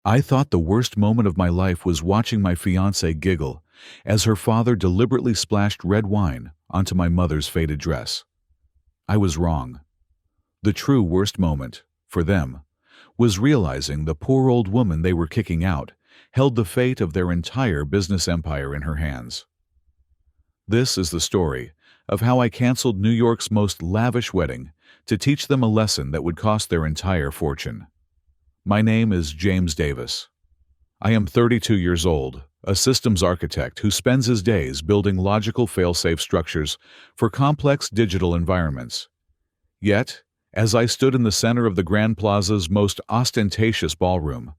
I thought the worst moment of my life was watching my fiancée giggle as her father deliberately splashed red wine onto my mother's faded dress. I was wrong. The true worst moment, for them, was realizing the poor old woman they were kicking out held the fate of their entire business empire in her hands. This is the story of how I canceled New York's most lavish wedding to teach them a lesson that would cost their entire fortune. My name is James Davis. I am 32 years old, a systems architect who spends his days building logical fail-safe structures for complex digital environments. Yet, as I stood in the center of the Grand Plaza's most ostentatious ballroom,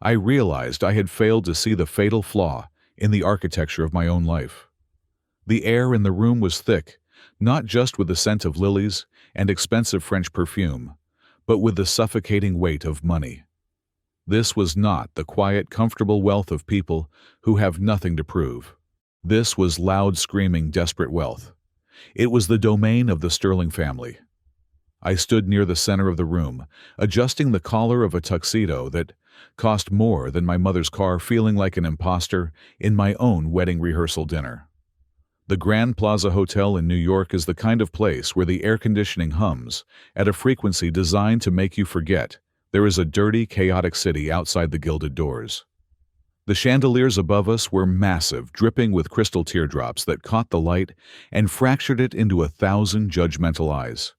I realized I had failed to see the fatal flaw in the architecture of my own life. The air in the room was thick, not just with the scent of lilies and expensive French perfume, but with the suffocating weight of money. This was not the quiet, comfortable wealth of people who have nothing to prove. This was loud, screaming, desperate wealth. It was the domain of the Sterling family. I stood near the center of the room, adjusting the collar of a tuxedo that cost more than my mother's car, feeling like an imposter in my own wedding rehearsal dinner. The Grand Plaza Hotel in New York is the kind of place where the air conditioning hums at a frequency designed to make you forget there is a dirty, chaotic city outside the gilded doors. The chandeliers above us were massive, dripping with crystal teardrops that caught the light and fractured it into 1,000 judgmental eyes.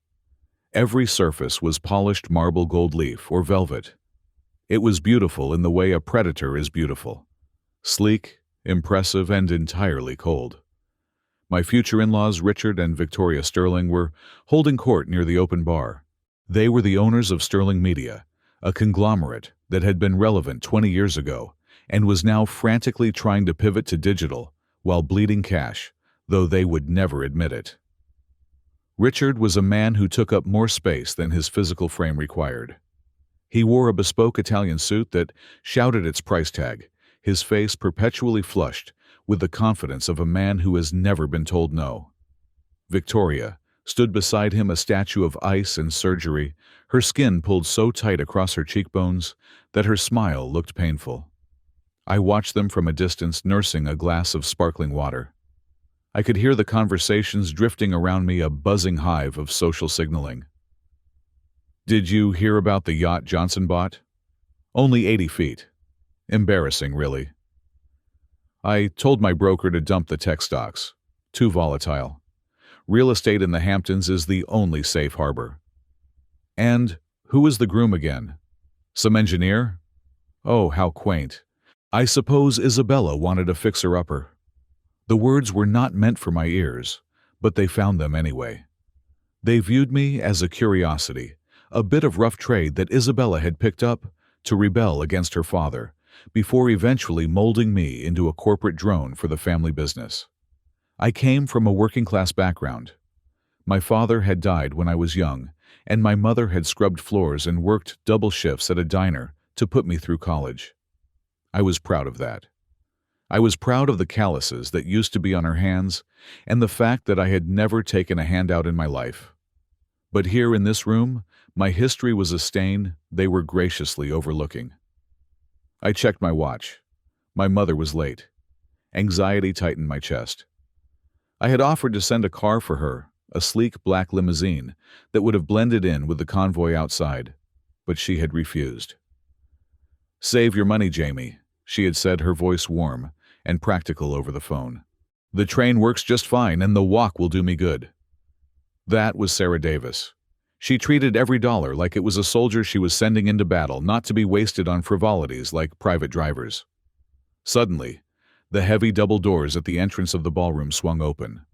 Every surface was polished marble, gold leaf, or velvet. It was beautiful in the way a predator is beautiful. Sleek, impressive, and entirely cold. My future in-laws, Richard and Victoria Sterling, were holding court near the open bar. They were the owners of Sterling Media, a conglomerate that had been relevant 20 years ago and was now frantically trying to pivot to digital while bleeding cash, though they would never admit it. Richard was a man who took up more space than his physical frame required. He wore a bespoke Italian suit that shouted its price tag, his face perpetually flushed with the confidence of a man who has never been told no. Victoria stood beside him, a statue of ice and surgery, her skin pulled so tight across her cheekbones that her smile looked painful. I watched them from a distance, nursing a glass of sparkling water. I could hear the conversations drifting around me, a buzzing hive of social signaling. "Did you hear about the yacht Johnson bought? Only 80 feet. Embarrassing, really. I told my broker to dump the tech stocks. Too volatile. Real estate in the Hamptons is the only safe harbor." "And who is the groom again? Some engineer? Oh, how quaint. I suppose Isabella wanted a fixer-upper." The words were not meant for my ears, but they found them anyway. They viewed me as a curiosity, a bit of rough trade that Isabella had picked up to rebel against her father, before eventually molding me into a corporate drone for the family business. I came from a working-class background. My father had died when I was young, and my mother had scrubbed floors and worked double shifts at a diner to put me through college. I was proud of that. I was proud of the calluses that used to be on her hands and the fact that I had never taken a handout in my life. But here in this room, my history was a stain they were graciously overlooking. I checked my watch. My mother was late. Anxiety tightened my chest. I had offered to send a car for her, a sleek black limousine that would have blended in with the convoy outside, but she had refused. "Save your money, Jamie," she had said, her voice warm and practical over the phone. "The train works just fine and the walk will do me good." That was Sarah Davis. She treated every dollar like it was a soldier she was sending into battle, not to be wasted on frivolities like private drivers. Suddenly, the heavy double doors at the entrance of the ballroom swung open.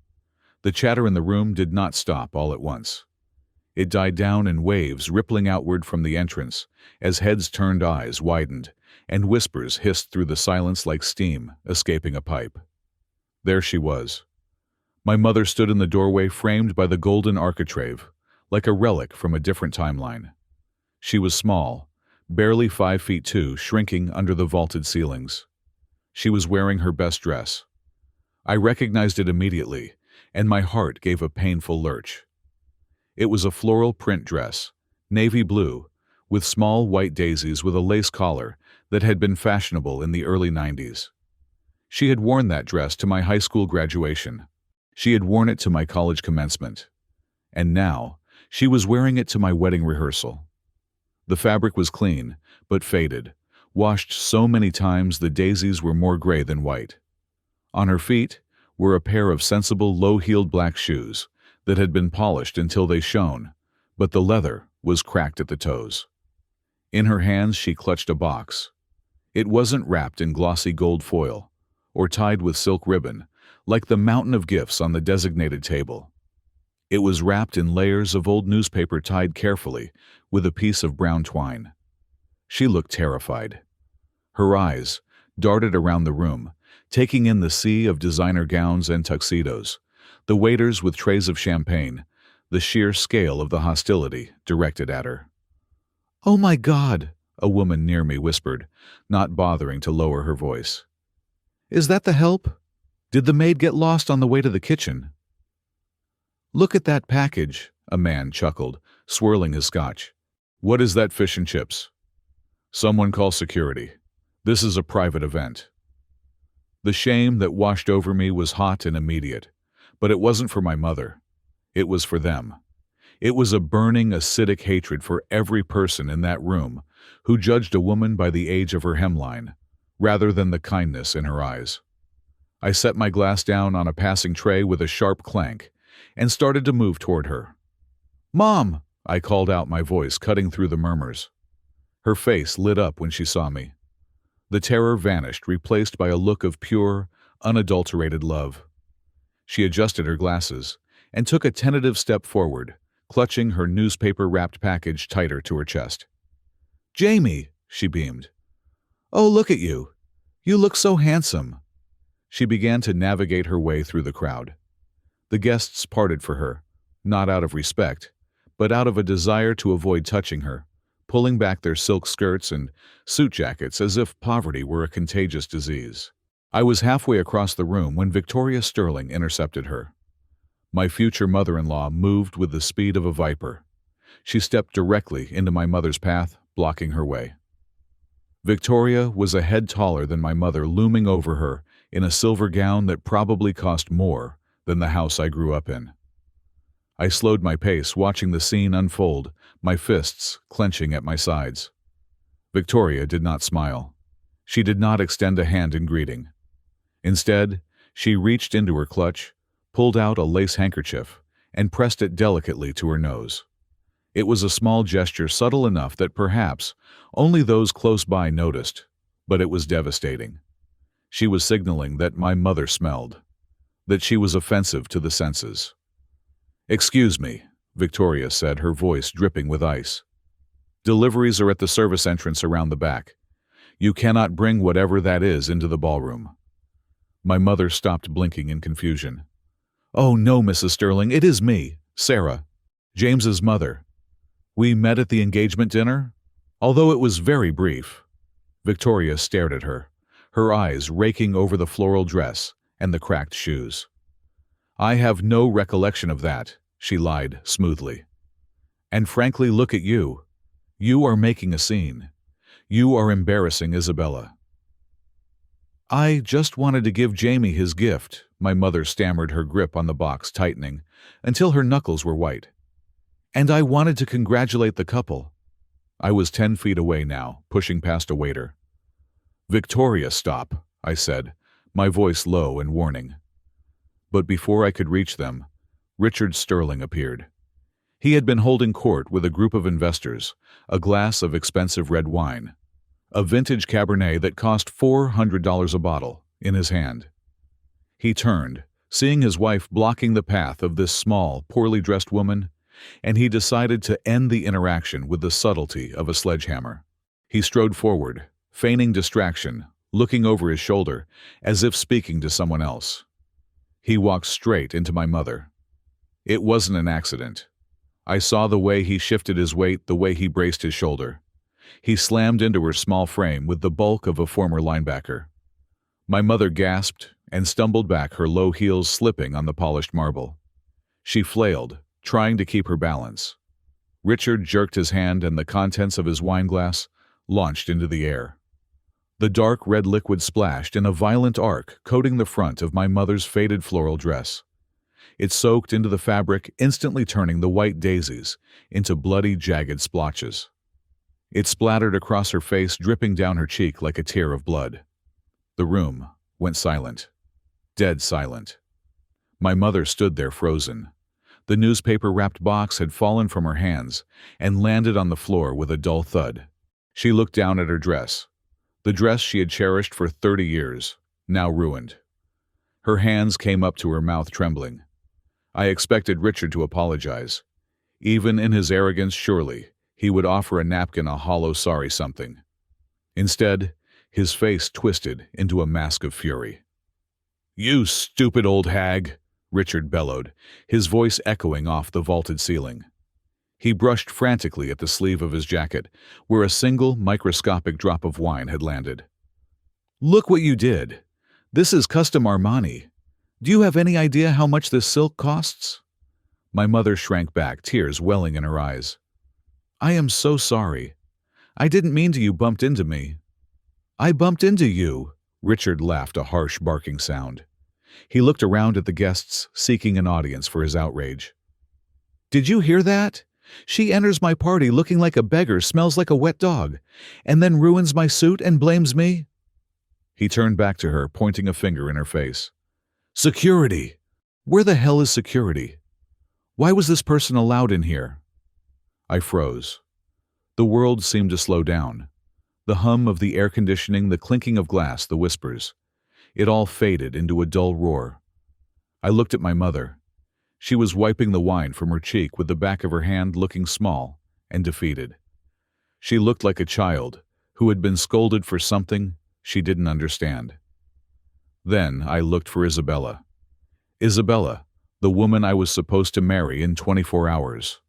The chatter in the room did not stop all at once. It died down in waves rippling outward from the entrance as heads turned, eyes widened, and whispers hissed through the silence like steam escaping a pipe. There she was. My mother stood in the doorway, framed by the golden architrave, like a relic from a different timeline. She was small, barely 5'2", shrinking under the vaulted ceilings. She was wearing her best dress. I recognized it immediately, and my heart gave a painful lurch. It was a floral print dress, navy blue, with small white daisies with a lace collar that had been fashionable in the early 90s. She had worn that dress to my high school graduation. She had worn it to my college commencement. And now, she was wearing it to my wedding rehearsal. The fabric was clean, but faded, washed so many times the daisies were more gray than white. On her feet were a pair of sensible low-heeled black shoes that had been polished until they shone, but the leather was cracked at the toes. In her hands she clutched a box. It wasn't wrapped in glossy gold foil or tied with silk ribbon, like the mountain of gifts on the designated table. It was wrapped in layers of old newspaper tied carefully with a piece of brown twine. She looked terrified. Her eyes darted around the room, taking in the sea of designer gowns and tuxedos, the waiters with trays of champagne, the sheer scale of the hostility directed at her. "Oh my God," a woman near me whispered, not bothering to lower her voice. "Is that the help? Did the maid get lost on the way to the kitchen?" "Look at that package," a man chuckled, swirling his scotch. "What is that, fish and chips?" "Someone call security. This is a private event." The shame that washed over me was hot and immediate, but it wasn't for my mother. It was for them. It was a burning, acidic hatred for every person in that room who judged a woman by the age of her hemline, rather than the kindness in her eyes. I set my glass down on a passing tray with a sharp clank and started to move toward her. "Mom!" I called out, my voice cutting through the murmurs. Her face lit up when she saw me. The terror vanished, replaced by a look of pure, unadulterated love. She adjusted her glasses and took a tentative step forward, clutching her newspaper-wrapped package tighter to her chest. "Jamie," she beamed. "Oh, look at you. You look so handsome." She began to navigate her way through the crowd. The guests parted for her, not out of respect, but out of a desire to avoid touching her, pulling back their silk skirts and suit jackets as if poverty were a contagious disease. I was halfway across the room when Victoria Sterling intercepted her. My future mother-in-law moved with the speed of a viper. She stepped directly into my mother's path, blocking her way. Victoria was a head taller than my mother, looming over her in a silver gown that probably cost more than the house I grew up in. I slowed my pace, watching the scene unfold, my fists clenching at my sides. Victoria did not smile. She did not extend a hand in greeting. Instead, she reached into her clutch, pulled out a lace handkerchief, and pressed it delicately to her nose. It was a small gesture, subtle enough that perhaps only those close by noticed, but it was devastating. She was signaling that my mother smelled, that she was offensive to the senses. "Excuse me," Victoria said, her voice dripping with ice. "Deliveries are at the service entrance around the back. You cannot bring whatever that is into the ballroom." My mother stopped, blinking in confusion. "Oh no, Mrs. Sterling, it is me, Sarah, James's mother. We met at the engagement dinner, although it was very brief." Victoria stared at her, her eyes raking over the floral dress and the cracked shoes. "I have no recollection of that," she lied smoothly. "And frankly, look at you. You are making a scene. You are embarrassing Isabella." "I just wanted to give Jamie his gift," my mother stammered, her grip on the box tightening until her knuckles were white. "And I wanted to congratulate the couple." I was 10 feet away now, pushing past a waiter. "Victoria, stop," I said, my voice low and warning. But before I could reach them, Richard Sterling appeared. He had been holding court with a group of investors, a glass of expensive red wine, a vintage Cabernet that cost $400 a bottle, in his hand. He turned, seeing his wife blocking the path of this small, poorly dressed woman, and he decided to end the interaction with the subtlety of a sledgehammer. He strode forward, feigning distraction, looking over his shoulder, as if speaking to someone else. He walked straight into my mother. It wasn't an accident. I saw the way he shifted his weight, the way he braced his shoulder. He slammed into her small frame with the bulk of a former linebacker. My mother gasped and stumbled back, her low heels slipping on the polished marble. She flailed, trying to keep her balance. Richard jerked his hand and the contents of his wineglass launched into the air. The dark red liquid splashed in a violent arc, coating the front of my mother's faded floral dress. It soaked into the fabric, instantly turning the white daisies into bloody, jagged splotches. It splattered across her face, dripping down her cheek like a tear of blood. The room went silent. Dead silent. My mother stood there frozen. The newspaper-wrapped box had fallen from her hands and landed on the floor with a dull thud. She looked down at her dress. The dress she had cherished for 30 years, now ruined. Her hands came up to her mouth, trembling. I expected Richard to apologize. Even in his arrogance, surely, he would offer a napkin a hollow sorry something. Instead, his face twisted into a mask of fury. "You stupid old hag!" Richard bellowed, his voice echoing off the vaulted ceiling. He brushed frantically at the sleeve of his jacket, where a single microscopic drop of wine had landed. "Look what you did! This is custom Armani. Do you have any idea how much this silk costs?" My mother shrank back, tears welling in her eyes. "I am so sorry. I didn't mean to. You bumped into me." "I bumped into you," Richard laughed, a harsh barking sound. He looked around at the guests, seeking an audience for his outrage. "Did you hear that? She enters my party looking like a beggar, smells like a wet dog, and then ruins my suit and blames me." He turned back to her, pointing a finger in her face. "Security! Where the hell is security? Why was this person allowed in here?" I froze. The world seemed to slow down. The hum of the air conditioning, the clinking of glass, the whispers. It all faded into a dull roar. I looked at my mother. She was wiping the wine from her cheek with the back of her hand, looking small and defeated. She looked like a child who had been scolded for something she didn't understand. Then I looked for Isabella. Isabella, the woman I was supposed to marry in 24 hours.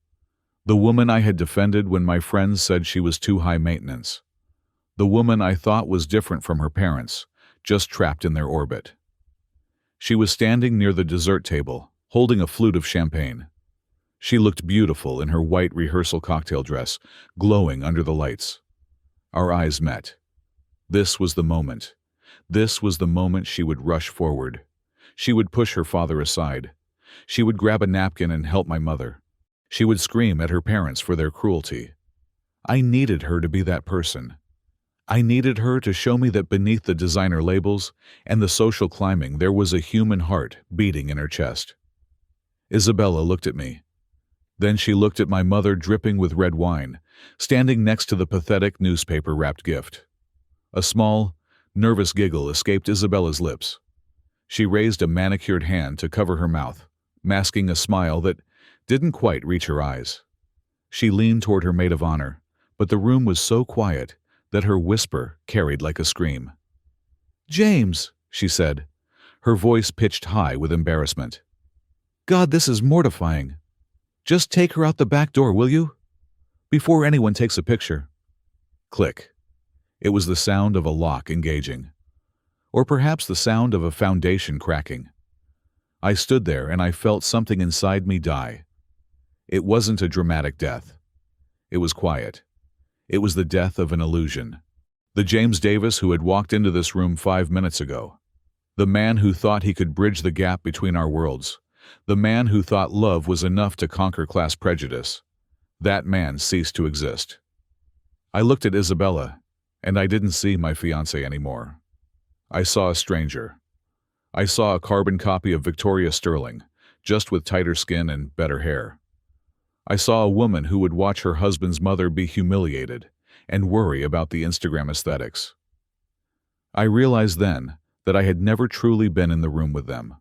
The woman I had defended when my friends said she was too high maintenance. The woman I thought was different from her parents, just trapped in their orbit. She was standing near the dessert table, holding a flute of champagne. She looked beautiful in her white rehearsal cocktail dress, glowing under the lights. Our eyes met. This was the moment. This was the moment she would rush forward. She would push her father aside. She would grab a napkin and help my mother. She would scream at her parents for their cruelty. I needed her to be that person. I needed her to show me that beneath the designer labels and the social climbing there was a human heart beating in her chest. Isabella looked at me. Then she looked at my mother, dripping with red wine, standing next to the pathetic newspaper-wrapped gift. A small, nervous giggle escaped Isabella's lips. She raised a manicured hand to cover her mouth, masking a smile that didn't quite reach her eyes. She leaned toward her maid of honor, but the room was so quiet that her whisper carried like a scream. "James," she said, her voice pitched high with embarrassment. "God, this is mortifying. Just take her out the back door, will you? Before anyone takes a picture." Click. It was the sound of a lock engaging. Or perhaps the sound of a foundation cracking. I stood there and I felt something inside me die. It wasn't a dramatic death. It was quiet. It was the death of an illusion. The James Davis who had walked into this room 5 minutes ago. The man who thought he could bridge the gap between our worlds. The man who thought love was enough to conquer class prejudice. That man ceased to exist. I looked at Isabella, and I didn't see my fiancée anymore. I saw a stranger. I saw a carbon copy of Victoria Sterling, just with tighter skin and better hair. I saw a woman who would watch her husband's mother be humiliated and worry about the Instagram aesthetics. I realized then that I had never truly been in the room with them.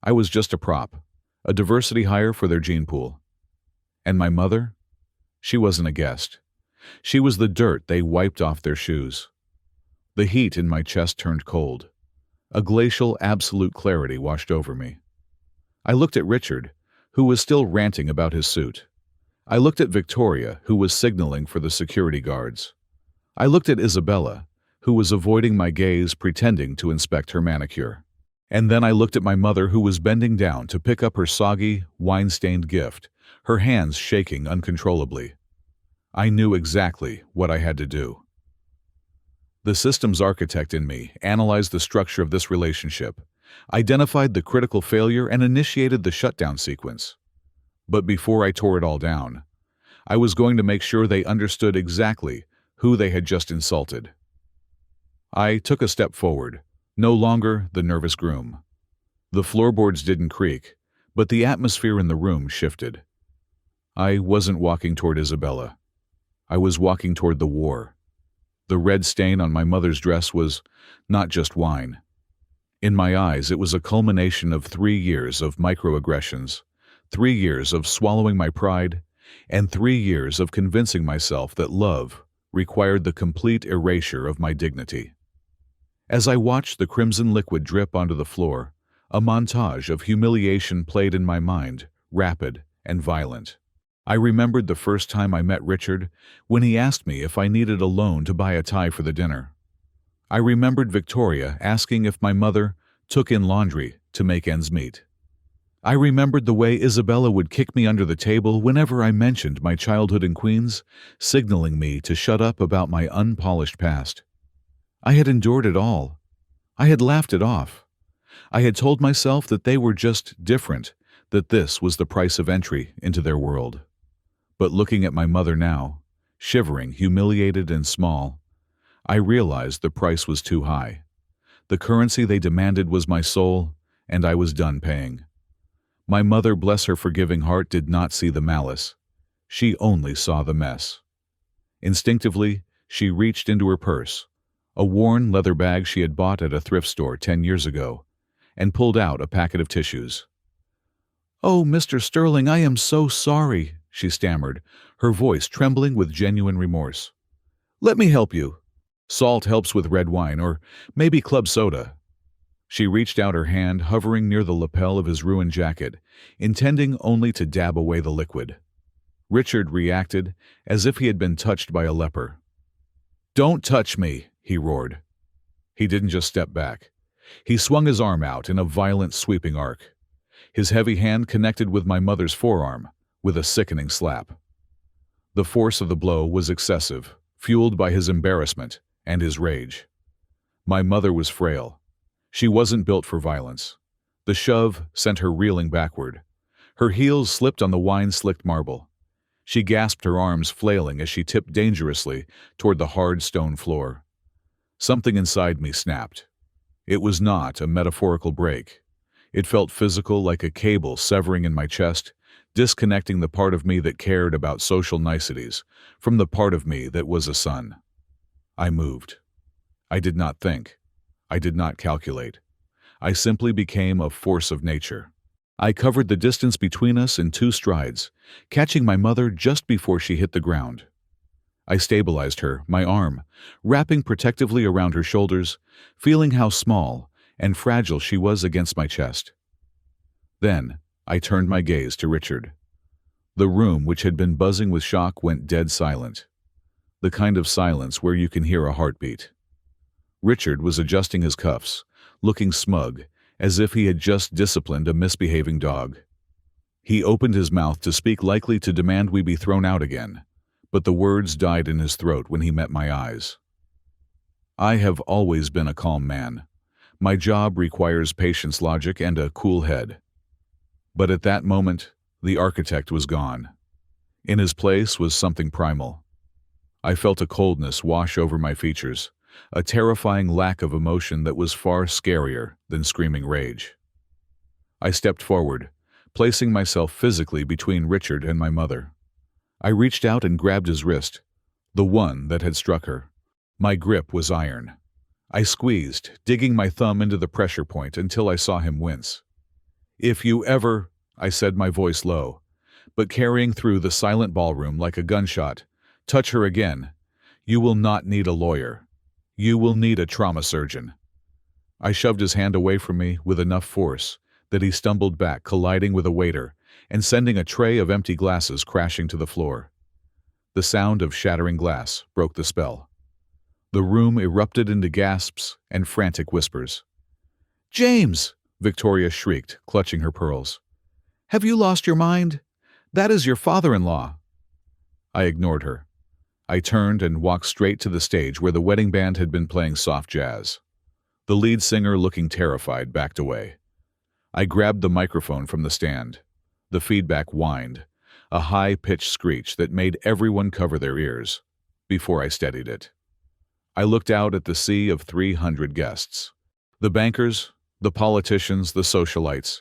I was just a prop, a diversity hire for their gene pool. And my mother? She wasn't a guest. She was the dirt they wiped off their shoes. The heat in my chest turned cold. A glacial, absolute clarity washed over me. I looked at Richard, who was still ranting about his suit. I looked at Victoria, who was signaling for the security guards. I looked at Isabella, who was avoiding my gaze, pretending to inspect her manicure. And then I looked at my mother, who was bending down to pick up her soggy, wine-stained gift, her hands shaking uncontrollably. I knew exactly what I had to do. The systems architect in me analyzed the structure of this relationship, identified the critical failure, and initiated the shutdown sequence. But before I tore it all down, I was going to make sure they understood exactly who they had just insulted. I took a step forward, no longer the nervous groom. The floorboards didn't creak, but the atmosphere in the room shifted. I wasn't walking toward Isabella. I was walking toward the war. The red stain on my mother's dress was not just wine. In my eyes, it was a culmination of 3 years of microaggressions, 3 years of swallowing my pride, and 3 years of convincing myself that love required the complete erasure of my dignity. As I watched the crimson liquid drip onto the floor, a montage of humiliation played in my mind, rapid and violent. I remembered the first time I met Richard, when he asked me if I needed a loan to buy a tie for the dinner. I remembered Victoria asking if my mother took in laundry to make ends meet. I remembered the way Isabella would kick me under the table whenever I mentioned my childhood in Queens, signaling me to shut up about my unpolished past. I had endured it all. I had laughed it off. I had told myself that they were just different, that this was the price of entry into their world. But looking at my mother now, shivering, humiliated, and small, I realized the price was too high. The currency they demanded was my soul, and I was done paying. My mother, bless her forgiving heart, did not see the malice. She only saw the mess. Instinctively, she reached into her purse, a worn leather bag she had bought at a thrift store 10 years ago, and pulled out a packet of tissues. "Oh, Mr. Sterling, I am so sorry," she stammered, her voice trembling with genuine remorse. "Let me help you. Salt helps with red wine, or maybe club soda." She reached out her hand, hovering near the lapel of his ruined jacket, intending only to dab away the liquid. Richard reacted as if he had been touched by a leper. "Don't touch me," he roared. He didn't just step back. He swung his arm out in a violent, sweeping arc. His heavy hand connected with my mother's forearm with a sickening slap. The force of the blow was excessive, fueled by his embarrassment and his rage. My mother was frail. She wasn't built for violence. The shove sent her reeling backward. Her heels slipped on the wine-slicked marble. She gasped, her arms flailing as she tipped dangerously toward the hard stone floor. Something inside me snapped. It was not a metaphorical break. It felt physical, like a cable severing in my chest, disconnecting the part of me that cared about social niceties from the part of me that was a son. I moved. I did not think. I did not calculate. I simply became a force of nature. I covered the distance between us in 2 strides, catching my mother just before she hit the ground. I stabilized her, my arm, wrapping protectively around her shoulders, feeling how small and fragile she was against my chest. Then, I turned my gaze to Richard. The room, which had been buzzing with shock, went dead silent. The kind of silence where you can hear a heartbeat. Richard was adjusting his cuffs, looking smug, as if he had just disciplined a misbehaving dog. He opened his mouth to speak, likely to demand we be thrown out again, but the words died in his throat when he met my eyes. I have always been a calm man. My job requires patience, logic, and a cool head. But at that moment, the architect was gone. In his place was something primal. I felt a coldness wash over my features, a terrifying lack of emotion that was far scarier than screaming rage. I stepped forward, placing myself physically between Richard and my mother. I reached out and grabbed his wrist, the one that had struck her. My grip was iron. I squeezed, digging my thumb into the pressure point until I saw him wince. "If you ever," I said, my voice low, but carrying through the silent ballroom like a gunshot, "touch her again, you will not need a lawyer. You will need a trauma surgeon." I shoved his hand away from me with enough force that he stumbled back, colliding with a waiter and sending a tray of empty glasses crashing to the floor. The sound of shattering glass broke the spell. The room erupted into gasps and frantic whispers. "James! Victoria shrieked, clutching her pearls. "Have you lost your mind? That is your father-in-law." I ignored her. I turned and walked straight to the stage where the wedding band had been playing soft jazz. The lead singer, looking terrified, backed away. I grabbed the microphone from the stand. The feedback whined, a high-pitched screech that made everyone cover their ears, before I steadied it. I looked out at the sea of 300 guests. The bankers, the politicians, the socialites,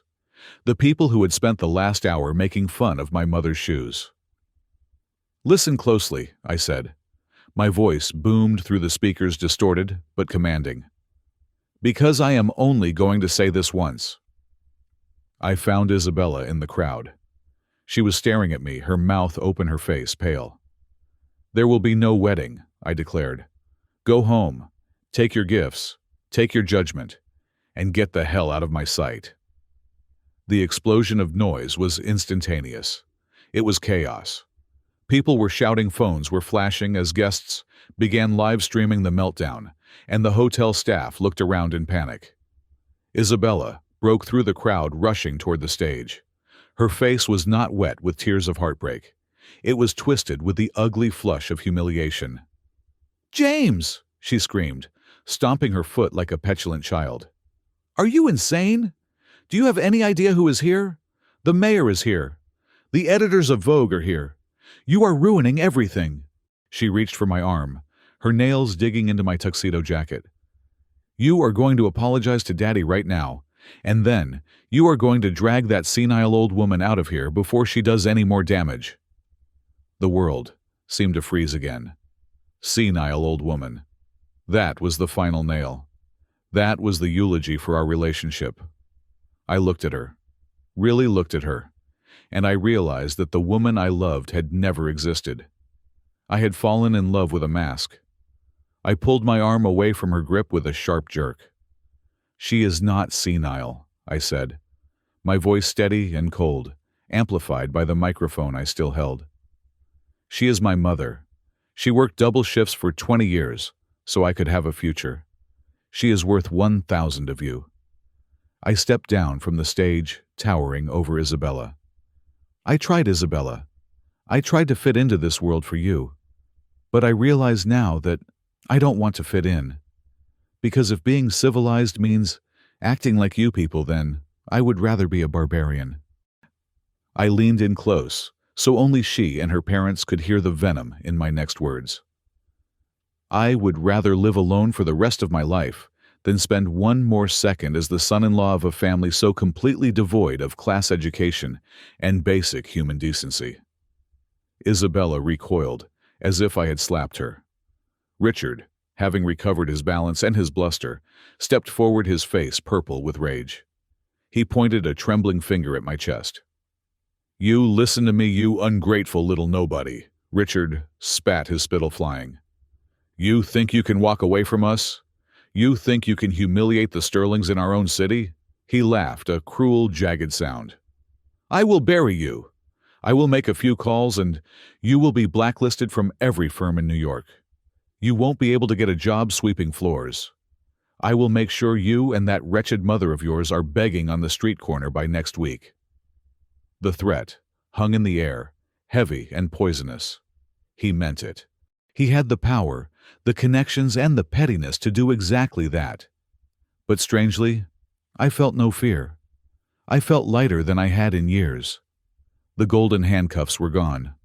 the people who had spent the last hour making fun of my mother's shoes. "Listen closely," I said. My voice boomed through the speakers, distorted but commanding. "Because I am only going to say this once." I found Isabella in the crowd. She was staring at me, her mouth open, her face pale. "There will be no wedding," I declared. "Go home, take your gifts, take your judgment, and get the hell out of my sight." The explosion of noise was instantaneous. It was chaos. People were shouting, phones were flashing as guests began live streaming the meltdown, and the hotel staff looked around in panic. Isabella broke through the crowd, rushing toward the stage. Her face was not wet with tears of heartbreak. It was twisted with the ugly flush of humiliation. "James!" she screamed, stomping her foot like a petulant child. "Are you insane? Do you have any idea who is here? The mayor is here. The editors of Vogue are here. You are ruining everything." She reached for my arm, her nails digging into my tuxedo jacket. "You are going to apologize to Daddy right now, and then you are going to drag that senile old woman out of here before she does any more damage." The world seemed to freeze again. Senile old woman. That was the final nail. That was the eulogy for our relationship. I looked at her, really looked at her, and I realized that the woman I loved had never existed. I had fallen in love with a mask. I pulled my arm away from her grip with a sharp jerk. "She is not senile," I said, my voice steady and cold, amplified by the microphone I still held. "She is my mother. She worked double shifts for 20 years, so I could have a future. She is worth 1,000 of you." I stepped down from the stage, towering over Isabella. "I tried, Isabella. I tried to fit into this world for you. But I realize now that I don't want to fit in. Because if being civilized means acting like you people, then I would rather be a barbarian." I leaned in close, so only she and her parents could hear the venom in my next words. "I would rather live alone for the rest of my life than spend one more second as the son-in-law of a family so completely devoid of class education and basic human decency." Isabella recoiled, as if I had slapped her. Richard, having recovered his balance and his bluster, stepped forward, his face purple with rage. He pointed a trembling finger at my chest. "You listen to me, you ungrateful little nobody," Richard spat, his spittle flying. "You think you can walk away from us? You think you can humiliate the Sterlings in our own city?" He laughed, a cruel, jagged sound. "I will bury you. I will make a few calls and you will be blacklisted from every firm in New York. You won't be able to get a job sweeping floors. I will make sure you and that wretched mother of yours are begging on the street corner by next week." The threat hung in the air, heavy and poisonous. He meant it. He had the power, the connections, and the pettiness to do exactly that. But strangely, I felt no fear. I felt lighter than I had in years. The golden handcuffs were gone.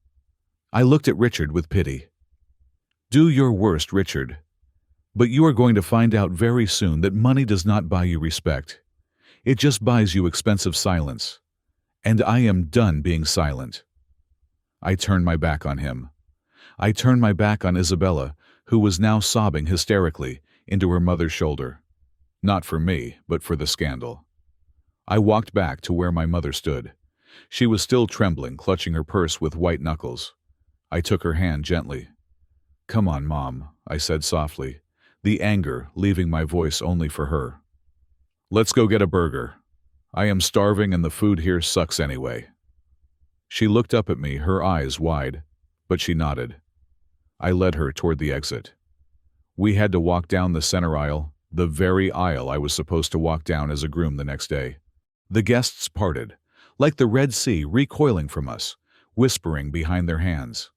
I looked at Richard with pity. "Do your worst, Richard. But you are going to find out very soon that money does not buy you respect. It just buys you expensive silence. And I am done being silent." I turned my back on him. I turned my back on Isabella, who was now sobbing hysterically into her mother's shoulder. Not for me, but for the scandal. I walked back to where my mother stood. She was still trembling, clutching her purse with white knuckles. I took her hand gently. "Come on, Mom," I said softly, the anger leaving my voice only for her. "Let's go get a burger. I am starving and the food here sucks anyway." She looked up at me, her eyes wide, but she nodded. I led her toward the exit. We had to walk down the center aisle, the very aisle I was supposed to walk down as a groom the next day. The guests parted, like the Red Sea recoiling from us, whispering behind their hands.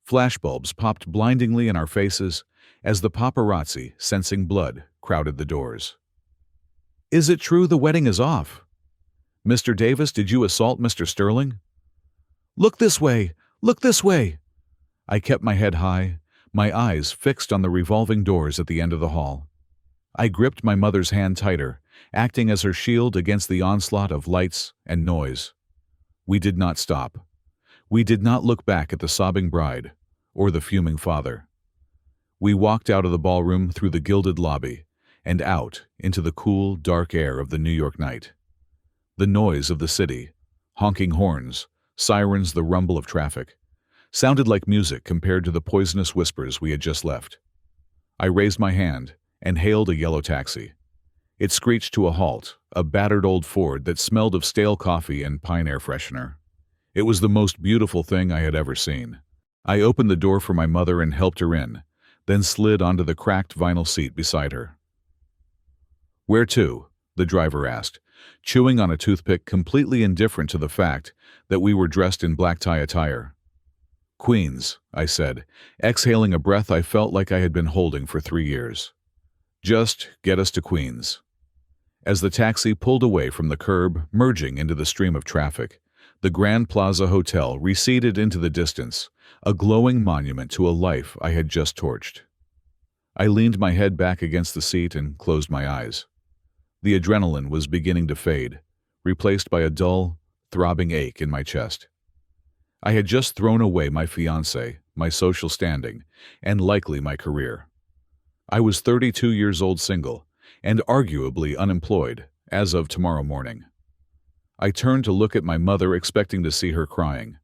Flashbulbs popped blindingly in our faces as the paparazzi, sensing blood, crowded the doors. "Is it true the wedding is off? Mr. Davis, did you assault Mr. Sterling? Look this way! Look this way!" I kept my head high, my eyes fixed on the revolving doors at the end of the hall. I gripped my mother's hand tighter, acting as her shield against the onslaught of lights and noise. We did not stop. We did not look back at the sobbing bride or the fuming father. We walked out of the ballroom through the gilded lobby and out into the cool, dark air of the New York night. The noise of the city, honking horns, sirens, the rumble of traffic, sounded like music compared to the poisonous whispers we had just left. I raised my hand and hailed a yellow taxi. It screeched to a halt, a battered old Ford that smelled of stale coffee and pine air freshener. It was the most beautiful thing I had ever seen. I opened the door for my mother and helped her in, then slid onto the cracked vinyl seat beside her. "Where to?" the driver asked, chewing on a toothpick, completely indifferent to the fact that we were dressed in black tie attire. "Queens," I said, exhaling a breath I felt like I had been holding for 3 years. "Just get us to Queens." As the taxi pulled away from the curb, merging into the stream of traffic, the Grand Plaza Hotel receded into the distance, a glowing monument to a life I had just torched. I leaned my head back against the seat and closed my eyes. The adrenaline was beginning to fade, replaced by a dull, throbbing ache in my chest. I had just thrown away my fiancée, my social standing, and likely my career. I was 32 years old, single, and arguably unemployed as of tomorrow morning. I turned to look at my mother, expecting to see her crying.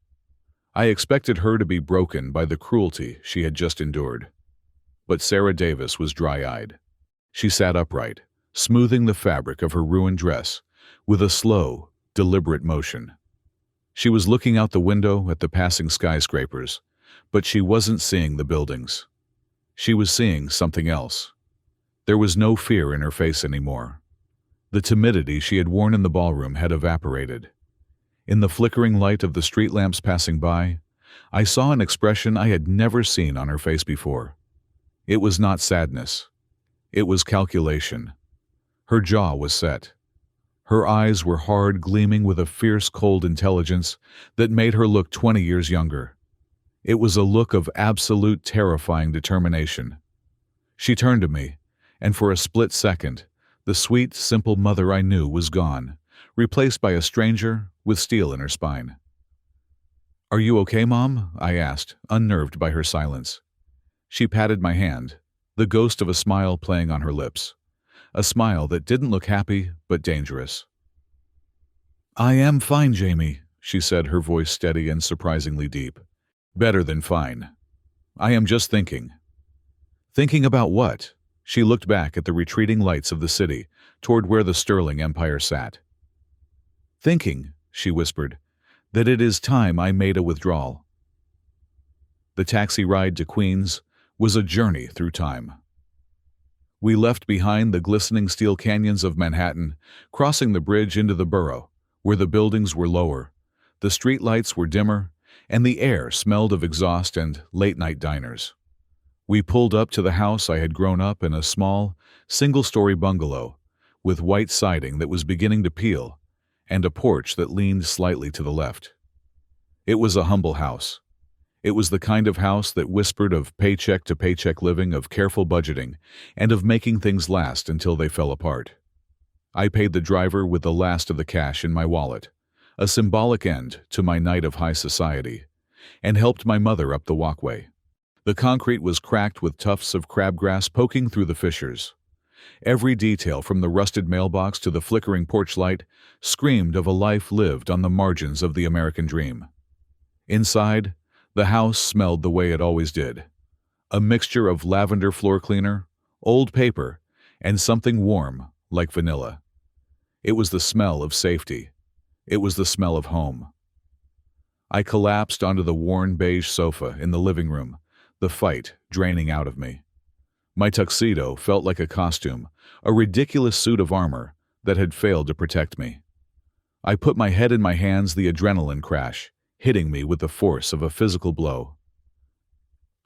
I expected her to be broken by the cruelty she had just endured. But Sarah Davis was dry-eyed. She sat upright, smoothing the fabric of her ruined dress with a slow, deliberate motion. She was looking out the window at the passing skyscrapers, but she wasn't seeing the buildings. She was seeing something else. There was no fear in her face anymore. The timidity she had worn in the ballroom had evaporated. In the flickering light of the street lamps passing by, I saw an expression I had never seen on her face before. It was not sadness. It was calculation. Her jaw was set. Her eyes were hard, gleaming with a fierce, cold intelligence that made her look 20 years younger. It was a look of absolute, terrifying determination. She turned to me, and for a split second, the sweet, simple mother I knew was gone, replaced by a stranger with steel in her spine. "Are you okay, Mom?" I asked, unnerved by her silence. She patted my hand, the ghost of a smile playing on her lips, a smile that didn't look happy but dangerous. "I am fine, Jamie," she said, her voice steady and surprisingly deep. "Better than fine. I am just thinking." "Thinking about what?" She looked back at the retreating lights of the city, toward where the Sterling Empire sat. "Thinking," she whispered, "that it is time I made a withdrawal." The taxi ride to Queens was a journey through time. We left behind the glistening steel canyons of Manhattan, crossing the bridge into the borough, where the buildings were lower, the street lights were dimmer, and the air smelled of exhaust and late-night diners. We pulled up to the house I had grown up in, a small, single-story bungalow, with white siding that was beginning to peel, and a porch that leaned slightly to the left. It was a humble house. It was the kind of house that whispered of paycheck-to-paycheck living, of careful budgeting, and of making things last until they fell apart. I paid the driver with the last of the cash in my wallet, a symbolic end to my night of high society, and helped my mother up the walkway. The concrete was cracked with tufts of crabgrass poking through the fissures. Every detail, from the rusted mailbox to the flickering porch light, screamed of a life lived on the margins of the American dream. Inside, the house smelled the way it always did, a mixture of lavender floor cleaner, old paper, and something warm like vanilla. It was the smell of safety. It was the smell of home. I collapsed onto the worn beige sofa in the living room, the fight draining out of me. My tuxedo felt like a costume, a ridiculous suit of armor that had failed to protect me. I put my head in my hands, the adrenaline crash, hitting me with the force of a physical blow.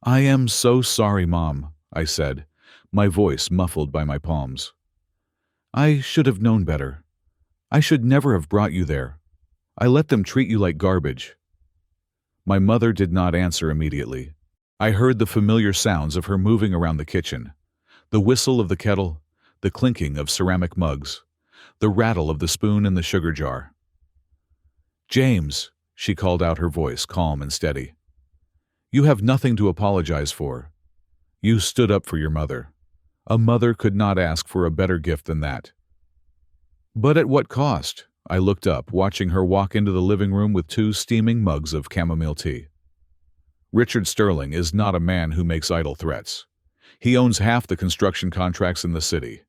"I am so sorry, Mom," I said, my voice muffled by my palms. "I should have known better. I should never have brought you there. I let them treat you like garbage." My mother did not answer immediately. I heard the familiar sounds of her moving around the kitchen, the whistle of the kettle, the clinking of ceramic mugs, the rattle of the spoon in the sugar jar. "James," she called out, her voice calm and steady. "You have nothing to apologize for. You stood up for your mother. A mother could not ask for a better gift than that." "But at what cost?" I looked up, watching her walk into the living room with 2 steaming mugs of chamomile tea. "Richard Sterling is not a man who makes idle threats. He owns half the construction contracts in the city.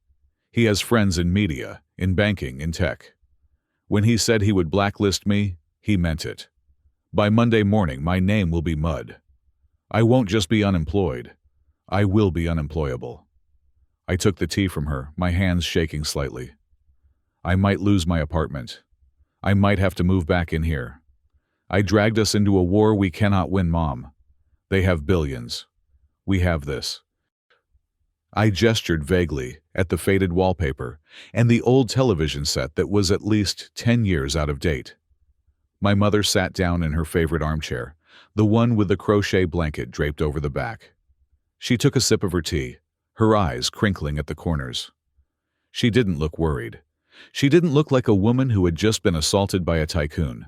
He has friends in media, in banking, in tech. When he said he would blacklist me, he meant it. By Monday morning, my name will be mud. I won't just be unemployed. I will be unemployable." I took the tea from her, my hands shaking slightly. "I might lose my apartment. I might have to move back in here. I dragged us into a war we cannot win, Mom. They have billions. We have this." I gestured vaguely at the faded wallpaper and the old television set that was at least 10 years out of date. My mother sat down in her favorite armchair, the one with the crochet blanket draped over the back. She took a sip of her tea, her eyes crinkling at the corners. She didn't look worried. She didn't look like a woman who had just been assaulted by a tycoon.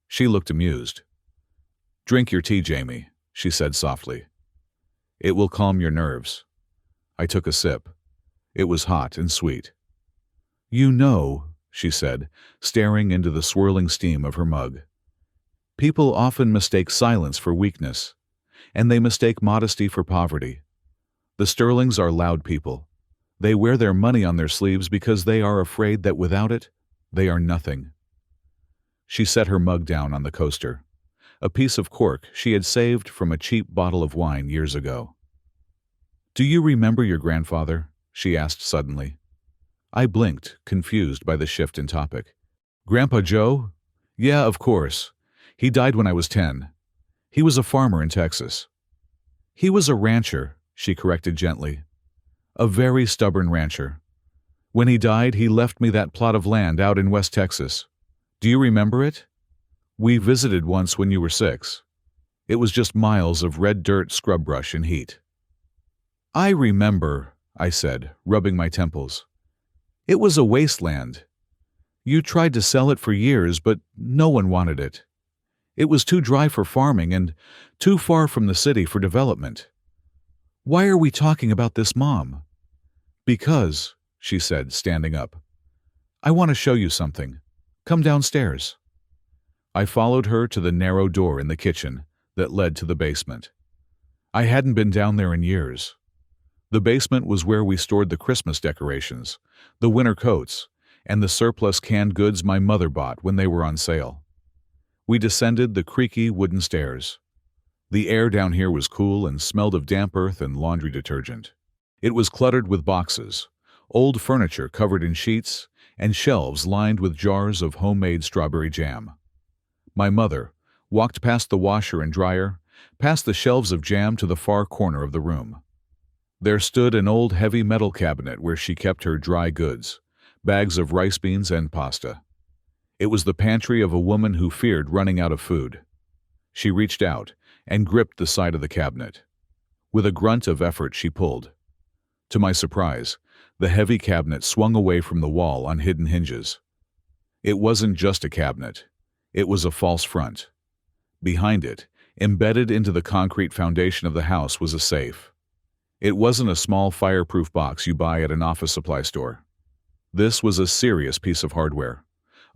She looked amused. "Drink your tea, Jamie," she said softly. "It will calm your nerves." I took a sip. It was hot and sweet. "You know," she said, staring into the swirling steam of her mug, "people often mistake silence for weakness, and they mistake modesty for poverty. The Sterlings are loud people. They wear their money on their sleeves because they are afraid that without it, they are nothing." She set her mug down on the coaster, a piece of cork she had saved from a cheap bottle of wine years ago. "Do you remember your grandfather?" she asked suddenly. I blinked, confused by the shift in topic. "Grandpa Joe? Yeah, of course. He died when I was 10. He was a farmer in Texas." "He was a rancher," she corrected gently. "A very stubborn rancher. When he died, he left me that plot of land out in West Texas. Do you remember it? We visited once when you were 6. It was just miles of red dirt, scrub brush, and heat." "I remember," I said, rubbing my temples. "It was a wasteland. You tried to sell it for years, but no one wanted it. It was too dry for farming and too far from the city for development. Why are we talking about this, Mom?" "Because," she said, standing up, "I want to show you something. Come downstairs." I followed her to the narrow door in the kitchen that led to the basement. I hadn't been down there in years. The basement was where we stored the Christmas decorations, the winter coats, and the surplus canned goods my mother bought when they were on sale. We descended the creaky wooden stairs. The air down here was cool and smelled of damp earth and laundry detergent. It was cluttered with boxes, old furniture covered in sheets, and shelves lined with jars of homemade strawberry jam. My mother walked past the washer and dryer, past the shelves of jam to the far corner of the room. There stood an old heavy metal cabinet where she kept her dry goods, bags of rice beans and pasta. It was the pantry of a woman who feared running out of food. She reached out and gripped the side of the cabinet. With a grunt of effort she pulled. To my surprise, the heavy cabinet swung away from the wall on hidden hinges. It wasn't just a cabinet. It was a false front. Behind it, embedded into the concrete foundation of the house, was a safe. It wasn't a small fireproof box you buy at an office supply store. This was a serious piece of hardware.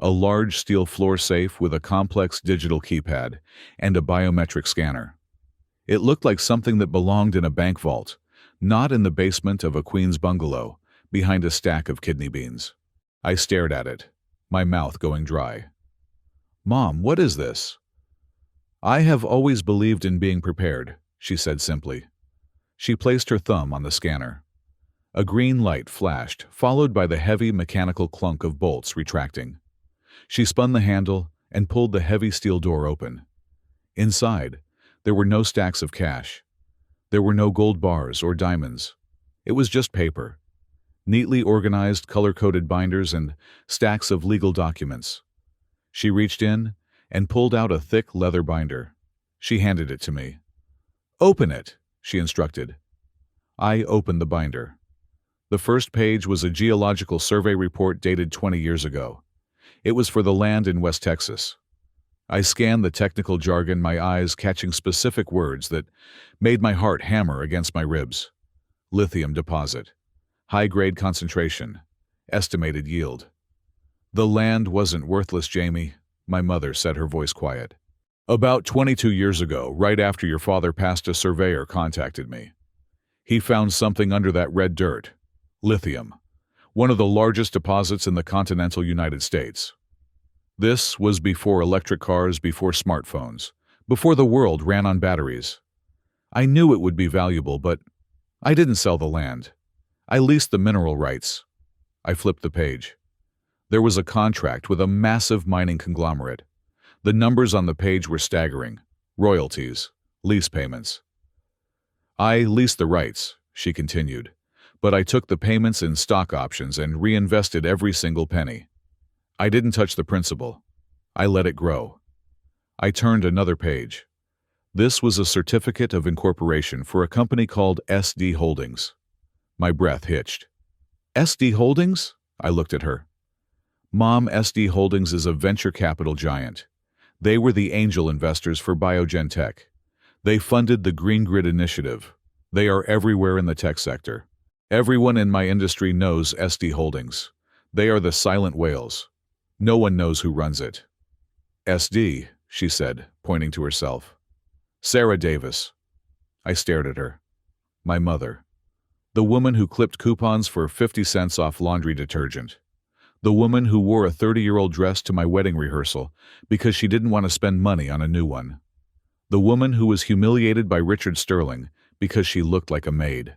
A large steel floor safe with a complex digital keypad and a biometric scanner. It looked like something that belonged in a bank vault, not in the basement of a Queens bungalow behind a stack of kidney beans. I stared at it, my mouth going dry. "Mom, what is this?" "I have always believed in being prepared," she said simply. She placed her thumb on the scanner. A green light flashed, followed by the heavy mechanical clunk of bolts retracting. She spun the handle and pulled the heavy steel door open. Inside, there were no stacks of cash. There were no gold bars or diamonds. It was just paper. Neatly organized color-coded binders and stacks of legal documents. She reached in and pulled out a thick leather binder. She handed it to me. "Open it," she instructed. I opened the binder. The first page was a geological survey report dated 20 years ago. It was for the land in West Texas. I scanned the technical jargon, my eyes catching specific words that made my heart hammer against my ribs. Lithium deposit. High-grade concentration. Estimated yield. "The land wasn't worthless, Jamie," my mother said, her voice quiet. "About 22 years ago, right after your father passed, a surveyor contacted me. He found something under that red dirt. Lithium. One of the largest deposits in the continental United States. This was before electric cars, before smartphones, before the world ran on batteries. I knew it would be valuable, but I didn't sell the land. I leased the mineral rights." I flipped the page. There was a contract with a massive mining conglomerate. The numbers on the page were staggering. Royalties, lease payments. "I leased the rights," she continued, "but I took the payments in stock options and reinvested every single penny. I didn't touch the principal. I let it grow." I turned another page. This was a certificate of incorporation for a company called SD Holdings. My breath hitched. "SD Holdings?" I looked at her. "Mom, SD Holdings is a venture capital giant. They were the angel investors for Biogen Tech. They funded the Green Grid initiative. They are everywhere in the tech sector. Everyone in my industry knows SD Holdings. They are the silent whales. No one knows who runs it." "SD," she said, pointing to herself. "Sarah Davis." I stared at her. My mother. The woman who clipped coupons for 50 cents off laundry detergent. The woman who wore a 30-year-old dress to my wedding rehearsal because she didn't want to spend money on a new one. The woman who was humiliated by Richard Sterling because she looked like a maid.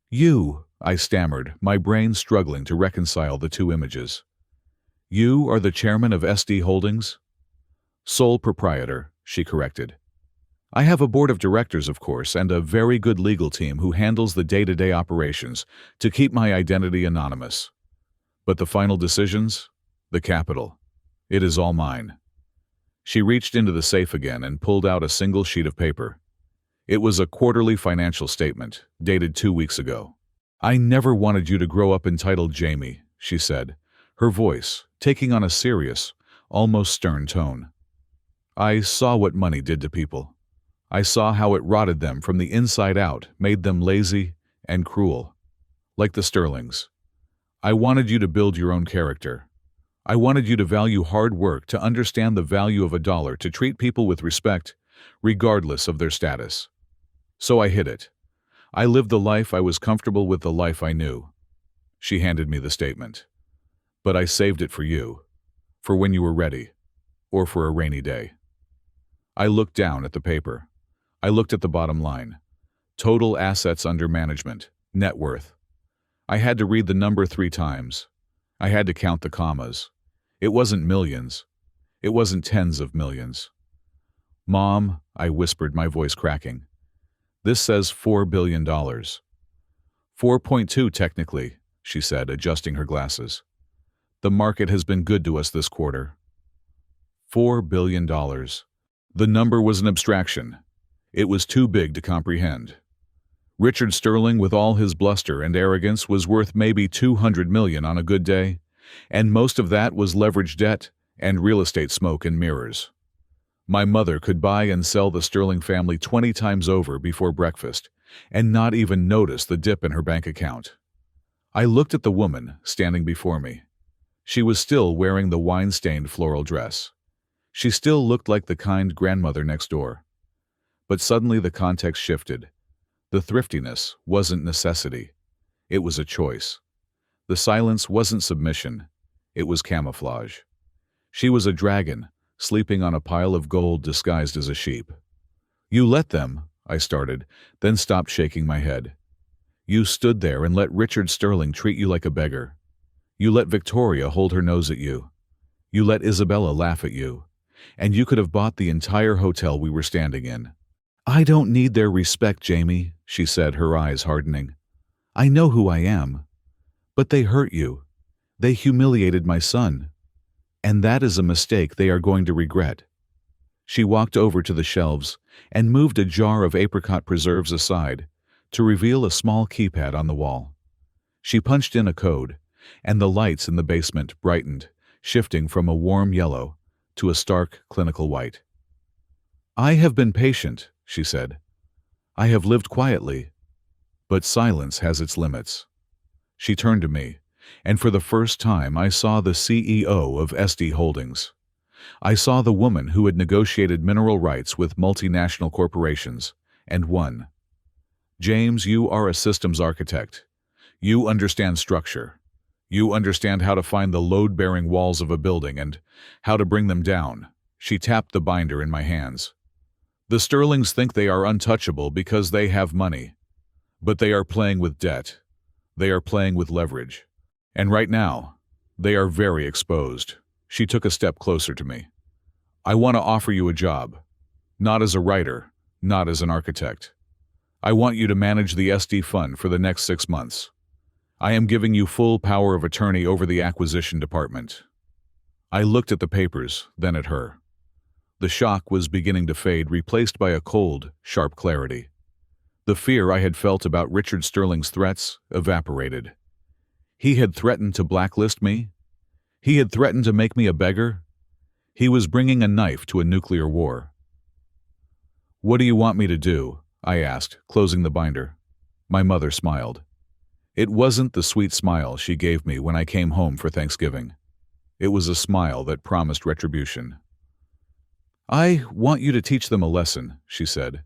"You," I stammered, my brain struggling to reconcile the two images. "You are the chairman of SD Holdings?" "Sole proprietor," she corrected. "I have a board of directors, of course, and a very good legal team who handles the day-to-day operations to keep my identity anonymous. But the final decisions? The capital. It is all mine." She reached into the safe again and pulled out a single sheet of paper. It was a quarterly financial statement, dated 2 weeks ago. "I never wanted you to grow up entitled, Jamie," she said, her voice taking on a serious, almost stern tone. "I saw what money did to people. I saw how it rotted them from the inside out, made them lazy and cruel. Like the Sterlings. I wanted you to build your own character. I wanted you to value hard work, to understand the value of a dollar, to treat people with respect, regardless of their status. So I hid it. I lived the life I was comfortable with, the life I knew." She handed me the statement. "But I saved it for you. For when you were ready. Or for a rainy day." I looked down at the paper. I looked at the bottom line. Total assets under management. Net worth. I had to read the number 3 times. I had to count the commas. It wasn't millions. It wasn't tens of millions. "Mom," I whispered, my voice cracking. "This says $4 billion. 4.2 technically," she said, adjusting her glasses. "The market has been good to us this quarter." $4 billion. The number was an abstraction. It was too big to comprehend. Richard Sterling, with all his bluster and arrogance, was worth maybe $200 million on a good day, and most of that was leveraged debt and real estate smoke and mirrors. My mother could buy and sell the Sterling family 20 times over before breakfast and not even notice the dip in her bank account. I looked at the woman standing before me. She was still wearing the wine-stained floral dress. She still looked like the kind grandmother next door. But suddenly the context shifted. The thriftiness wasn't necessity. It was a choice. The silence wasn't submission. It was camouflage. She was a dragon, sleeping on a pile of gold disguised as a sheep. "You let them," I started, then stopped shaking my head. You stood there and let Richard Sterling treat you like a beggar. You let Victoria hold her nose at you. You let Isabella laugh at you. And you could have bought the entire hotel we were standing in. I don't need their respect, Jamie, she said, her eyes hardening. I know who I am. But they hurt you. They humiliated my son. And that is a mistake they are going to regret. She walked over to the shelves and moved a jar of apricot preserves aside to reveal a small keypad on the wall. She punched in a code, and the lights in the basement brightened, shifting from a warm yellow to a stark clinical white. I have been patient, she said. I have lived quietly, but silence has its limits. She turned to me, and for the first time I saw the CEO of SD Holdings. I saw the woman who had negotiated mineral rights with multinational corporations and won. James, you are a systems architect. You understand structure. You understand how to find the load-bearing walls of a building and how to bring them down. She tapped the binder in my hands. The Sterlings think they are untouchable because they have money. But they are playing with debt. They are playing with leverage. And right now, they are very exposed. She took a step closer to me. I want to offer you a job. Not as a writer, not as an architect. I want you to manage the SD fund for the next 6 months. I am giving you full power of attorney over the acquisition department. I looked at the papers, then at her. The shock was beginning to fade, replaced by a cold, sharp clarity. The fear I had felt about Richard Sterling's threats evaporated. He had threatened to blacklist me. He had threatened to make me a beggar. He was bringing a knife to a nuclear war. What do you want me to do? I asked, closing the binder. My mother smiled. It wasn't the sweet smile she gave me when I came home for Thanksgiving. It was a smile that promised retribution. I want you to teach them a lesson, she said.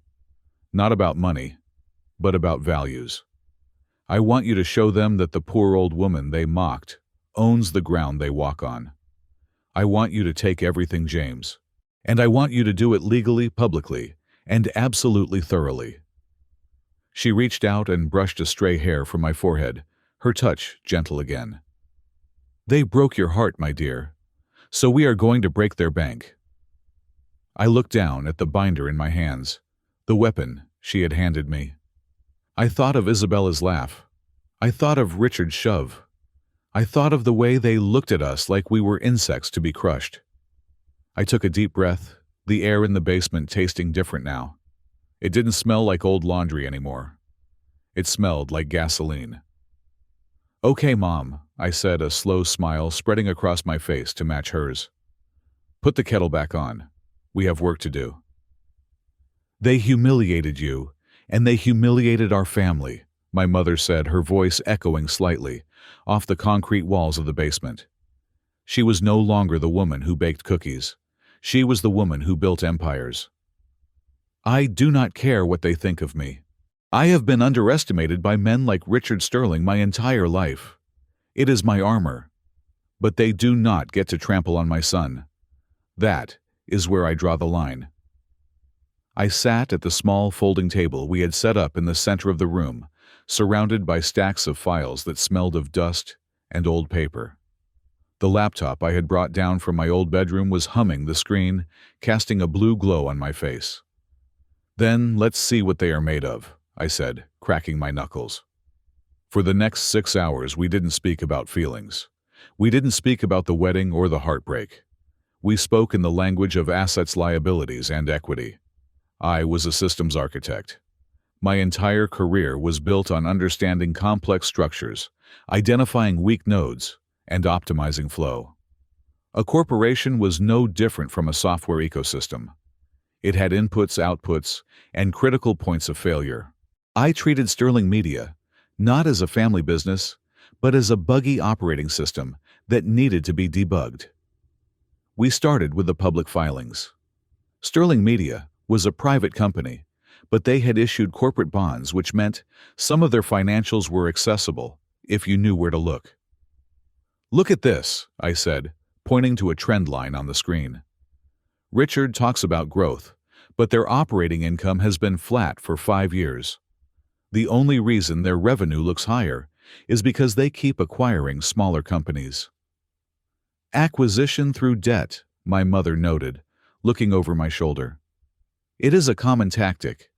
Not about money, but about values. I want you to show them that the poor old woman they mocked owns the ground they walk on. I want you to take everything, James. And I want you to do it legally, publicly, and absolutely thoroughly. She reached out and brushed a stray hair from my forehead, her touch gentle again. They broke your heart, my dear, so we are going to break their bank. I looked down at the binder in my hands, the weapon she had handed me. I thought of Isabella's laugh. I thought of Richard's shove. I thought of the way they looked at us like we were insects to be crushed. I took a deep breath, the air in the basement tasting different now. It didn't smell like old laundry anymore. It smelled like gasoline. Okay, Mom, I said, a slow smile spreading across my face to match hers. Put the kettle back on. We have work to do. They humiliated you, and they humiliated our family, my mother said, her voice echoing slightly off the concrete walls of the basement. She was no longer the woman who baked cookies. She was the woman who built empires. I do not care what they think of me. I have been underestimated by men like Richard Sterling my entire life. It is my armor. But they do not get to trample on my son. That is where I draw the line. I sat at the small folding table we had set up in the center of the room, surrounded by stacks of files that smelled of dust and old paper. The laptop I had brought down from my old bedroom was humming the screen, casting a blue glow on my face. Then let's see what they are made of, I said, cracking my knuckles. For the next 6 hours we didn't speak about feelings. We didn't speak about the wedding or the heartbreak. We spoke in the language of assets, liabilities, and equity. I was a systems architect. My entire career was built on understanding complex structures, identifying weak nodes, and optimizing flow. A corporation was no different from a software ecosystem. It had inputs, outputs, and critical points of failure. I treated Sterling Media not as a family business, but as a buggy operating system that needed to be debugged. We started with the public filings. Sterling Media was a private company, but they had issued corporate bonds, which meant some of their financials were accessible if you knew where to look. Look at this, I said, pointing to a trend line on the screen. Richard talks about growth, but their operating income has been flat for 5 years. The only reason their revenue looks higher is because they keep acquiring smaller companies. Acquisition through debt, my mother noted, looking over my shoulder. It is a common tactic.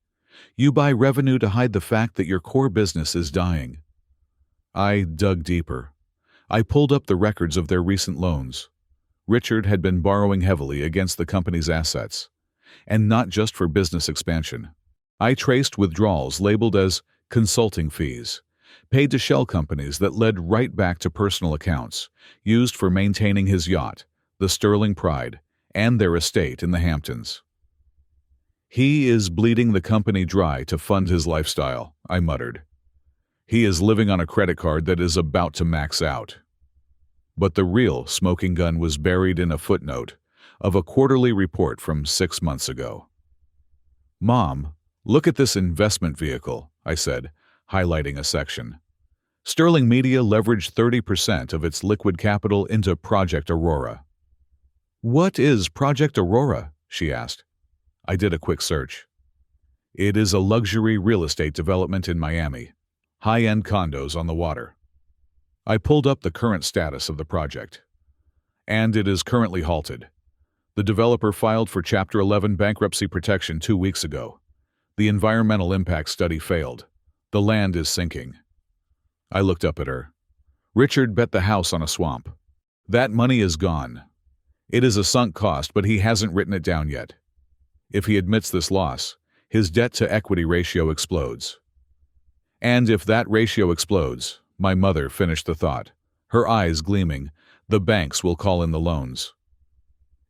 You buy revenue to hide the fact that your core business is dying. I dug deeper. I pulled up the records of their recent loans. Richard had been borrowing heavily against the company's assets, and not just for business expansion. I traced withdrawals labeled as consulting fees, paid to shell companies that led right back to personal accounts, used for maintaining his yacht, the Sterling Pride, and their estate in the Hamptons. He is bleeding the company dry to fund his lifestyle, I muttered. He is living on a credit card that is about to max out. But the real smoking gun was buried in a footnote of a quarterly report from 6 months ago. Mom, look at this investment vehicle, I said, highlighting a section. Sterling Media leveraged 30% of its liquid capital into Project Aurora. What is Project Aurora? She asked. I did a quick search. It is a luxury real estate development in Miami. High-end condos on the water. I pulled up the current status of the project. And it is currently halted. The developer filed for Chapter 11 bankruptcy protection 2 weeks ago. The environmental impact study failed. The land is sinking. I looked up at her. Richard bet the house on a swamp. That money is gone. It is a sunk cost, but he hasn't written it down yet. If he admits this loss, his debt-to-equity ratio explodes. And if that ratio explodes, my mother finished the thought, her eyes gleaming, the banks will call in the loans.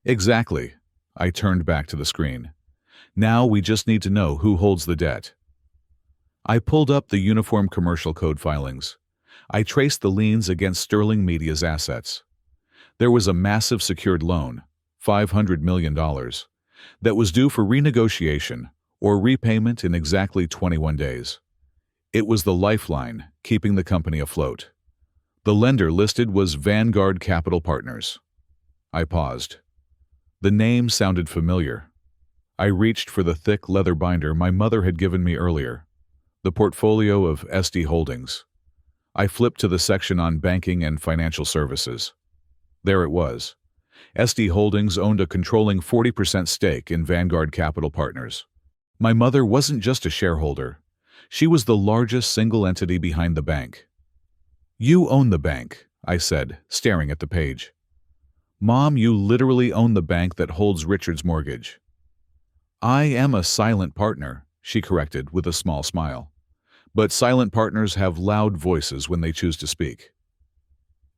Exactly. I turned back to the screen. Now we just need to know who holds the debt. I pulled up the Uniform Commercial Code filings. I traced the liens against Sterling Media's assets. There was a massive secured loan, $500 million, that was due for renegotiation or repayment in exactly 21 days. It was the lifeline keeping the company afloat. The lender listed was Vanguard Capital Partners. I paused. The name sounded familiar. I reached for the thick leather binder my mother had given me earlier, the portfolio of SD Holdings. I flipped to the section on banking and financial services. There it was. SD Holdings owned a controlling 40% stake in Vanguard Capital Partners. My mother wasn't just a shareholder. She was the largest single entity behind the bank. You own the bank, I said, staring at the page. Mom, you literally own the bank that holds Richard's mortgage. I am a silent partner, she corrected with a small smile. But silent partners have loud voices when they choose to speak.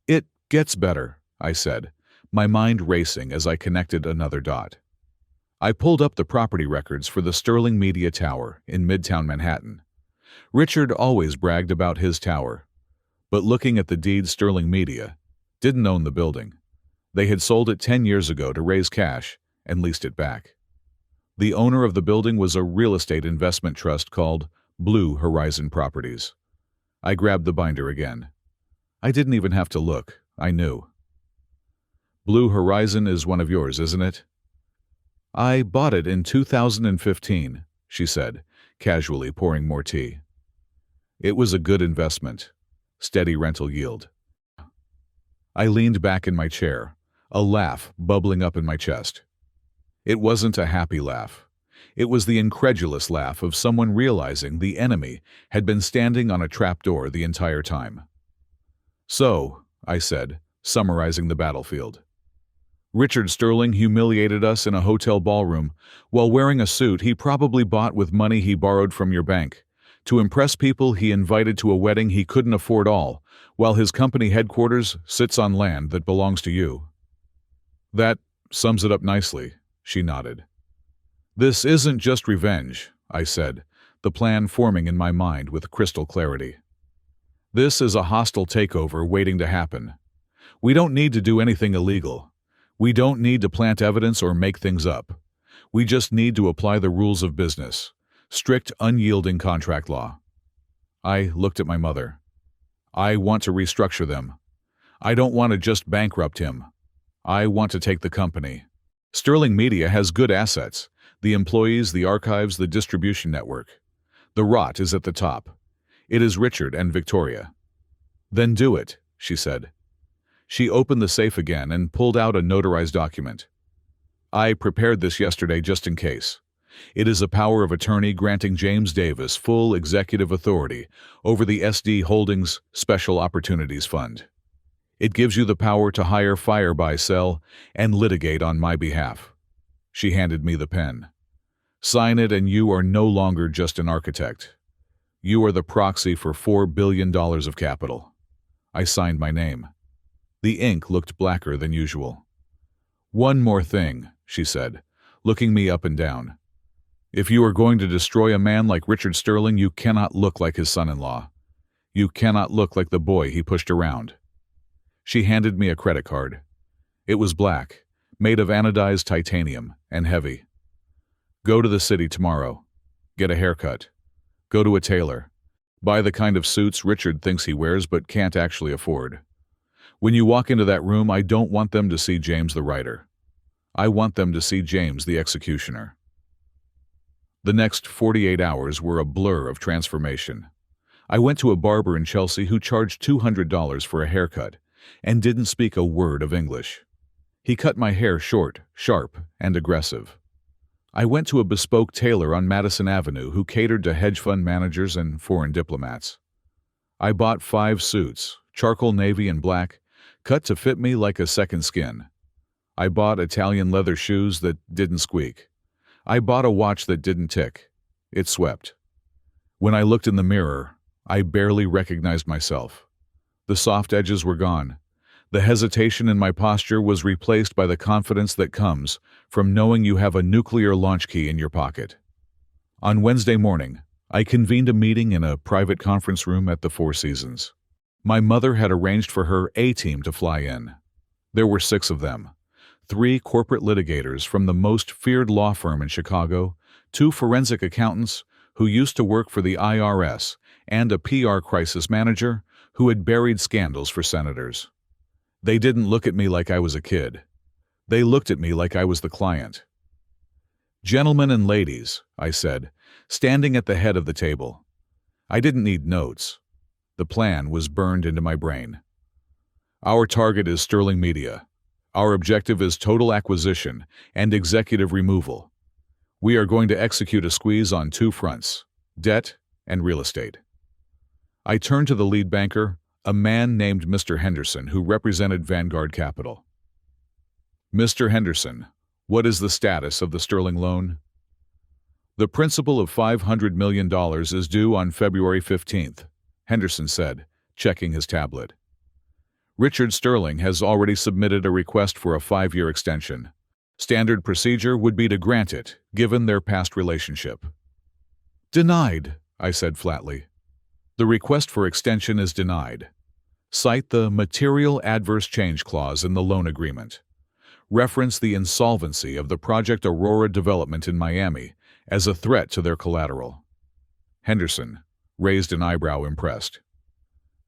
It gets better, I said, my mind racing as I connected another dot. I pulled up the property records for the Sterling Media Tower in Midtown Manhattan. Richard always bragged about his tower, but looking at the deed, Sterling Media didn't own the building. They had sold it 10 years ago to raise cash and leased it back. The owner of the building was a real estate investment trust called Blue Horizon Properties. I grabbed the binder again. I didn't even have to look. I knew. Blue Horizon is one of yours, isn't it? I bought it in 2015, she said, casually pouring more tea. It was a good investment. Steady rental yield. I leaned back in my chair, a laugh bubbling up in my chest. It wasn't a happy laugh. It was the incredulous laugh of someone realizing the enemy had been standing on a trapdoor the entire time. So, I said, summarizing the battlefield. Richard Sterling humiliated us in a hotel ballroom while wearing a suit he probably bought with money he borrowed from your bank. To impress people he invited to a wedding he couldn't afford all, while his company headquarters sits on land that belongs to you. That sums it up nicely, she nodded. This isn't just revenge, I said, the plan forming in my mind with crystal clarity. This is a hostile takeover waiting to happen. We don't need to do anything illegal. We don't need to plant evidence or make things up. We just need to apply the rules of business. Strict, unyielding contract law. I looked at my mother. I want to restructure them. I don't want to just bankrupt him. I want to take the company. Sterling Media has good assets. The employees, the archives, the distribution network. The rot is at the top. It is Richard and Victoria. Then do it, she said. She opened the safe again and pulled out a notarized document. I prepared this yesterday just in case. It is a power of attorney granting James Davis full executive authority over the SD Holdings Special Opportunities Fund. It gives you the power to hire, fire, buy, sell, and litigate on my behalf. She handed me the pen. Sign it and you are no longer just an architect. You are the proxy for $4 billion of capital. I signed my name. The ink looked blacker than usual. One more thing, she said, looking me up and down. If you are going to destroy a man like Richard Sterling, you cannot look like his son-in-law. You cannot look like the boy he pushed around. She handed me a credit card. It was black, made of anodized titanium, and heavy. Go to the city tomorrow. Get a haircut. Go to a tailor. Buy the kind of suits Richard thinks he wears but can't actually afford. When you walk into that room, I don't want them to see James the writer. I want them to see James the executioner. The next 48 hours were a blur of transformation. I went to a barber in Chelsea who charged $200 for a haircut and didn't speak a word of English. He cut my hair short, sharp, and aggressive. I went to a bespoke tailor on Madison Avenue who catered to hedge fund managers and foreign diplomats. I bought 5 suits, charcoal navy and black, cut to fit me like a second skin. I bought Italian leather shoes that didn't squeak. I bought a watch that didn't tick. It swept. When I looked in the mirror, I barely recognized myself. The soft edges were gone. The hesitation in my posture was replaced by the confidence that comes from knowing you have a nuclear launch key in your pocket. On Wednesday morning, I convened a meeting in a private conference room at the Four Seasons. My mother had arranged for her A-team to fly in. There were 6 of them. 3 corporate litigators from the most feared law firm in Chicago, 2 forensic accountants who used to work for the IRS, and a PR crisis manager who had buried scandals for senators. They didn't look at me like I was a kid. They looked at me like I was the client. "Gentlemen and ladies," I said, standing at the head of the table. I didn't need notes. The plan was burned into my brain. Our target is Sterling Media. Our objective is total acquisition and executive removal. We are going to execute a squeeze on 2 fronts, debt and real estate. I turned to the lead banker, a man named Mr. Henderson who represented Vanguard Capital. "Mr. Henderson, what is the status of the Sterling loan?" "The principal of $500 million is due on February 15th, Henderson said, checking his tablet. "Richard Sterling has already submitted a request for a 5-year extension. Standard procedure would be to grant it, given their past relationship." "Denied," I said flatly. "The request for extension is denied. Cite the Material Adverse Change Clause in the loan agreement. Reference the insolvency of the Project Aurora development in Miami as a threat to their collateral." Henderson raised an eyebrow, impressed.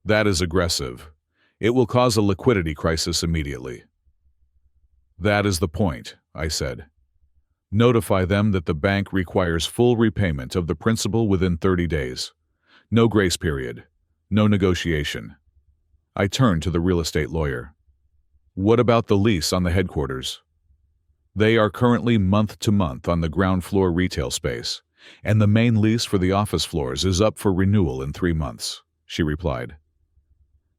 "That is aggressive. It will cause a liquidity crisis immediately." "That is the point," I said. "Notify them that the bank requires full repayment of the principal within 30 days. No grace period. No negotiation." I turned to the real estate lawyer. "What about the lease on the headquarters?" "They are currently month to month on the ground floor retail space, and the main lease for the office floors is up for renewal in 3 months," she replied.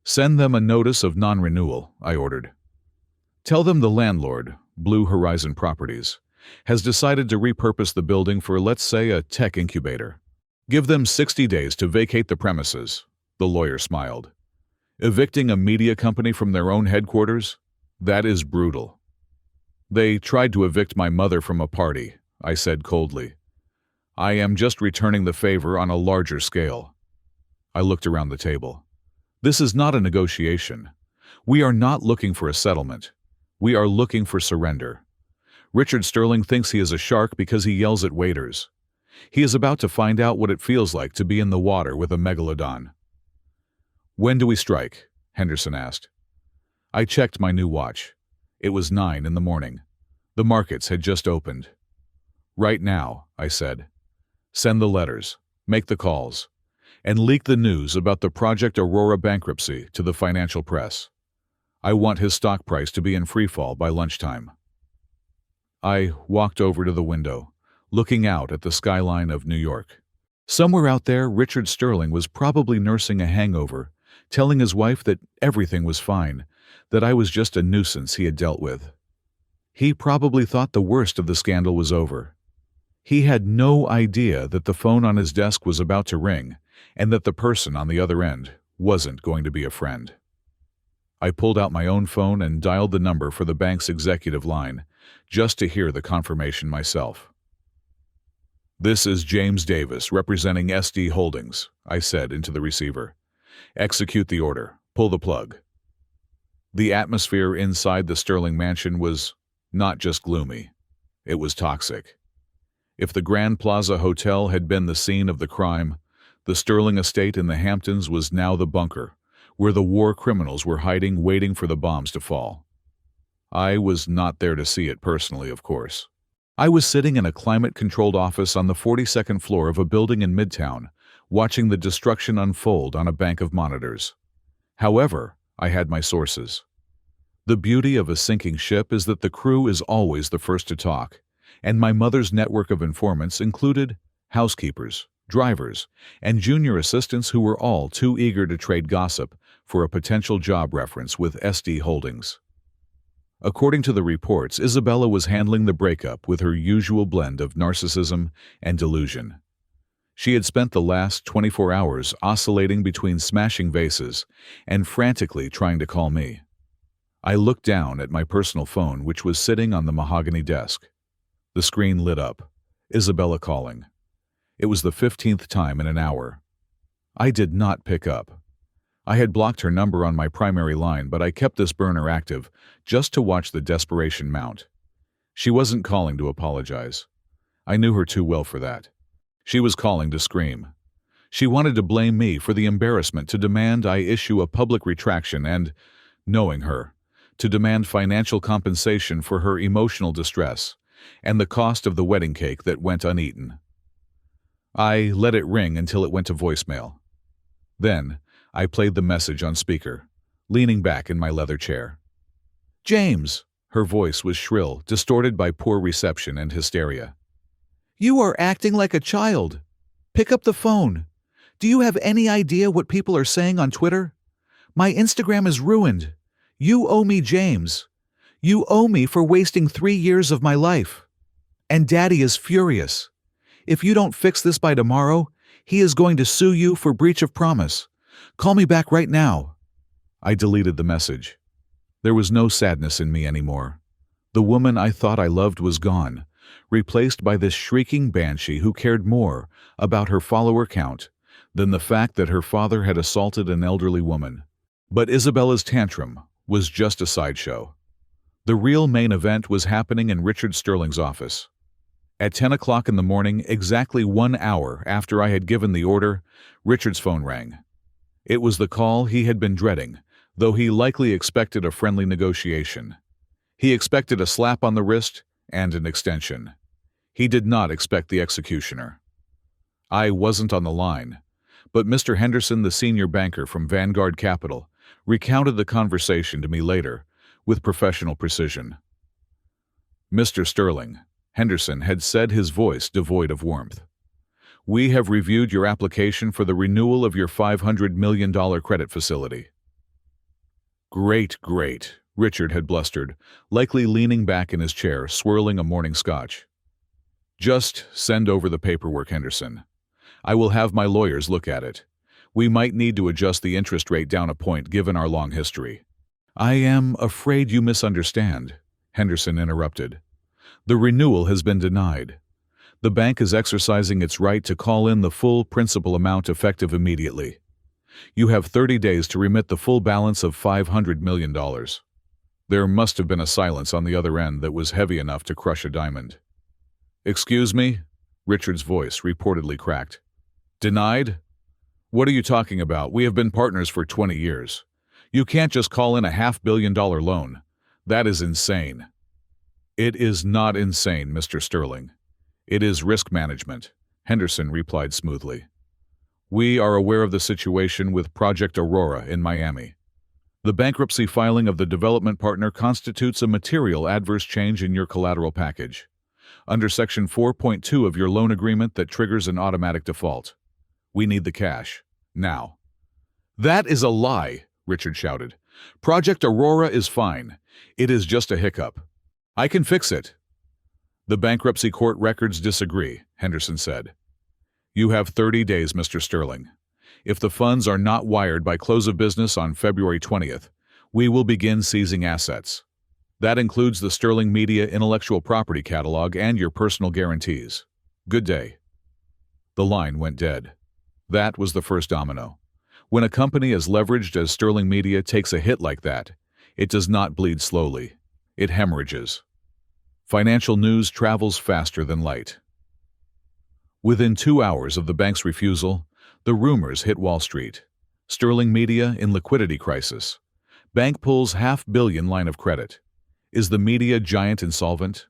"Send them a notice of non-renewal," I ordered. "Tell them the landlord, Blue Horizon Properties, has decided to repurpose the building for, let's say, a tech incubator. Give them 60 days to vacate the premises," the lawyer smiled. "Evicting a media company from their own headquarters? That is brutal." "They tried to evict my mother from a party," I said coldly. "I am just returning the favor on a larger scale." I looked around the table. "This is not a negotiation. We are not looking for a settlement. We are looking for surrender. Richard Sterling thinks he is a shark because he yells at waiters. He is about to find out what it feels like to be in the water with a megalodon." "When do we strike?" Henderson asked. I checked my new watch. It was 9 in the morning. The markets had just opened. Right now, I said. Send the letters, make the calls, and leak the news about the Project Aurora bankruptcy to the financial press. I want his stock price to be in freefall by lunchtime. I walked over to the window, looking out at the skyline of New York. Somewhere out there, Richard Sterling was probably nursing a hangover, telling his wife that everything was fine, that I was just a nuisance he had dealt with. He probably thought the worst of the scandal was over. He had no idea that the phone on his desk was about to ring and that the person on the other end wasn't going to be a friend. I pulled out my own phone and dialed the number for the bank's executive line, just to hear the confirmation myself. "This is James Davis, representing SD Holdings," I said into the receiver. "Execute the order. Pull the plug." The atmosphere inside the Sterling mansion was not just gloomy. It was toxic. If the Grand Plaza Hotel had been the scene of the crime, the Sterling estate in the Hamptons was now the bunker, where the war criminals were hiding, waiting for the bombs to fall. I was not there to see it personally, of course. I was sitting in a climate-controlled office on the 42nd floor of a building in Midtown, watching the destruction unfold on a bank of monitors. However, I had my sources. The beauty of a sinking ship is that the crew is always the first to talk, and my mother's network of informants included housekeepers, drivers, and junior assistants who were all too eager to trade gossip for a potential job reference with SD Holdings. According to the reports, Isabella was handling the breakup with her usual blend of narcissism and delusion. She had spent the last 24 hours oscillating between smashing vases and frantically trying to call me. I looked down at my personal phone, which was sitting on the mahogany desk. The screen lit up. Isabella calling. It was the 15th time in an hour. I did not pick up. I had blocked her number on my primary line, but I kept this burner active just to watch the desperation mount. She wasn't calling to apologize. I knew her too well for that. She was calling to scream. She wanted to blame me for the embarrassment, to demand I issue a public retraction and, knowing her, to demand financial compensation for her emotional distress and the cost of the wedding cake that went uneaten. I let it ring until it went to voicemail. Then, I played the message on speaker, leaning back in my leather chair. "James," her voice was shrill, distorted by poor reception and hysteria. "You are acting like a child. Pick up the phone. Do you have any idea what people are saying on Twitter? My Instagram is ruined. You owe me, James. You owe me for wasting 3 years of my life. And Daddy is furious. If you don't fix this by tomorrow, he is going to sue you for breach of promise. Call me back right now." I deleted the message. There was no sadness in me anymore. The woman I thought I loved was gone, replaced by this shrieking banshee who cared more about her follower count than the fact that her father had assaulted an elderly woman. But Isabella's tantrum was just a sideshow. The real main event was happening in Richard Sterling's office. At 10 o'clock in the morning, exactly 1 hour after I had given the order, Richard's phone rang. It was the call he had been dreading, though he likely expected a friendly negotiation. He expected a slap on the wrist and an extension. He did not expect the executioner. I wasn't on the line, but Mr. Henderson, the senior banker from Vanguard Capital, recounted the conversation to me later with professional precision. "Mr. Sterling," Henderson had said, his voice devoid of warmth, "we have reviewed your application for the renewal of your $500 million credit facility." "Great, great," Richard had blustered, likely leaning back in his chair, swirling a morning scotch. "Just send over the paperwork, Henderson. I will have my lawyers look at it. We might need to adjust the interest rate down a point given our long history." "I am afraid you misunderstand," Henderson interrupted. "The renewal has been denied. The bank is exercising its right to call in the full principal amount effective immediately. You have 30 days to remit the full balance of $500 million. There must have been a silence on the other end that was heavy enough to crush a diamond. "Excuse me?" Richard's voice reportedly cracked. "Denied? What are you talking about? We have been partners for 20 years. You can't just call in a $500 million loan. That is insane." "It is not insane, Mr. Sterling. It is risk management, Henderson replied smoothly. We are aware of the situation with Project Aurora in Miami. The bankruptcy filing of the development partner constitutes a material adverse change in your collateral package, under Section 4.2 of your loan agreement that triggers an automatic default. We need the cash, now. That is a lie, Richard shouted. Project Aurora is fine. It is just a hiccup. I can fix it. The bankruptcy court records disagree, Henderson said. You have 30 days, Mr. Sterling. If the funds are not wired by close of business on February 20th, we will begin seizing assets. That includes the Sterling Media intellectual property catalog and your personal guarantees. Good day. The line went dead. That was the first domino. When a company as leveraged as Sterling Media takes a hit like that, it does not bleed slowly. It hemorrhages. Financial news travels faster than light. Within 2 hours of the bank's refusal, the rumors hit Wall Street. Sterling Media in liquidity crisis. Bank pulls $500 million line of credit. Is the media giant insolvent?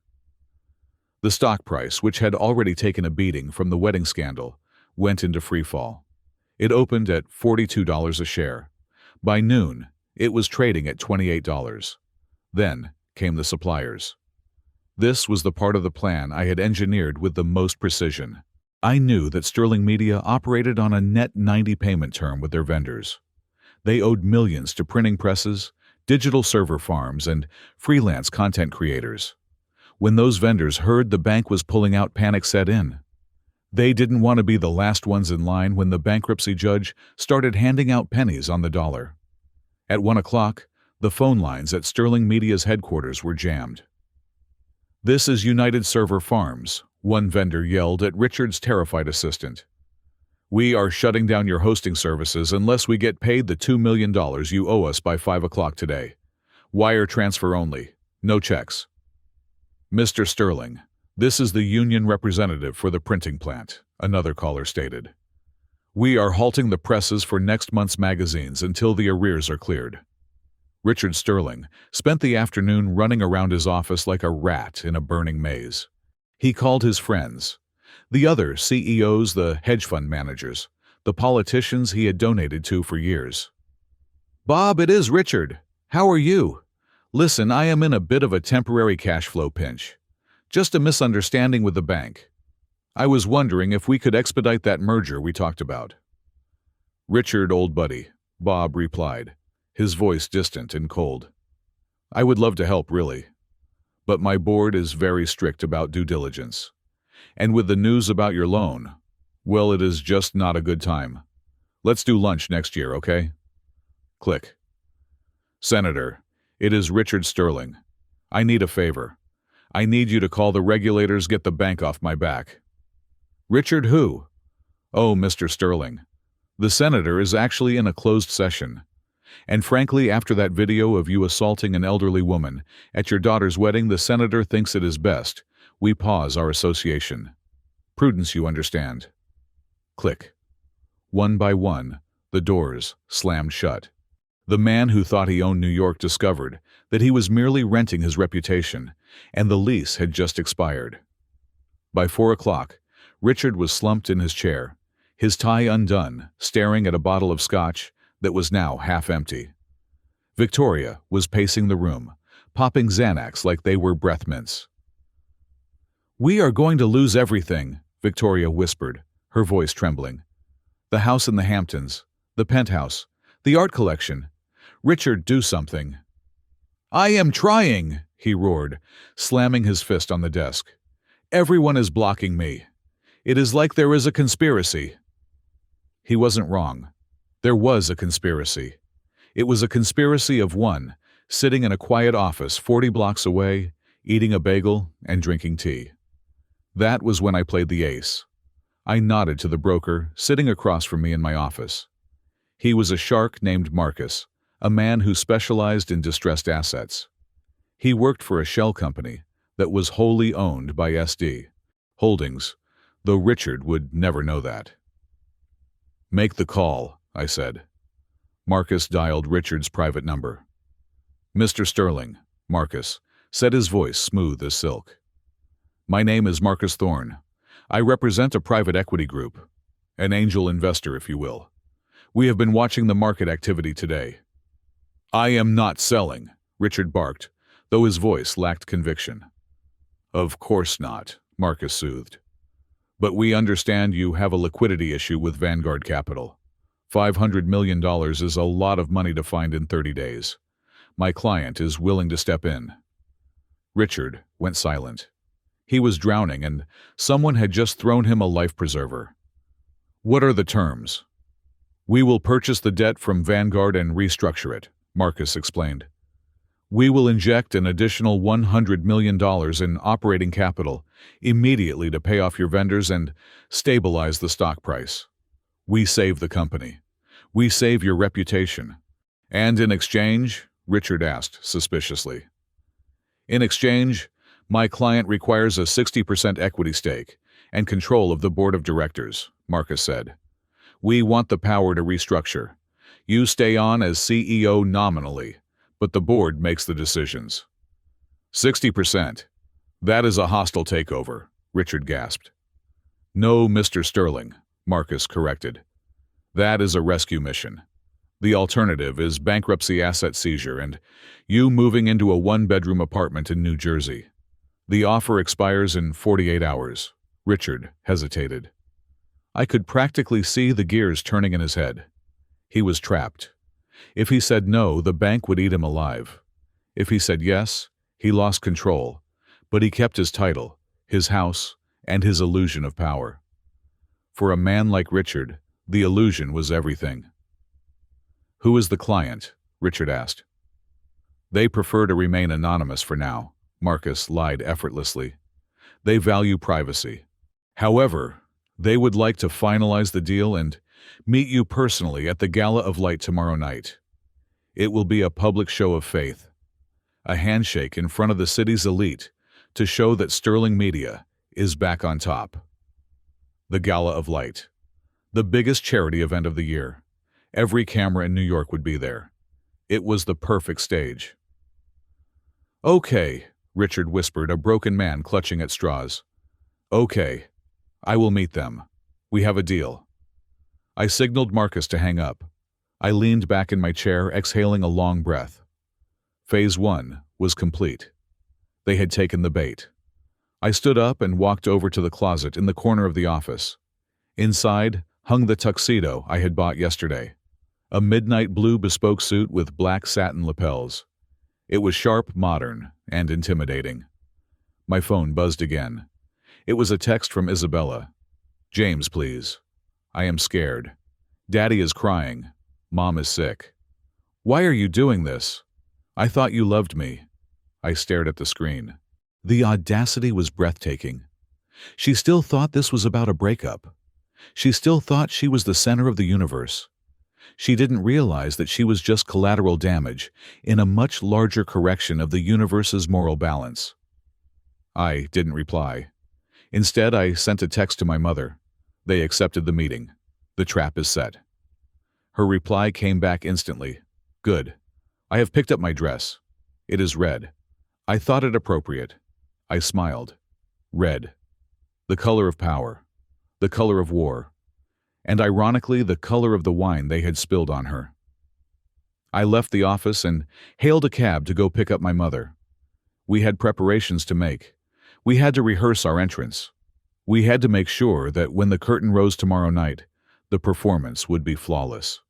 The stock price, which had already taken a beating from the wedding scandal, went into freefall. It opened at $42 a share. By noon, it was trading at $28. Then came the suppliers. This was the part of the plan I had engineered with the most precision. I knew that Sterling Media operated on a net 90 payment term with their vendors. They owed millions to printing presses, digital server farms, and freelance content creators. When those vendors heard the bank was pulling out, panic set in. They didn't want to be the last ones in line when the bankruptcy judge started handing out pennies on the dollar. At 1 o'clock, the phone lines at Sterling Media's headquarters were jammed. This is United Server Farms, one vendor yelled at Richard's terrified assistant. We are shutting down your hosting services unless we get paid the $2 million you owe us by 5 o'clock today. Wire transfer only, no checks. Mr. Sterling, this is the union representative for the printing plant, another caller stated. We are halting the presses for next month's magazines until the arrears are cleared. Richard Sterling spent the afternoon running around his office like a rat in a burning maze. He called his friends, the other CEOs, the hedge fund managers, the politicians he had donated to for years. Bob, it is Richard. How are you? Listen, I am in a bit of a temporary cash flow pinch. Just a misunderstanding with the bank. I was wondering if we could expedite that merger we talked about. Richard, old buddy, Bob replied, his voice distant and cold. I would love to help, really. But my board is very strict about due diligence. And with the news about your loan, well, it is just not a good time. Let's do lunch next year, okay? Click. Senator, it is Richard Sterling. I need a favor. I need you to call the regulators, get the bank off my back. Richard who? Oh, Mr. Sterling. The senator is actually in a closed session. And frankly, after that video of you assaulting an elderly woman at your daughter's wedding, the senator thinks it is best we pause our association. Prudence, you understand. Click. One by one, the doors slammed shut. The man who thought he owned New York discovered that he was merely renting his reputation, and the lease had just expired. By 4 o'clock, Richard was slumped in his chair, his tie undone, staring at a bottle of scotch that was now half empty. Victoria was pacing the room, popping Xanax like they were breath mints. We are going to lose everything, Victoria whispered, her voice trembling. The house in the Hamptons, the penthouse, the art collection. Richard, do something. I am trying, he roared, slamming his fist on the desk. Everyone is blocking me. It is like there is a conspiracy. He wasn't wrong. There was a conspiracy. It was a conspiracy of one, sitting in a quiet office 40 blocks away, eating a bagel and drinking tea. That was when I played the ace. I nodded to the broker sitting across from me in my office. He was a shark named Marcus, a man who specialized in distressed assets. He worked for a shell company that was wholly owned by SD Holdings, though Richard would never know that. Make the call, I said. Marcus dialed Richard's private number. Mr. Sterling, Marcus, said, his voice smooth as silk. My name is Marcus Thorne. I represent a private equity group, an angel investor, if you will. We have been watching the market activity today. I am not selling, Richard barked, though his voice lacked conviction. Of course not, Marcus soothed. But we understand you have a liquidity issue with Vanguard Capital. $500 million is a lot of money to find in 30 days. My client is willing to step in. Richard went silent. He was drowning, and someone had just thrown him a life preserver. What are the terms? We will purchase the debt from Vanguard and restructure it, Marcus explained. We will inject an additional $100 million in operating capital immediately to pay off your vendors and stabilize the stock price. We save the company. We save your reputation. And in exchange? Richard asked suspiciously. In exchange, my client requires a 60% equity stake and control of the board of directors, Marcus said. We want the power to restructure. You stay on as CEO nominally, but the board makes the decisions. 60%. That is a hostile takeover, Richard gasped. No, Mr. Sterling, Marcus corrected. That is a rescue mission. The alternative is bankruptcy asset seizure and you moving into a one-bedroom apartment in New Jersey. The offer expires in 48 hours. Richard hesitated. I could practically see the gears turning in his head. He was trapped. If he said no, the bank would eat him alive. If he said yes, he lost control, but he kept his title, his house, and his illusion of power. For a man like Richard, the illusion was everything. Who is the client? Richard asked. They prefer to remain anonymous for now, Marcus lied effortlessly. They value privacy. However, they would like to finalize the deal and meet you personally at the Gala of Light tomorrow night. It will be a public show of faith, a handshake in front of the city's elite to show that Sterling Media is back on top. The Gala of Light, the biggest charity event of the year. Every camera in New York would be there. It was the perfect stage. Okay, Richard whispered, a broken man clutching at straws. Okay, I will meet them. We have a deal. I signaled Marcus to hang up. I leaned back in my chair, exhaling a long breath. Phase 1 was complete. They had taken the bait. I stood up and walked over to the closet in the corner of the office. Inside hung the tuxedo I had bought yesterday, a midnight blue bespoke suit with black satin lapels. It was sharp, modern, and intimidating. My phone buzzed again. It was a text from Isabella. James, please. I am scared. Daddy is crying. Mom is sick. Why are you doing this? I thought you loved me. I stared at the screen. The audacity was breathtaking. She still thought this was about a breakup. She still thought she was the center of the universe. She didn't realize that she was just collateral damage in a much larger correction of the universe's moral balance. I didn't reply. Instead, I sent a text to my mother. They accepted the meeting. The trap is set. Her reply came back instantly. Good. I have picked up my dress. It is red. I thought it appropriate. I smiled. Red. The color of power. The color of war. And ironically, the color of the wine they had spilled on her. I left the office and hailed a cab to go pick up my mother. We had preparations to make. We had to rehearse our entrance. We had to make sure that when the curtain rose tomorrow night, the performance would be flawless.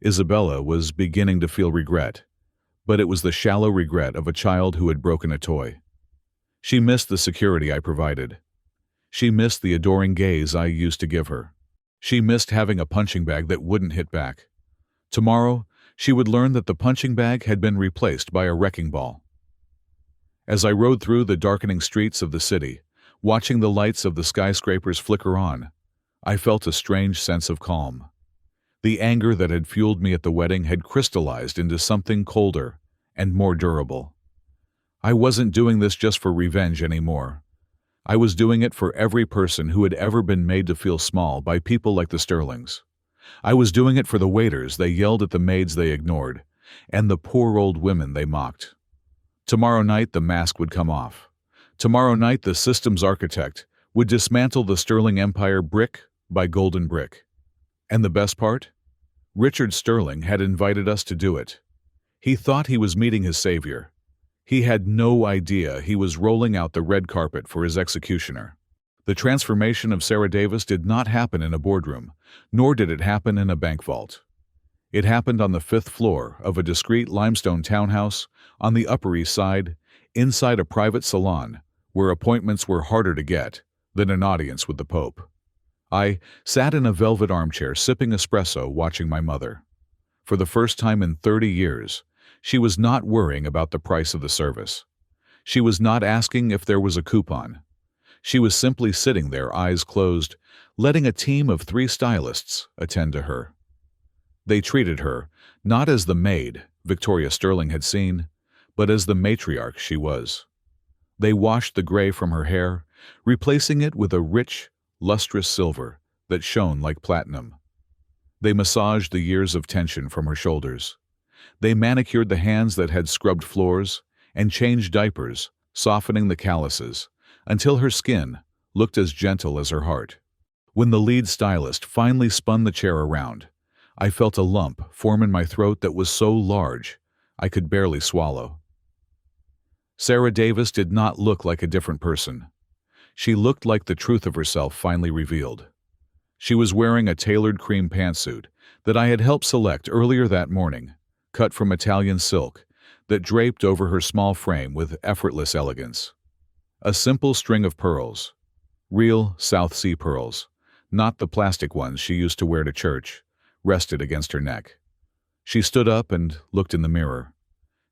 Isabella was beginning to feel regret, but it was the shallow regret of a child who had broken a toy. She missed the security I provided. She missed the adoring gaze I used to give her. She missed having a punching bag that wouldn't hit back. Tomorrow, she would learn that the punching bag had been replaced by a wrecking ball. As I rode through the darkening streets of the city, watching the lights of the skyscrapers flicker on, I felt a strange sense of calm. The anger that had fueled me at the wedding had crystallized into something colder and more durable. I wasn't doing this just for revenge anymore. I was doing it for every person who had ever been made to feel small by people like the Sterlings. I was doing it for the waiters they yelled at, the maids they ignored, and the poor old women they mocked. Tomorrow night the mask would come off. Tomorrow night the systems architect would dismantle the Sterling Empire brick by golden brick. And the best part? Richard Sterling had invited us to do it. He thought he was meeting his savior. He had no idea he was rolling out the red carpet for his executioner. The transformation of Sarah Davis did not happen in a boardroom, nor did it happen in a bank vault. It happened on the 5th floor of a discreet limestone townhouse on the Upper East Side, inside a private salon where appointments were harder to get than an audience with the Pope. I sat in a velvet armchair sipping espresso watching my mother. For the first time in 30 years, she was not worrying about the price of the service. She was not asking if there was a coupon. She was simply sitting there, eyes closed, letting a team of 3 stylists attend to her. They treated her not as the maid Victoria Sterling had seen, but as the matriarch she was. They washed the gray from her hair, replacing it with a rich, lustrous silver that shone like platinum. They massaged the years of tension from her shoulders. They manicured the hands that had scrubbed floors and changed diapers, softening the calluses, until her skin looked as gentle as her heart. When the lead stylist finally spun the chair around, I felt a lump form in my throat that was so large I could barely swallow. Sarah Davis did not look like a different person. She looked like the truth of herself finally revealed. She was wearing a tailored cream pantsuit that I had helped select earlier that morning, cut from Italian silk, that draped over her small frame with effortless elegance. A simple string of pearls, real South Sea pearls, not the plastic ones she used to wear to church, rested against her neck. She stood up and looked in the mirror.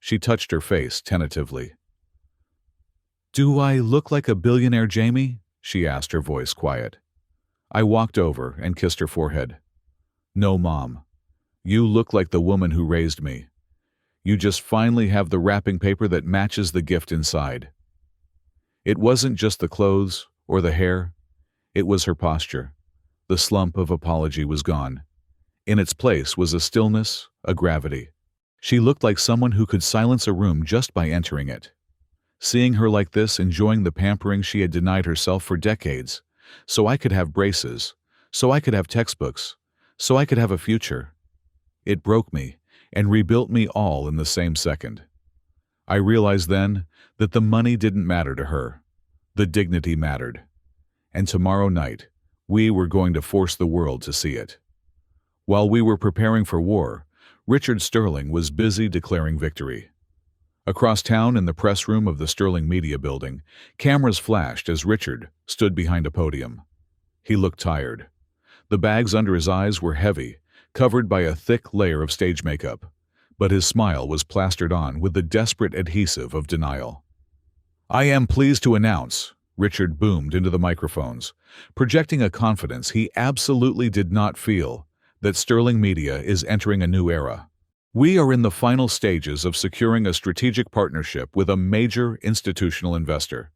She touched her face tentatively. "Do I look like a billionaire, Jamie?" she asked, her voice quiet. I walked over and kissed her forehead. "No, Mom. You look like the woman who raised me. You just finally have the wrapping paper that matches the gift inside." It wasn't just the clothes or the hair. It was her posture. The slump of apology was gone. In its place was a stillness, a gravity. She looked like someone who could silence a room just by entering it. Seeing her like this, enjoying the pampering she had denied herself for decades, so I could have braces, so I could have textbooks, so I could have a future. It broke me and rebuilt me all in the same second. I realized then that the money didn't matter to her. The dignity mattered. And tomorrow night, we were going to force the world to see it. While we were preparing for war, Richard Sterling was busy declaring victory. Across town in the press room of the Sterling Media Building, cameras flashed as Richard stood behind a podium. He looked tired. The bags under his eyes were heavy, covered by a thick layer of stage makeup, but his smile was plastered on with the desperate adhesive of denial. "I am pleased to announce," Richard boomed into the microphones, projecting a confidence he absolutely did not feel, that Sterling Media is entering a new era. "We are in the final stages of securing a strategic partnership with a major institutional investor,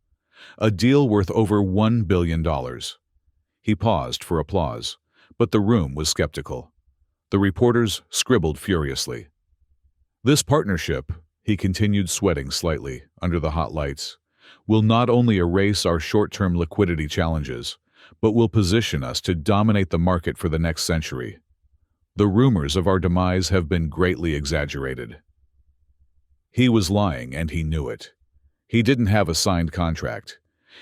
a deal worth over $1 billion. He paused for applause, but the room was skeptical. The reporters scribbled furiously. "This partnership," he continued, sweating slightly under the hot lights, "will not only erase our short-term liquidity challenges, but will position us to dominate the market for the next century. The rumors of our demise have been greatly exaggerated." He was lying, and he knew it. He didn't have a signed contract.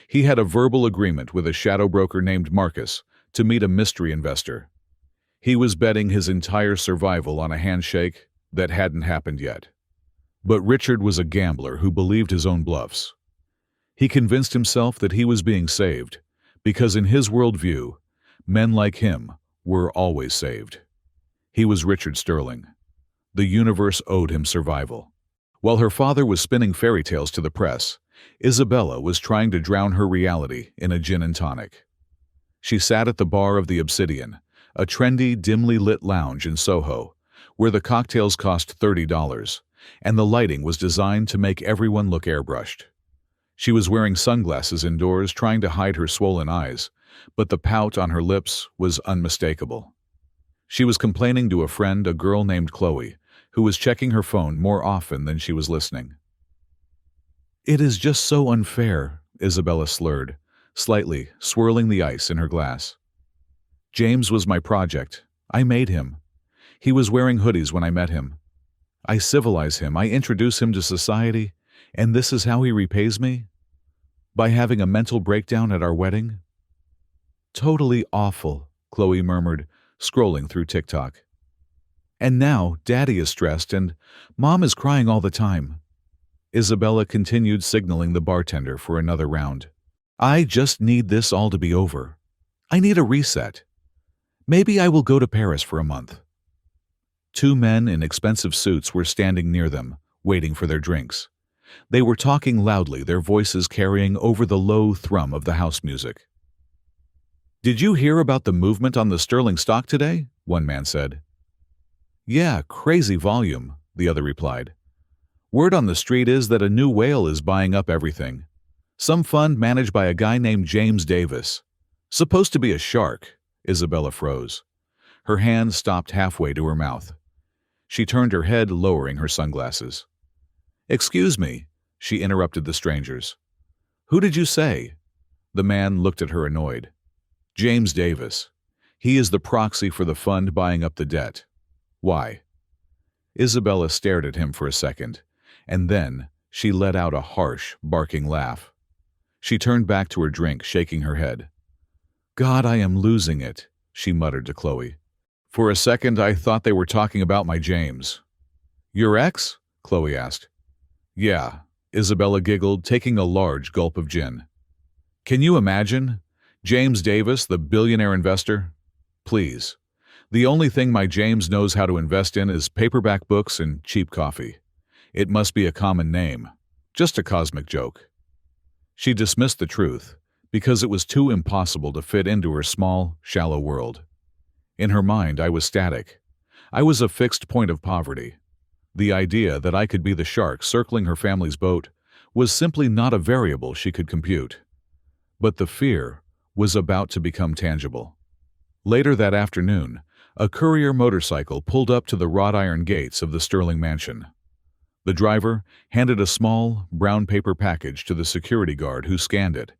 He had a verbal agreement with a shadow broker named Marcus to meet a mystery investor. He was betting his entire survival on a handshake that hadn't happened yet. But Richard was a gambler who believed his own bluffs. He convinced himself that he was being saved, because in his worldview, men like him were always saved. He was Richard Sterling. The universe owed him survival. While her father was spinning fairy tales to the press, Isabella was trying to drown her reality in a gin and tonic. She sat at the bar of the Obsidian, a trendy, dimly lit lounge in Soho, where the cocktails cost $30, and the lighting was designed to make everyone look airbrushed. She was wearing sunglasses indoors, trying to hide her swollen eyes, but the pout on her lips was unmistakable. She was complaining to a friend, a girl named Chloe, who was checking her phone more often than she was listening. "It is just so unfair," Isabella slurred, slightly, swirling the ice in her glass. James was my project. I made him. He was wearing hoodies when I met him. I civilize him, I introduce him to society, and this is how he repays me? By having a mental breakdown at our wedding? Totally awful, Chloe murmured, scrolling through TikTok. And now, Daddy is stressed and Mom is crying all the time. Isabella continued signaling the bartender for another round. I just need this all to be over. I need a reset. Maybe I will go to Paris for a month. Two men in expensive suits were standing near them, waiting for their drinks. They were talking loudly, their voices carrying over the low thrum of the house music. Did you hear about the movement on the sterling stock today? One man said. Yeah, crazy volume, the other replied. Word on the street is that a new whale is buying up everything. Some fund managed by a guy named James Davis. Supposed to be a shark. Isabella froze. Her hand stopped halfway to her mouth. She turned her head, lowering her sunglasses. Excuse me, she interrupted the strangers. Who did you say? The man looked at her annoyed. James Davis. He is the proxy for the fund buying up the debt. Why? Isabella stared at him for a second, and then she let out a harsh, barking laugh. She turned back to her drink, shaking her head. God, I am losing it, she muttered to Chloe. For a second, I thought they were talking about my James. Your ex? Chloe asked. Yeah, Isabella giggled, taking a large gulp of gin. Can you imagine? James Davis, the billionaire investor? Please. The only thing my James knows how to invest in is paperback books and cheap coffee. It must be a common name. Just a cosmic joke. She dismissed the truth, because it was too impossible to fit into her small, shallow world. In her mind, I was static. I was a fixed point of poverty. The idea that I could be the shark circling her family's boat was simply not a variable she could compute. But the fear was about to become tangible. Later that afternoon, a courier motorcycle pulled up to the wrought iron gates of the Sterling mansion. The driver handed a small, brown paper package to the security guard who scanned it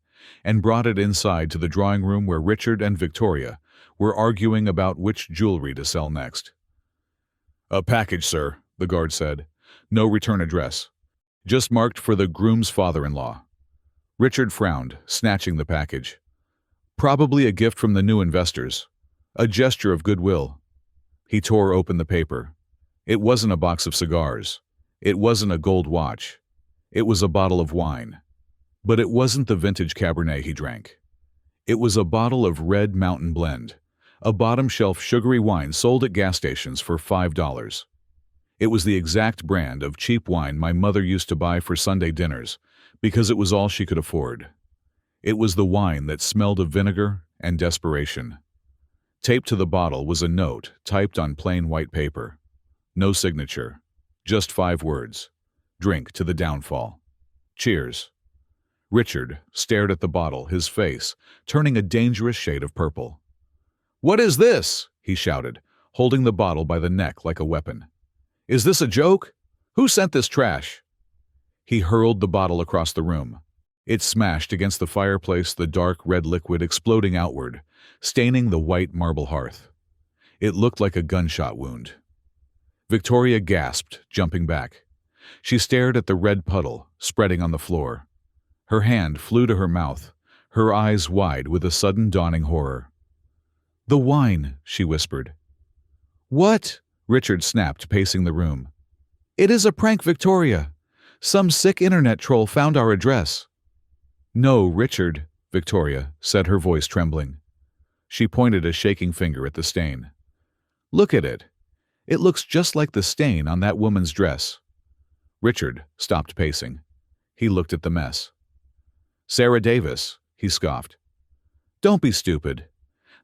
and brought it inside to the drawing room where Richard and Victoria were arguing about which jewelry to sell next. A package, sir, the guard said. No return address. Just marked for the groom's father-in-law. Richard frowned, snatching the package. Probably a gift from the new investors. A gesture of goodwill. He tore open the paper. It wasn't a box of cigars. It wasn't a gold watch. It was a bottle of wine. But it wasn't the vintage Cabernet he drank. It was a bottle of Red Mountain Blend, a bottom-shelf sugary wine sold at gas stations for $5. It was the exact brand of cheap wine my mother used to buy for Sunday dinners, because it was all she could afford. It was the wine that smelled of vinegar and desperation. Taped to the bottle was a note typed on plain white paper. No signature. Just 5 words. Drink to the downfall. Cheers. Richard stared at the bottle, his face turning a dangerous shade of purple. What is this? He shouted, holding the bottle by the neck like a weapon. Is this a joke? Who sent this trash? He hurled the bottle across the room. It smashed against the fireplace, the dark red liquid exploding outward, staining the white marble hearth. It looked like a gunshot wound. Victoria gasped, jumping back. She stared at the red puddle spreading on the floor. Her hand flew to her mouth, her eyes wide with a sudden dawning horror. The wine, she whispered. What? Richard snapped, pacing the room. It is a prank, Victoria. Some sick internet troll found our address. No, Richard, Victoria said, her voice trembling. She pointed a shaking finger at the stain. Look at it. It looks just like the stain on that woman's dress. Richard stopped pacing. He looked at the mess. Sarah Davis, he scoffed. Don't be stupid.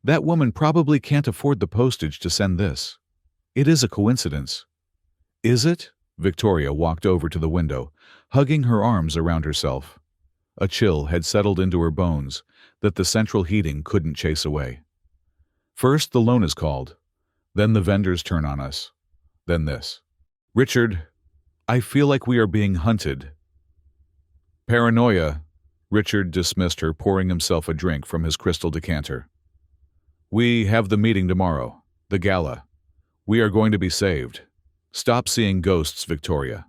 That woman probably can't afford the postage to send this. It is a coincidence. Is it? Victoria walked over to the window, hugging her arms around herself. A chill had settled into her bones that the central heating couldn't chase away. First the loan is called, then the vendors turn on us, then this. Richard, I feel like we are being hunted. Paranoia, Richard dismissed her, pouring himself a drink from his crystal decanter. "We have the meeting tomorrow. The gala. We are going to be saved. Stop seeing ghosts, Victoria."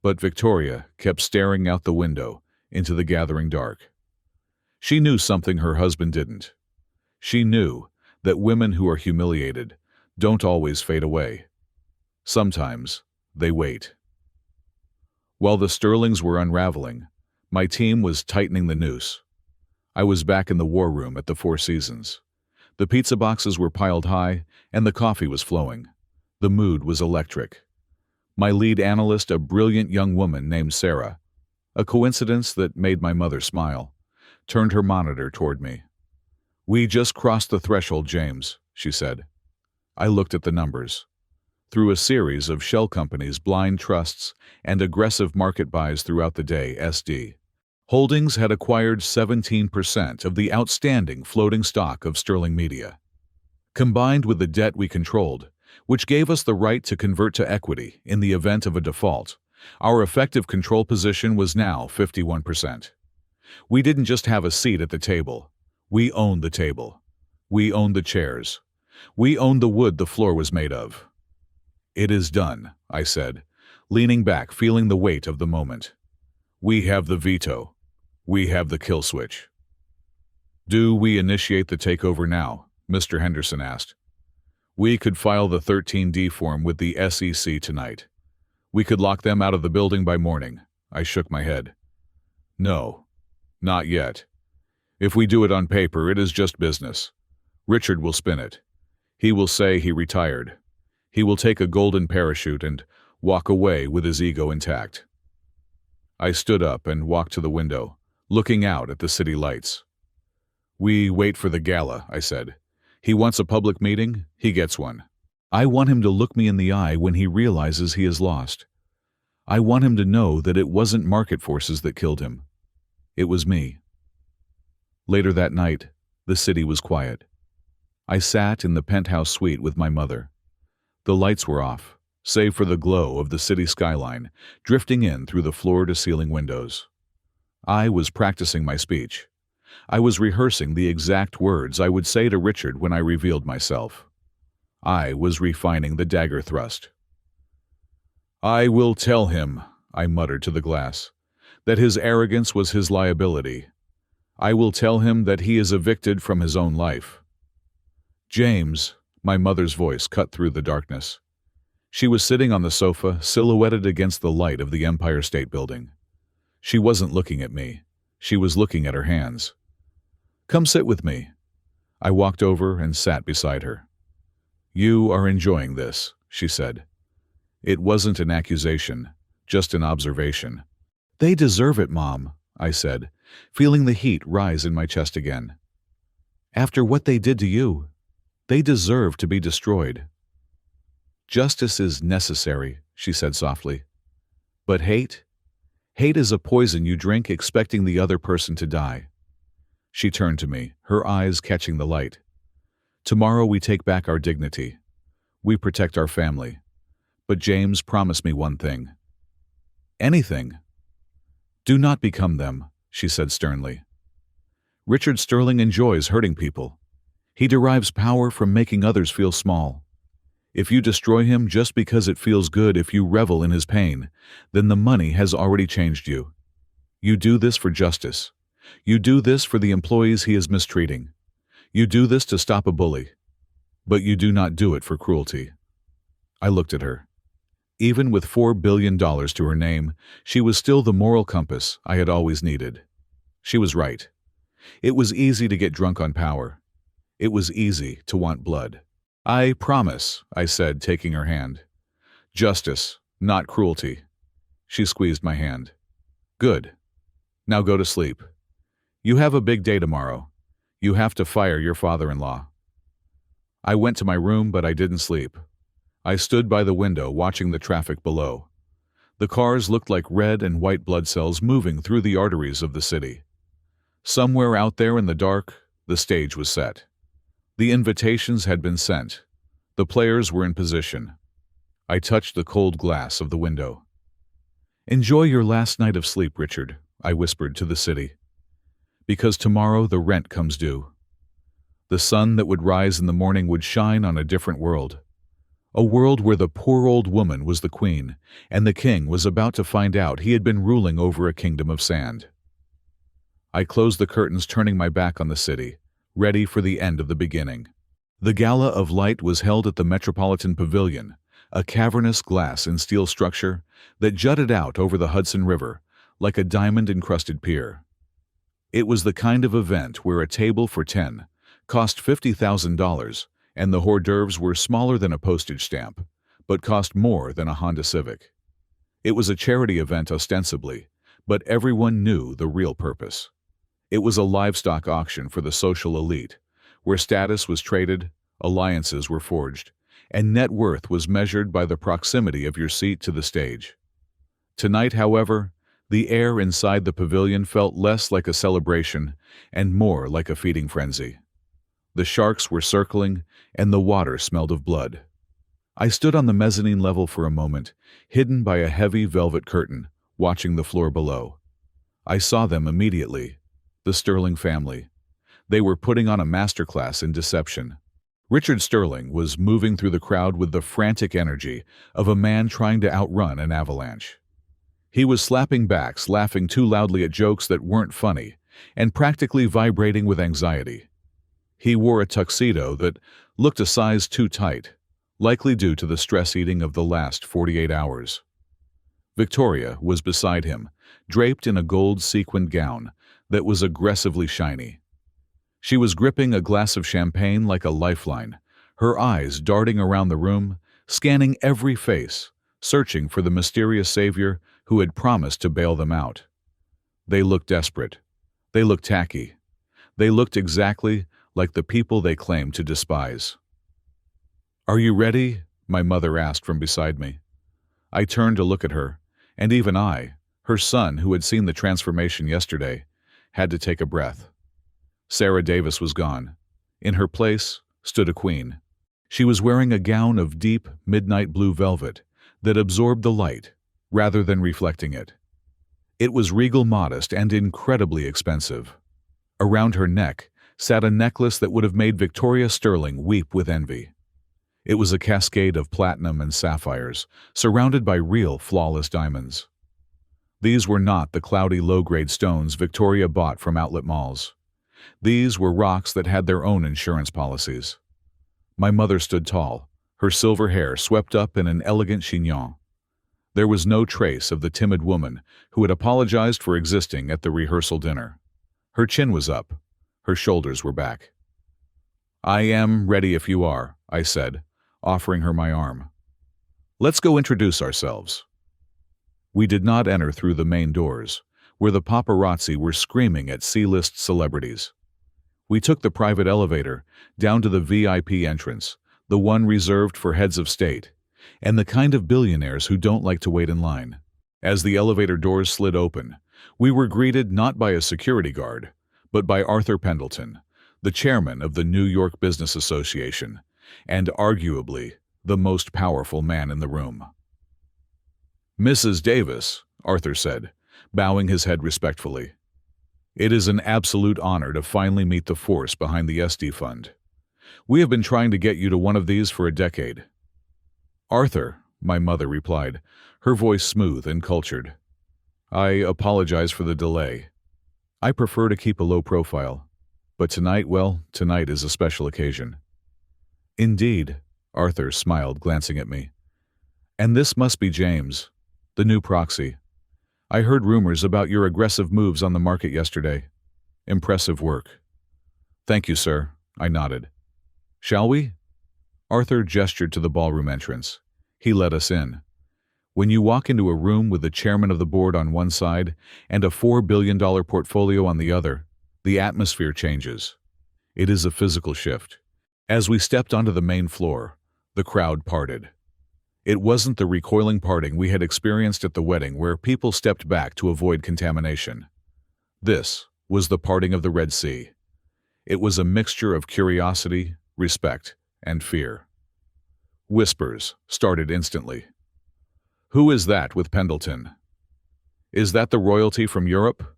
But Victoria kept staring out the window into the gathering dark. She knew something her husband didn't. She knew that women who are humiliated don't always fade away. Sometimes they wait. While the Sterlings were unraveling, my team was tightening the noose. I was back in the war room at the Four Seasons. The pizza boxes were piled high, and the coffee was flowing. The mood was electric. My lead analyst, a brilliant young woman named Sarah, a coincidence that made my mother smile, turned her monitor toward me. "We just crossed the threshold, James," she said. I looked at the numbers. Through a series of shell companies, blind trusts, and aggressive market buys throughout the day, SD Holdings had acquired 17% of the outstanding floating stock of Sterling Media. Combined with the debt we controlled, which gave us the right to convert to equity in the event of a default, our effective control position was now 51%. We didn't just have a seat at the table. We owned the table. We owned the chairs. We owned the wood the floor was made of. "It is done," I said, leaning back, feeling the weight of the moment. "We have the veto. We have the kill switch." "Do we initiate the takeover now?" Mr. Henderson asked. "We could file the 13D form with the SEC tonight. We could lock them out of the building by morning." I shook my head. "No, not yet. If we do it on paper, it is just business. Richard will spin it. He will say he retired. He will take a golden parachute and walk away with his ego intact." I stood up and walked to the window, looking out at the city lights. "We wait for the gala," I said. "He wants a public meeting, he gets one. I want him to look me in the eye when he realizes he is lost. I want him to know that it wasn't market forces that killed him. It was me." Later that night, the city was quiet. I sat in the penthouse suite with my mother. The lights were off, save for the glow of the city skyline drifting in through the floor-to-ceiling windows. I was practicing my speech. I was rehearsing the exact words I would say to Richard when I revealed myself. I was refining the dagger thrust. "I will tell him," I muttered to the glass, "that his arrogance was his liability. I will tell him that he is evicted from his own life." "James," my mother's voice cut through the darkness. She was sitting on the sofa, silhouetted against the light of the Empire State Building. She wasn't looking at me. She was looking at her hands. "Come sit with me." I walked over and sat beside her. "You are enjoying this," she said. It wasn't an accusation, just an observation. "They deserve it, Mom," I said, feeling the heat rise in my chest again. "After what they did to you, they deserve to be destroyed." "Justice is necessary," she said softly. "But hate? Hate is a poison you drink expecting the other person to die." She turned to me, her eyes catching the light. "Tomorrow we take back our dignity. We protect our family. But James, promise me one thing." "Anything." "Do not become them," she said sternly. "Richard Sterling enjoys hurting people. He derives power from making others feel small. If you destroy him just because it feels good, if you revel in his pain, then the money has already changed you. You do this for justice. You do this for the employees he is mistreating. You do this to stop a bully. But you do not do it for cruelty." I looked at her. Even with $4 billion to her name, she was still the moral compass I had always needed. She was right. It was easy to get drunk on power. It was easy to want blood. "I promise," I said, taking her hand. "Justice, not cruelty." She squeezed my hand. "Good. Now go to sleep. You have a big day tomorrow. You have to fire your father-in-law." I went to my room, but I didn't sleep. I stood by the window watching the traffic below. The cars looked like red and white blood cells moving through the arteries of the city. Somewhere out there in the dark, the stage was set. The invitations had been sent. The players were in position. I touched the cold glass of the window. "Enjoy your last night of sleep, Richard," I whispered to the city. Because tomorrow the rent comes due. The sun that would rise in the morning would shine on a different world. A world where the poor old woman was the queen, and the king was about to find out he had been ruling over a kingdom of sand. I closed the curtains, turning my back on the city, ready for the end of the beginning. The Gala of Light was held at the Metropolitan Pavilion, a cavernous glass and steel structure that jutted out over the Hudson River like a diamond-encrusted pier. It was the kind of event where a table for 10 cost $50,000, and the hors d'oeuvres were smaller than a postage stamp, but cost more than a Honda Civic. It was a charity event ostensibly, but everyone knew the real purpose. It was a livestock auction for the social elite, where status was traded, alliances were forged, and net worth was measured by the proximity of your seat to the stage. Tonight, however, the air inside the pavilion felt less like a celebration and more like a feeding frenzy. The sharks were circling, and the water smelled of blood. I stood on the mezzanine level for a moment, hidden by a heavy velvet curtain, watching the floor below. I saw them immediately, the Sterling family. They were putting on a masterclass in deception. Richard Sterling was moving through the crowd with the frantic energy of a man trying to outrun an avalanche. He was slapping backs, laughing too loudly at jokes that weren't funny, and practically vibrating with anxiety. He wore a tuxedo that looked a size too tight, likely due to the stress eating of the last 48 hours. Victoria was beside him, draped in a gold sequined gown that was aggressively shiny. She was gripping a glass of champagne like a lifeline, her eyes darting around the room, scanning every face, searching for the mysterious savior who had promised to bail them out. They looked desperate. They looked tacky. They looked exactly like the people they claimed to despise. "Are you ready?" my mother asked from beside me. I turned to look at her, and even I, her son who had seen the transformation yesterday, had to take a breath. Sarah Davis was gone. In her place stood a queen. She was wearing a gown of deep midnight blue velvet that absorbed the light rather than reflecting it. It was regal, modest, and incredibly expensive. Around her neck sat a necklace that would have made Victoria Sterling weep with envy. It was a cascade of platinum and sapphires, surrounded by real, flawless diamonds. These were not the cloudy, low-grade stones Victoria bought from outlet malls. These were rocks that had their own insurance policies. My mother stood tall, her silver hair swept up in an elegant chignon. There was no trace of the timid woman who had apologized for existing at the rehearsal dinner. Her chin was up. Her shoulders were back. "I am ready if you are," I said, offering her my arm. "Let's go introduce ourselves." We did not enter through the main doors, where the paparazzi were screaming at C-list celebrities. We took the private elevator down to the VIP entrance, the one reserved for heads of state, and the kind of billionaires who don't like to wait in line. As the elevator doors slid open, we were greeted not by a security guard, but by Arthur Pendleton, the chairman of the New York Business Association, and arguably the most powerful man in the room. "Mrs. Davis," Arthur said, bowing his head respectfully. "It is an absolute honor to finally meet the force behind the SD Fund. We have been trying to get you to one of these for a decade." "Arthur," my mother replied, her voice smooth and cultured. "I apologize for the delay. I prefer to keep a low profile, but tonight is a special occasion." "Indeed," Arthur smiled, glancing at me. "And this must be James, the new proxy. I heard rumors about your aggressive moves on the market yesterday. Impressive work." "Thank you, sir," I nodded. "Shall we?" Arthur gestured to the ballroom entrance. He led us in. When you walk into a room with the chairman of the board on one side and a $4 billion portfolio on the other, the atmosphere changes. It is a physical shift. As we stepped onto the main floor, the crowd parted. It wasn't the recoiling parting we had experienced at the wedding where people stepped back to avoid contamination. This was the parting of the Red Sea. It was a mixture of curiosity, respect, and fear. Whispers started instantly. "Who is that with Pendleton? Is that the royalty from Europe?"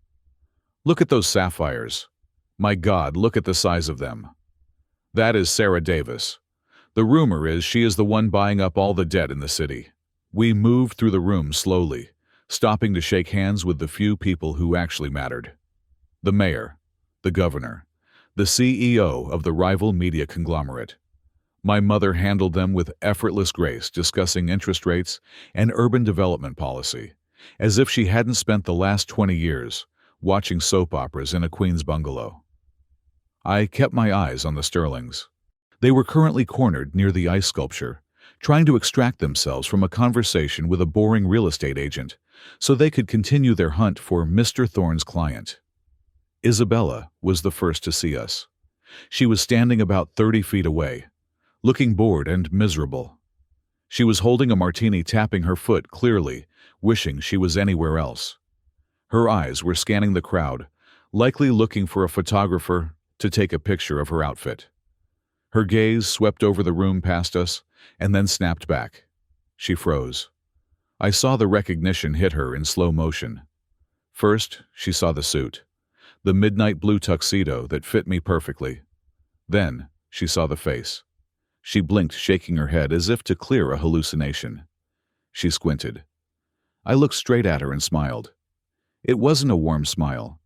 Look at those sapphires. My God, look at the size of them. That is Sarah Davis. The rumor is she is the one buying up all the debt in the city. We moved through the room slowly, stopping to shake hands with the few people who actually mattered. The mayor, the governor, the CEO of the rival media conglomerate. My mother handled them with effortless grace, discussing interest rates and urban development policy, as if she hadn't spent the last 20 years watching soap operas in a queen's bungalow. I kept my eyes on the Sterlings. They were currently cornered near the ice sculpture, trying to extract themselves from a conversation with a boring real estate agent so they could continue their hunt for Mr. Thorne's client. Isabella was the first to see us. She was standing about 30 feet away, looking bored and miserable. She was holding a martini, tapping her foot clearly, wishing she was anywhere else. Her eyes were scanning the crowd, likely looking for a photographer to take a picture of her outfit. Her gaze swept over the room past us and then snapped back. She froze. I saw the recognition hit her in slow motion. First, she saw the suit, the midnight blue tuxedo that fit me perfectly. Then, she saw the face. She blinked, shaking her head as if to clear a hallucination. She squinted. I looked straight at her and smiled. It wasn't a warm smile.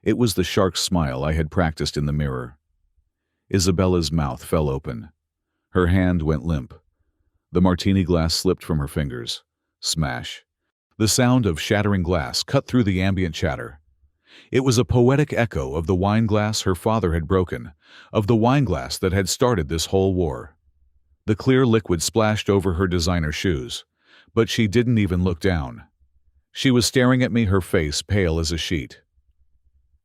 It was the shark smile I had practiced in the mirror. Isabella's mouth fell open. Her hand went limp. The martini glass slipped from her fingers. Smash. The sound of shattering glass cut through the ambient chatter. It was a poetic echo of the wine glass her father had broken, of the wine glass that had started this whole war. The clear liquid splashed over her designer shoes, but she didn't even look down. She was staring at me, her face pale as a sheet.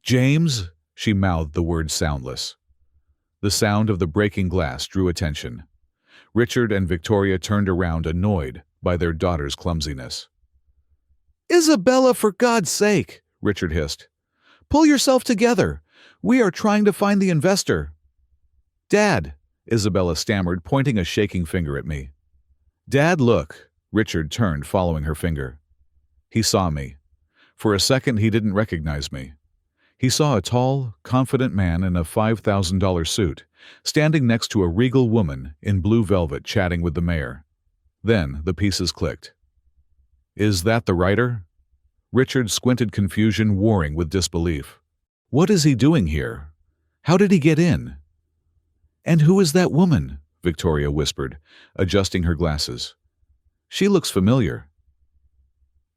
"James?" She mouthed the word soundless. The sound of the breaking glass drew attention. Richard and Victoria turned around, annoyed by their daughter's clumsiness. "Isabella, for God's sake," Richard hissed. "Pull yourself together. We are trying to find the investor." "Dad," Isabella stammered, pointing a shaking finger at me. "Dad, look." Richard turned, following her finger. He saw me. For a second, he didn't recognize me. He saw a tall, confident man in a $5,000 suit, standing next to a regal woman in blue velvet chatting with the mayor. Then the pieces clicked. "Is that the writer?" Richard squinted, confusion warring with disbelief. "What is he doing here? How did he get in?" "And who is that woman?" Victoria whispered, adjusting her glasses. "She looks familiar."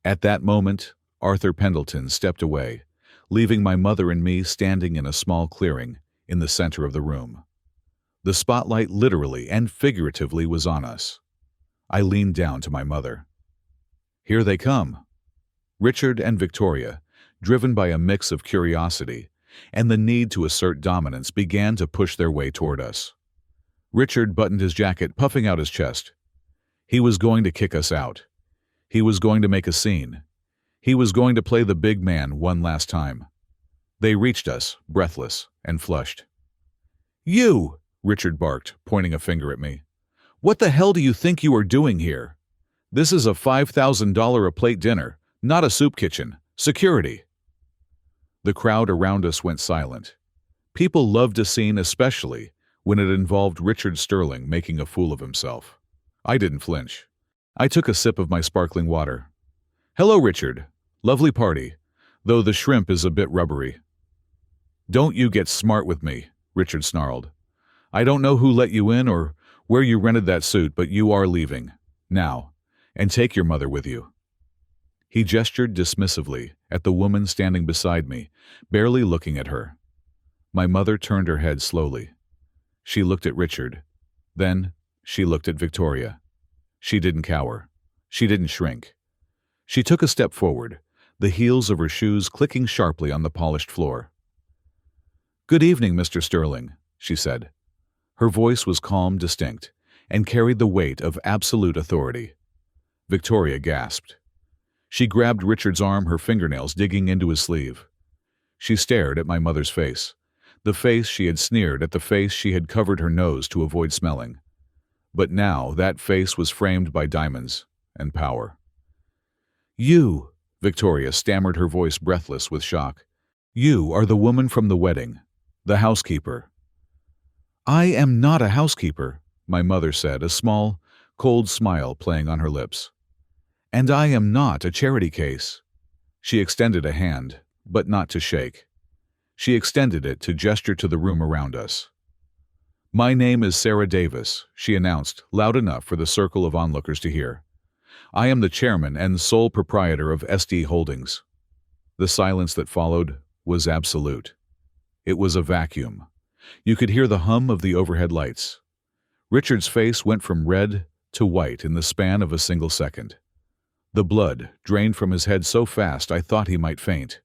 At that moment, Arthur Pendleton stepped away, leaving my mother and me standing in a small clearing in the center of the room. The spotlight literally and figuratively was on us. I leaned down to my mother. "Here they come." Richard and Victoria, driven by a mix of curiosity and the need to assert dominance, began to push their way toward us. Richard buttoned his jacket, puffing out his chest. He was going to kick us out. He was going to make a scene. He was going to play the big man one last time. They reached us, breathless and flushed. "You!" Richard barked, pointing a finger at me. "What the hell do you think you are doing here? This is a $5,000 a plate dinner, not a soup kitchen. Security!" The crowd around us went silent. People loved a scene, especially when it involved Richard Sterling making a fool of himself. I didn't flinch. I took a sip of my sparkling water. "Hello, Richard. Lovely party, though the shrimp is a bit rubbery." "Don't you get smart with me," Richard snarled. "I don't know who let you in or where you rented that suit, but you are leaving. Now, and take your mother with you." He gestured dismissively at the woman standing beside me, barely looking at her. My mother turned her head slowly. She looked at Richard. Then she looked at Victoria. She didn't cower. She didn't shrink. She took a step forward, the heels of her shoes clicking sharply on the polished floor. "Good evening, Mr. Sterling," she said. Her voice was calm, distinct, and carried the weight of absolute authority. Victoria gasped. She grabbed Richard's arm, her fingernails digging into his sleeve. She stared at my mother's face, the face she had sneered at, the face she had covered her nose to avoid smelling. But now that face was framed by diamonds and power. "You," Victoria stammered, her voice breathless with shock. You are the woman from the wedding, the housekeeper." "I am not a housekeeper," my mother said, a small, cold smile playing on her lips. "And I am not a charity case." She extended a hand, but not to shake. She extended it to gesture to the room around us. "My name is Sarah Davis," she announced, loud enough for the circle of onlookers to hear. "I am the chairman and sole proprietor of SD Holdings." The silence that followed was absolute. It was a vacuum. You could hear the hum of the overhead lights. Richard's face went from red to white in the span of a single second. The blood drained from his head so fast I thought he might faint.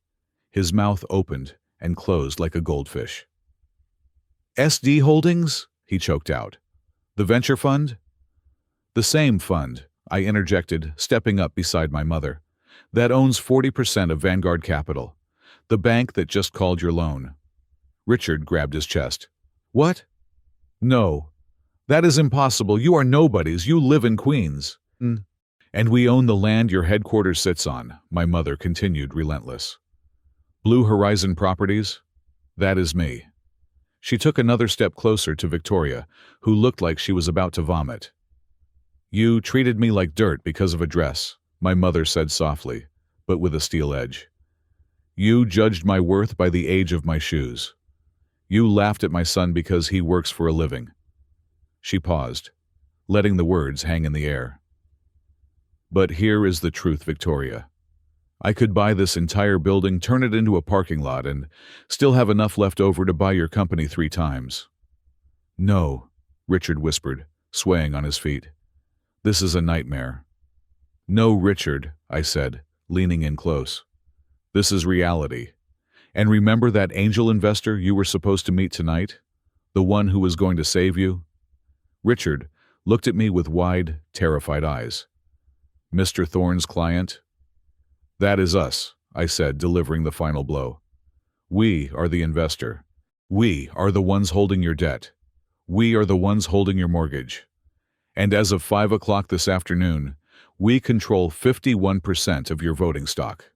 His mouth opened and closed like a goldfish. "SD Holdings?" he choked out. "The venture fund?" "The same fund," I interjected, stepping up beside my mother, "that owns 40% of Vanguard Capital, the bank that just called your loan." Richard grabbed his chest. "What? No. That is impossible. You are nobodies. You live in Queens. And we own the land your headquarters sits on," my mother continued, relentless. "Blue Horizon Properties? That is me." She took another step closer to Victoria, who looked like she was about to vomit. "You treated me like dirt because of a dress," my mother said softly, but with a steel edge. "You judged my worth by the age of my shoes. You laughed at my son because he works for a living." She paused, letting the words hang in the air. "But here is the truth, Victoria. I could buy this entire building, turn it into a parking lot, and still have enough left over to buy your company 3 times. "No," Richard whispered, swaying on his feet. "This is a nightmare." "No, Richard," I said, leaning in close. "This is reality. And remember that angel investor you were supposed to meet tonight? The one who was going to save you?" Richard looked at me with wide, terrified eyes. "Mr. Thorne's client?" "That is us," I said, delivering the final blow. "We are the investor. We are the ones holding your debt. We are the ones holding your mortgage. And as of 5 o'clock this afternoon, we control 51% of your voting stock."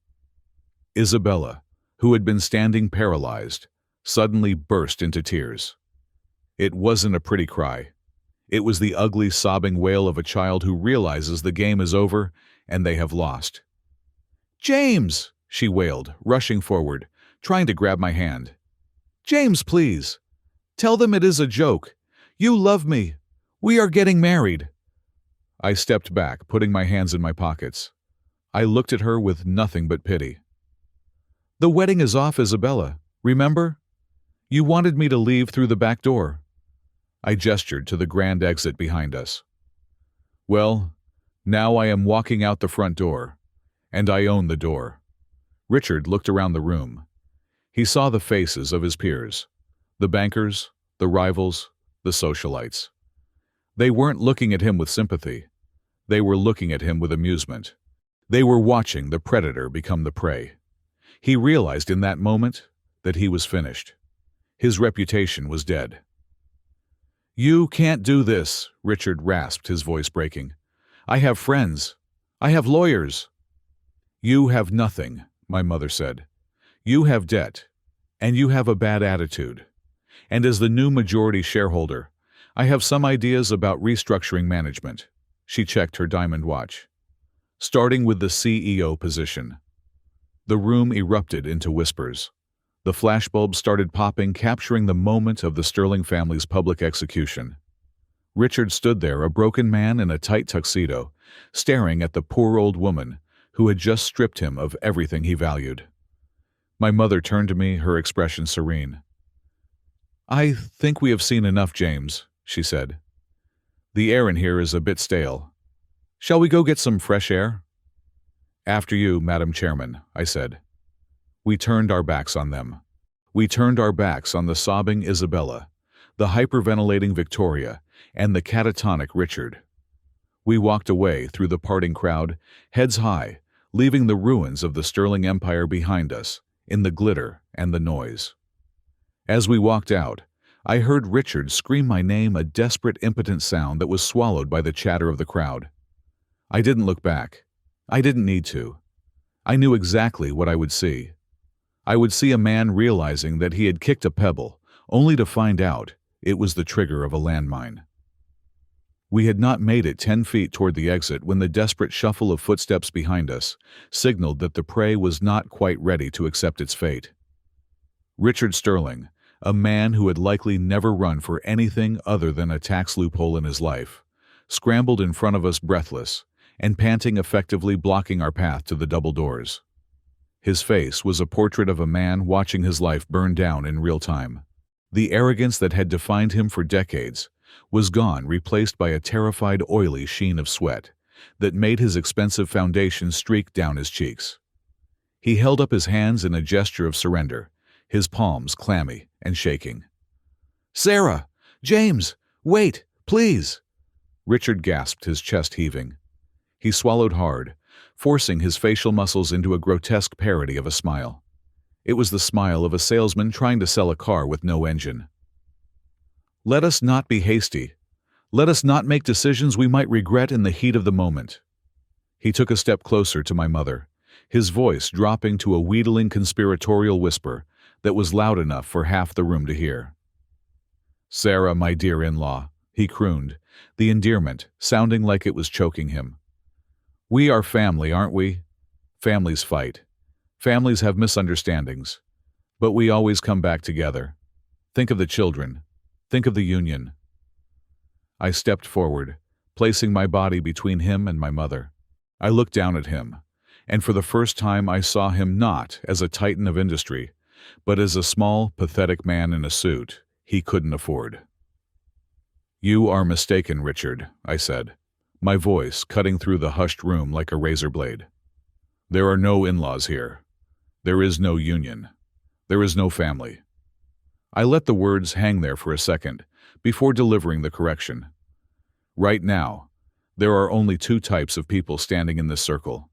Isabella, who had been standing paralyzed, suddenly burst into tears. It wasn't a pretty cry. It was the ugly, sobbing wail of a child who realizes the game is over and they have lost. "James!" she wailed, rushing forward, trying to grab my hand. "James, please! Tell them it is a joke. You love me. We are getting married." I stepped back, putting my hands in my pockets. I looked at her with nothing but pity. "The wedding is off, Isabella. Remember? You wanted me to leave through the back door." I gestured to the grand exit behind us. "Well, now I am walking out the front door, and I own the door." Richard looked around the room. He saw the faces of his peers, the bankers, the rivals, the socialites. They weren't looking at him with sympathy. They were looking at him with amusement. They were watching the predator become the prey. He realized in that moment that he was finished. His reputation was dead. "You can't do this," Richard rasped, his voice breaking. "I have friends. I have lawyers." "You have nothing," my mother said. "You have debt, and you have a bad attitude. And as the new majority shareholder, I have some ideas about restructuring management." She checked her diamond watch. "Starting with the CEO position." The room erupted into whispers. The flashbulbs started popping, capturing the moment of the Sterling family's public execution. Richard stood there, a broken man in a tight tuxedo, staring at the poor old woman who had just stripped him of everything he valued. My mother turned to me, her expression serene. "I think we have seen enough, James," she said. "The air in here is a bit stale. Shall we go get some fresh air?" "After you, Madam Chairman," I said. We turned our backs on them. We turned our backs on the sobbing Isabella, the hyperventilating Victoria, and the catatonic Richard. We walked away through the parting crowd, heads high, leaving the ruins of the Sterling Empire behind us, in the glitter and the noise. As we walked out, I heard Richard scream my name, a desperate, impotent sound that was swallowed by the chatter of the crowd. I didn't look back. I didn't need to. I knew exactly what I would see. I would see a man realizing that he had kicked a pebble, only to find out it was the trigger of a landmine. We had not made it 10 feet toward the exit when the desperate shuffle of footsteps behind us signaled that the prey was not quite ready to accept its fate. Richard Sterling, a man who had likely never run for anything other than a tax loophole in his life, scrambled in front of us breathless and panting, effectively blocking our path to the double doors. His face was a portrait of a man watching his life burn down in real time. The arrogance that had defined him for decades was gone, replaced by a terrified, oily sheen of sweat that made his expensive foundation streak down his cheeks. He held up his hands in a gesture of surrender, his palms clammy and shaking. "Sarah! James! Wait, please!" Richard gasped, his chest heaving. He swallowed hard, forcing his facial muscles into a grotesque parody of a smile. It was the smile of a salesman trying to sell a car with no engine. "Let us not be hasty. Let us not make decisions we might regret in the heat of the moment." He took a step closer to my mother, his voice dropping to a wheedling conspiratorial whisper that was loud enough for half the room to hear. "Sarah, my dear in-law," he crooned, the endearment sounding like it was choking him. "We are family, aren't we? Families fight. Families have misunderstandings. But we always come back together. Think of the children. Think of the union." I stepped forward, placing my body between him and my mother. I looked down at him, and for the first time I saw him not as a titan of industry, but as a small, pathetic man in a suit he couldn't afford. "You are mistaken, Richard," I said, my voice cutting through the hushed room like a razor blade. "There are no in-laws here. There is no union. There is no family." I let the words hang there for a second before delivering the correction. "Right now, there are only two types of people standing in this circle.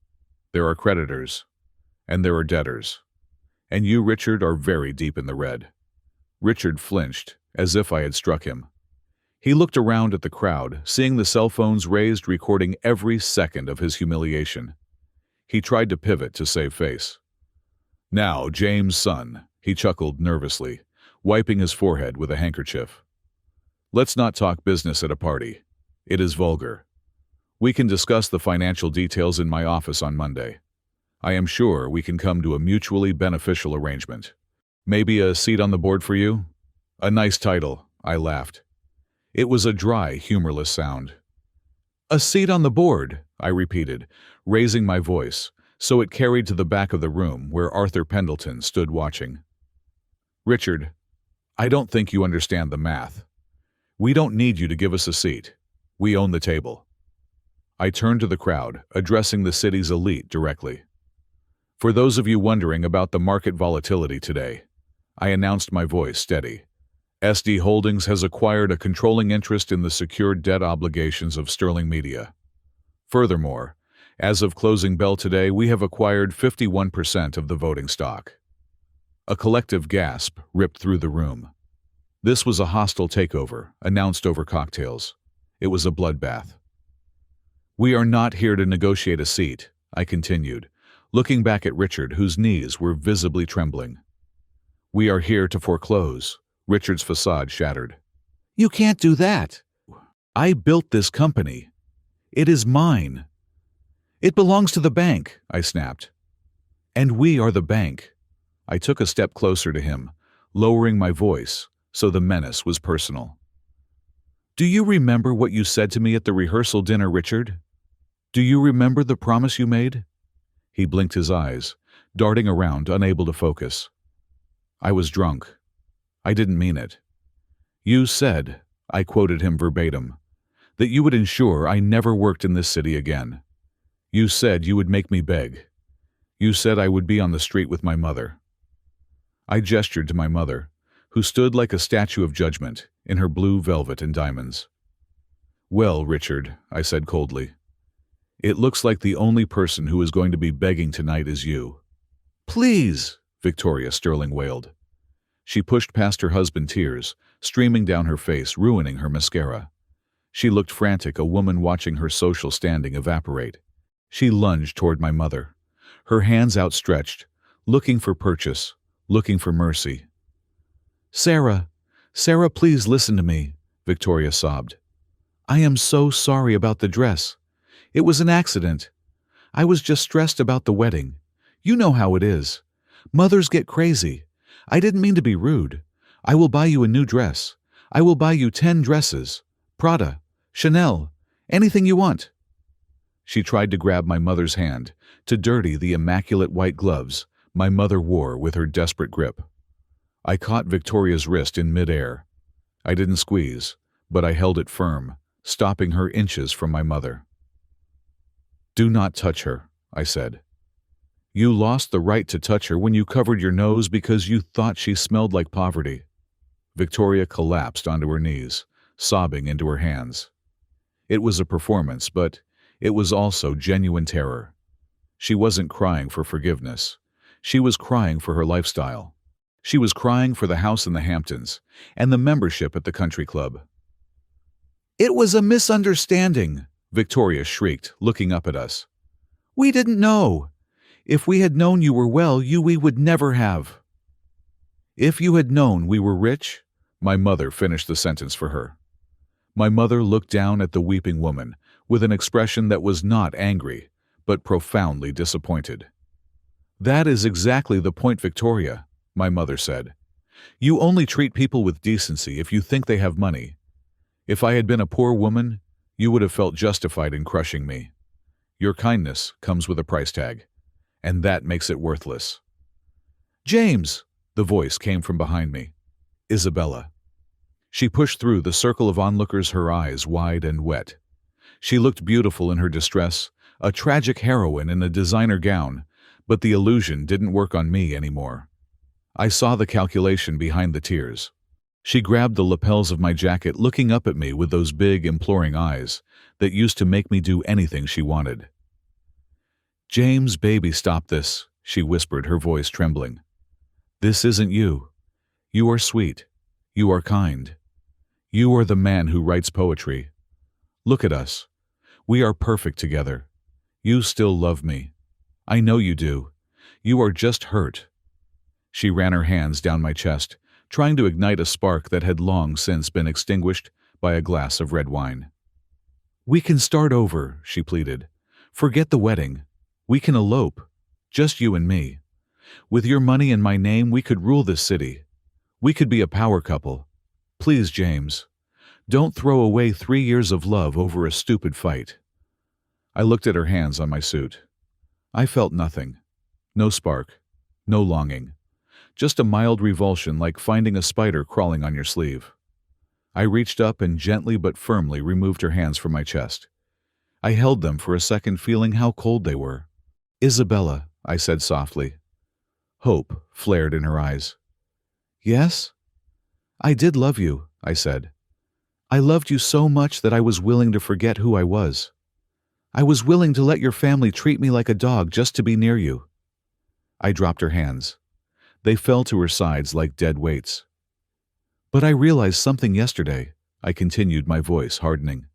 There are creditors, and there are debtors. And you, Richard, are very deep in the red." Richard flinched, as if I had struck him. He looked around at the crowd, seeing the cell phones raised, recording every second of his humiliation. He tried to pivot to save face. "Now, James' son," he chuckled nervously, wiping his forehead with a handkerchief. "Let's not talk business at a party. It is vulgar. We can discuss the financial details in my office on Monday. I am sure we can come to a mutually beneficial arrangement. Maybe a seat on the board for you?" "A nice title," I laughed. It was a dry, humorless sound. "A seat on the board," I repeated, raising my voice so it carried to the back of the room where Arthur Pendleton stood watching. "Richard, I don't think you understand the math. We don't need you to give us a seat. We own the table." I turned to the crowd, addressing the city's elite directly. "For those of you wondering about the market volatility today," I announced, my voice steady, "SD Holdings has acquired a controlling interest in the secured debt obligations of Sterling Media. Furthermore, as of closing bell today, we have acquired 51% of the voting stock." A collective gasp ripped through the room. This was a hostile takeover, announced over cocktails. It was a bloodbath. "We are not here to negotiate a seat," I continued, looking back at Richard, whose knees were visibly trembling. "We are here to foreclose." Richard's facade shattered. "You can't do that. I built this company. It is mine. It belongs to the bank," I snapped. "And we are the bank." I took a step closer to him, lowering my voice so the menace was personal. "Do you remember what you said to me at the rehearsal dinner, Richard? Do you remember the promise you made?" He blinked his eyes, darting around, unable to focus. "I was drunk. I didn't mean it. You said," I quoted him verbatim, "that you would ensure I never worked in this city again. You said you would make me beg. You said I would be on the street with my mother." I gestured to my mother, who stood like a statue of judgment in her blue velvet and diamonds. "Well, Richard," I said coldly, "it looks like the only person who is going to be begging tonight is you." "Please," Victoria Sterling wailed. She pushed past her husband, tears streaming down her face, ruining her mascara. She looked frantic, a woman watching her social standing evaporate. She lunged toward my mother, her hands outstretched, looking for purchase, looking for mercy. "Sarah, Sarah, please listen to me," Victoria sobbed. "I am so sorry about the dress. It was an accident. I was just stressed about the wedding. You know how it is. Mothers get crazy. I didn't mean to be rude. I will buy you a new dress. I will buy you 10 dresses. Prada, Chanel, anything you want." She tried to grab my mother's hand, to dirty the immaculate white gloves my mother wore with her desperate grip. I caught Victoria's wrist in midair. I didn't squeeze, but I held it firm, stopping her inches from my mother. "Do not touch her," I said. "You lost the right to touch her when you covered your nose because you thought she smelled like poverty." Victoria collapsed onto her knees, sobbing into her hands. It was a performance, but it was also genuine terror. She wasn't crying for forgiveness. She was crying for her lifestyle. She was crying for the house in the Hamptons and the membership at the country club. "It was a misunderstanding," Victoria shrieked, looking up at us. "We didn't know. If we had known you were well, we would never have." "If you had known we were rich," my mother finished the sentence for her. My mother looked down at the weeping woman with an expression that was not angry, but profoundly disappointed. "That is exactly the point, Victoria," my mother said. "You only treat people with decency if you think they have money. If I had been a poor woman, you would have felt justified in crushing me. Your kindness comes with a price tag, and that makes it worthless." "James!" the voice came from behind me. "Isabella." She pushed through the circle of onlookers, her eyes wide and wet. She looked beautiful in her distress, a tragic heroine in a designer gown, but the illusion didn't work on me anymore. I saw the calculation behind the tears. She grabbed the lapels of my jacket, looking up at me with those big, imploring eyes that used to make me do anything she wanted. "James, baby, stop this," she whispered, her voice trembling. "This isn't you. You are sweet. You are kind. You are the man who writes poetry. Look at us. We are perfect together. You still love me. I know you do. You are just hurt." She ran her hands down my chest, trying to ignite a spark that had long since been extinguished by a glass of red wine. "We can start over," she pleaded. "Forget the wedding. We can elope. Just you and me. With your money and my name, we could rule this city. We could be a power couple. Please, James. Don't throw away 3 years of love over a stupid fight." I looked at her hands on my suit. I felt nothing. No spark. No longing. Just a mild revulsion, like finding a spider crawling on your sleeve. I reached up and gently but firmly removed her hands from my chest. I held them for a second, feeling how cold they were. "Isabella," I said softly. Hope flared in her eyes. "Yes?" "I did love you," I said. "I loved you so much that I was willing to forget who I was. I was willing to let your family treat me like a dog just to be near you." I dropped her hands. They fell to her sides like dead weights. "But I realized something yesterday," I continued, my voice hardening.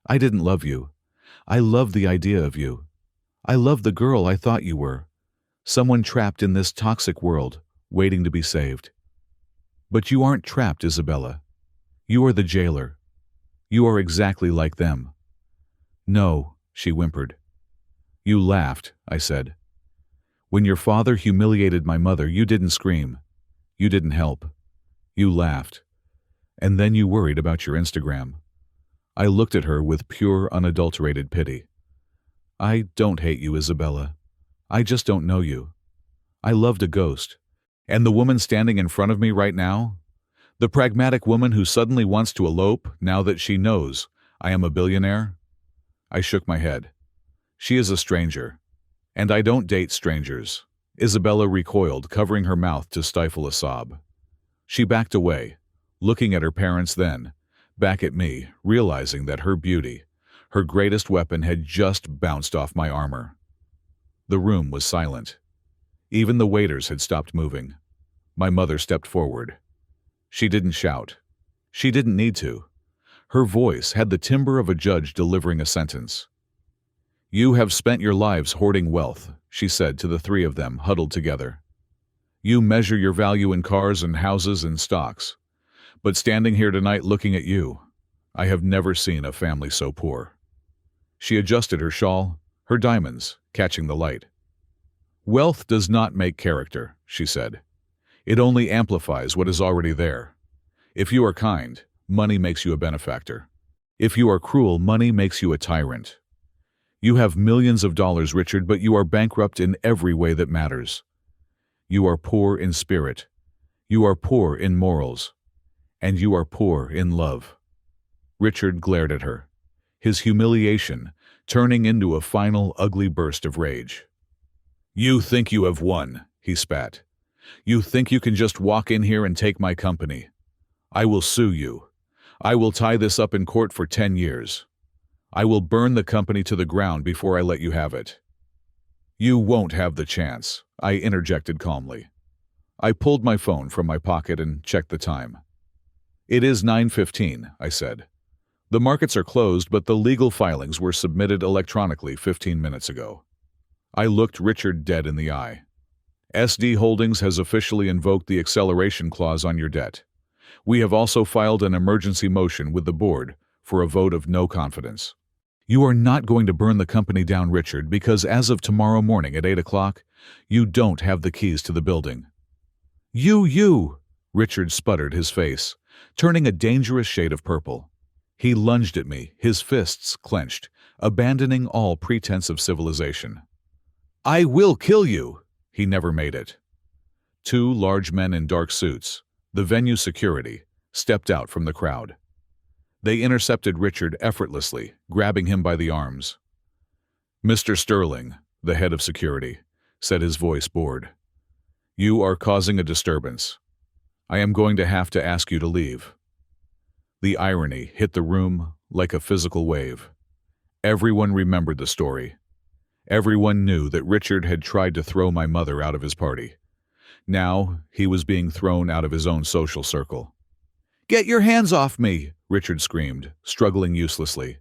"I didn't love you. I loved the idea of you. I loved the girl I thought you were. Someone trapped in this toxic world, waiting to be saved. But you aren't trapped, Isabella. You are the jailer. You are exactly like them." "No," she whimpered. "You laughed," I said. "When your father humiliated my mother, you didn't scream. You didn't help. You laughed. And then you worried about your Instagram." I looked at her with pure, unadulterated pity. "I don't hate you, Isabella. I just don't know you. I loved a ghost. And the woman standing in front of me right now? The pragmatic woman who suddenly wants to elope now that she knows I am a billionaire?" I shook my head. "She is a stranger. And I don't date strangers." Isabella recoiled, covering her mouth to stifle a sob. She backed away, looking at her parents, then back at me, realizing that her beauty, her greatest weapon, had just bounced off my armor. The room was silent. Even the waiters had stopped moving. My mother stepped forward. She didn't shout. She didn't need to. Her voice had the timbre of a judge delivering a sentence. "You have spent your lives hoarding wealth," she said to the 3 of them huddled together. You measure your value in cars and houses and stocks. But standing here tonight looking at you, I have never seen a family so poor." She adjusted her shawl, her diamonds catching the light. "Wealth does not make character," she said. "It only amplifies what is already there. If you are kind, money makes you a benefactor. If you are cruel, money makes you a tyrant. You have millions of dollars, Richard, but you are bankrupt in every way that matters. You are poor in spirit. You are poor in morals. And you are poor in love." Richard glared at her, his humiliation turning into a final ugly burst of rage. "You think you have won," he spat. "You think you can just walk in here and take my company. I will sue you. I will tie this up in court for 10 years. I will burn the company to the ground before I let you have it." "You won't have the chance," I interjected calmly. I pulled my phone from my pocket and checked the time. "It is 9:15, I said. "The markets are closed, but the legal filings were submitted electronically 15 minutes ago." I looked Richard dead in the eye. "SD Holdings has officially invoked the acceleration clause on your debt. We have also filed an emergency motion with the board for a vote of no confidence. You are not going to burn the company down, Richard, because as of tomorrow morning at 8 o'clock, you don't have the keys to the building." You, Richard sputtered, his face turning a dangerous shade of purple. He lunged at me, his fists clenched, abandoning all pretense of civilization. "I will kill you!" He never made it. Two large men in dark suits, the venue security, stepped out from the crowd. They intercepted Richard effortlessly, grabbing him by the arms. "Mr. Sterling," the head of security, said, his voice bored. "You are causing a disturbance. I am going to have to ask you to leave." The irony hit the room like a physical wave. Everyone remembered the story. Everyone knew that Richard had tried to throw my mother out of his party. Now he was being thrown out of his own social circle. "Get your hands off me!" Richard screamed, struggling uselessly.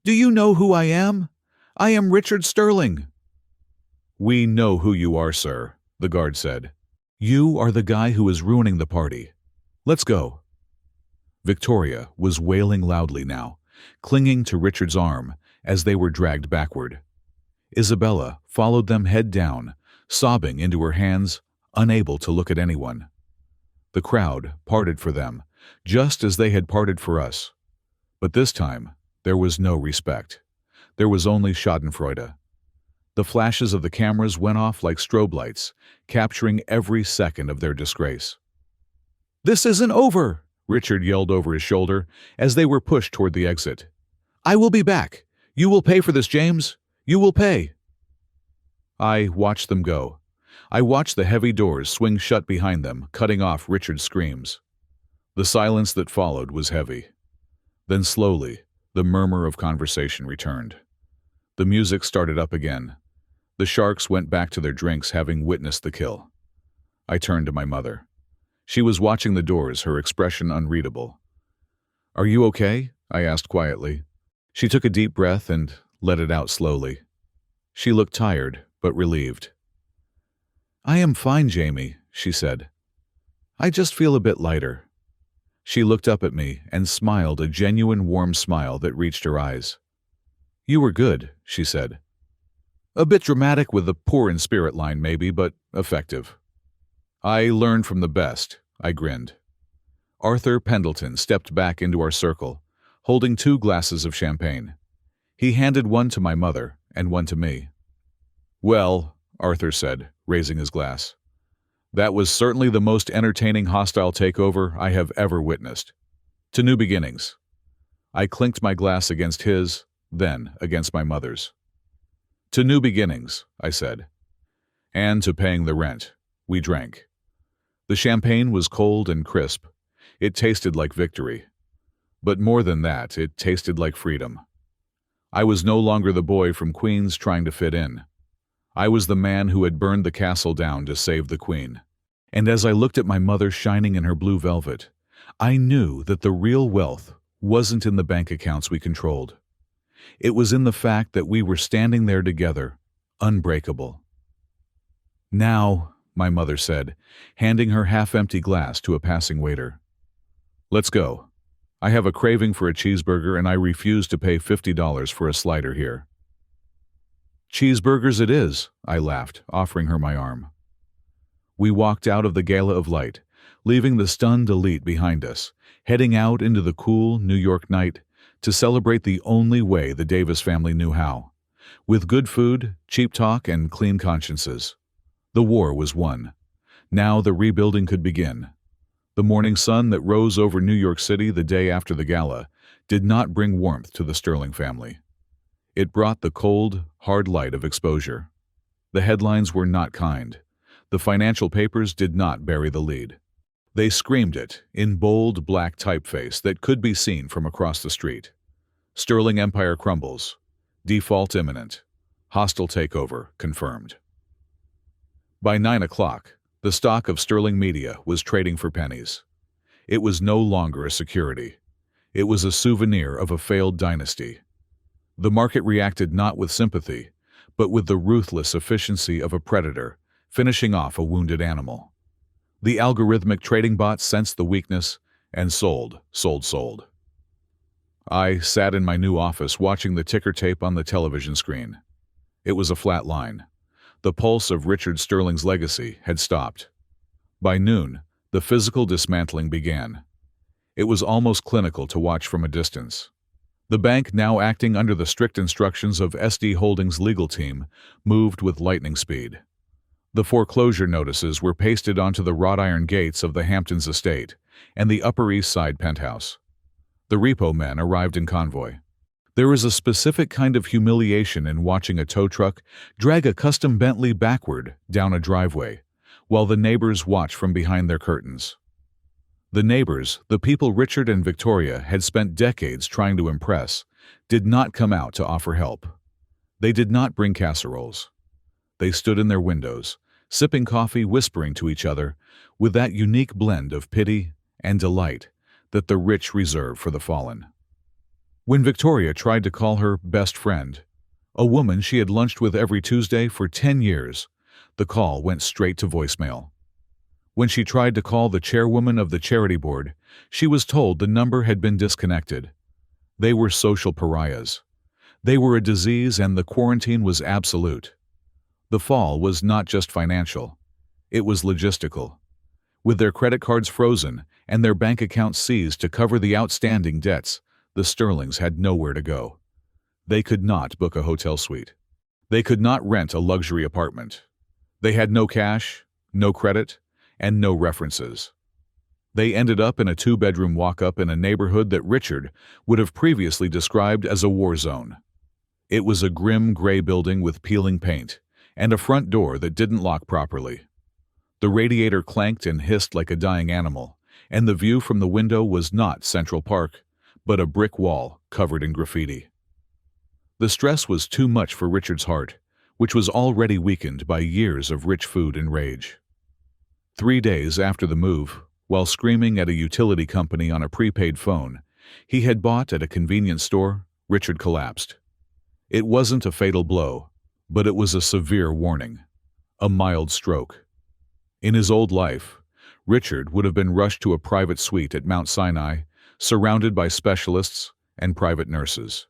"Do you know who I am? I am Richard Sterling." "We know who you are, sir," the guard said. "You are the guy who is ruining the party. Let's go." Victoria was wailing loudly now, clinging to Richard's arm as they were dragged backward. Isabella followed them head down, sobbing into her hands, unable to look at anyone. The crowd parted for them, just as they had parted for us. But this time, there was no respect. There was only schadenfreude. The flashes of the cameras went off like strobe lights, capturing every second of their disgrace. "This isn't over!" Richard yelled over his shoulder as they were pushed toward the exit. "I will be back. You will pay for this, James. You will pay." I watched them go. I watched the heavy doors swing shut behind them, cutting off Richard's screams. The silence that followed was heavy. Then slowly, the murmur of conversation returned. The music started up again. The sharks went back to their drinks, having witnessed the kill. I turned to my mother. She was watching the doors, her expression unreadable. "Are you okay?" I asked quietly. She took a deep breath and let it out slowly. She looked tired, but relieved. "I am fine, Jamie," she said. "I just feel a bit lighter." She looked up at me and smiled, a genuine warm smile that reached her eyes. "You were good," she said. "A bit dramatic with the poor in spirit line maybe, but effective." "I learned from the best," I grinned. Arthur Pendleton stepped back into our circle, holding 2 glasses of champagne. He handed one to my mother and one to me. "Well," Arthur said, raising his glass, "that was certainly the most entertaining hostile takeover I have ever witnessed. To new beginnings." I clinked my glass against his, then against my mother's. "To new beginnings," I said. "And to paying the rent." We drank. The champagne was cold and crisp. It tasted like victory. But more than that, it tasted like freedom. I was no longer the boy from Queens trying to fit in. I was the man who had burned the castle down to save the queen. And as I looked at my mother shining in her blue velvet, I knew that the real wealth wasn't in the bank accounts we controlled. It was in the fact that we were standing there together, unbreakable. "Now," my mother said, handing her half-empty glass to a passing waiter. "Let's go. I have a craving for a cheeseburger and I refuse to pay $50 for a slider here." "Cheeseburgers it is," I laughed, offering her my arm. We walked out of the Gala of Light, leaving the stunned elite behind us, heading out into the cool New York night to celebrate the only way the Davis family knew how, with good food, cheap talk, and clean consciences. The war was won. Now the rebuilding could begin. The morning sun that rose over New York City the day after the gala did not bring warmth to the Sterling family. It brought the cold, hard light of exposure. The headlines were not kind. The financial papers did not bury the lead. They screamed it in bold black typeface that could be seen from across the street. Sterling empire crumbles. Default imminent. Hostile takeover confirmed. By 9 o'clock, the stock of Sterling Media was trading for pennies. It was no longer a security. It was a souvenir of a failed dynasty. The market reacted not with sympathy, but with the ruthless efficiency of a predator finishing off a wounded animal. The algorithmic trading bot sensed the weakness and sold. I sat in my new office watching the ticker tape on the television screen. It was a flat line. The pulse of Richard Sterling's legacy had stopped. By noon, the physical dismantling began. It was almost clinical to watch from a distance. The bank, now acting under the strict instructions of SD Holdings' legal team, moved with lightning speed. The foreclosure notices were pasted onto the wrought iron gates of the Hamptons estate and the Upper East Side penthouse. The repo men arrived in convoy. There is a specific kind of humiliation in watching a tow truck drag a custom Bentley backward down a driveway, while the neighbors watch from behind their curtains. The neighbors, the people Richard and Victoria had spent decades trying to impress, did not come out to offer help. They did not bring casseroles. They stood in their windows, sipping coffee, whispering to each other, with that unique blend of pity and delight that the rich reserve for the fallen. When Victoria tried to call her best friend, a woman she had lunched with every Tuesday for 10 years, the call went straight to voicemail. When she tried to call the chairwoman of the charity board, she was told the number had been disconnected. They were social pariahs. They were a disease and the quarantine was absolute. The fall was not just financial. It was logistical. With their credit cards frozen and their bank accounts seized to cover the outstanding debts, the Sterlings had nowhere to go. They could not book a hotel suite. They could not rent a luxury apartment. They had no cash, no credit, and no references. They ended up in a 2-bedroom walk-up in a neighborhood that Richard would have previously described as a war zone. It was a grim gray building with peeling paint and a front door that didn't lock properly. The radiator clanked and hissed like a dying animal, and the view from the window was not Central Park, but a brick wall covered in graffiti. The stress was too much for Richard's heart, which was already weakened by years of rich food and rage. 3 days after the move, while screaming at a utility company on a prepaid phone he had bought at a convenience store, Richard collapsed. It wasn't a fatal blow, but it was a severe warning, a mild stroke. In his old life, Richard would have been rushed to a private suite at Mount Sinai, surrounded by specialists and private nurses.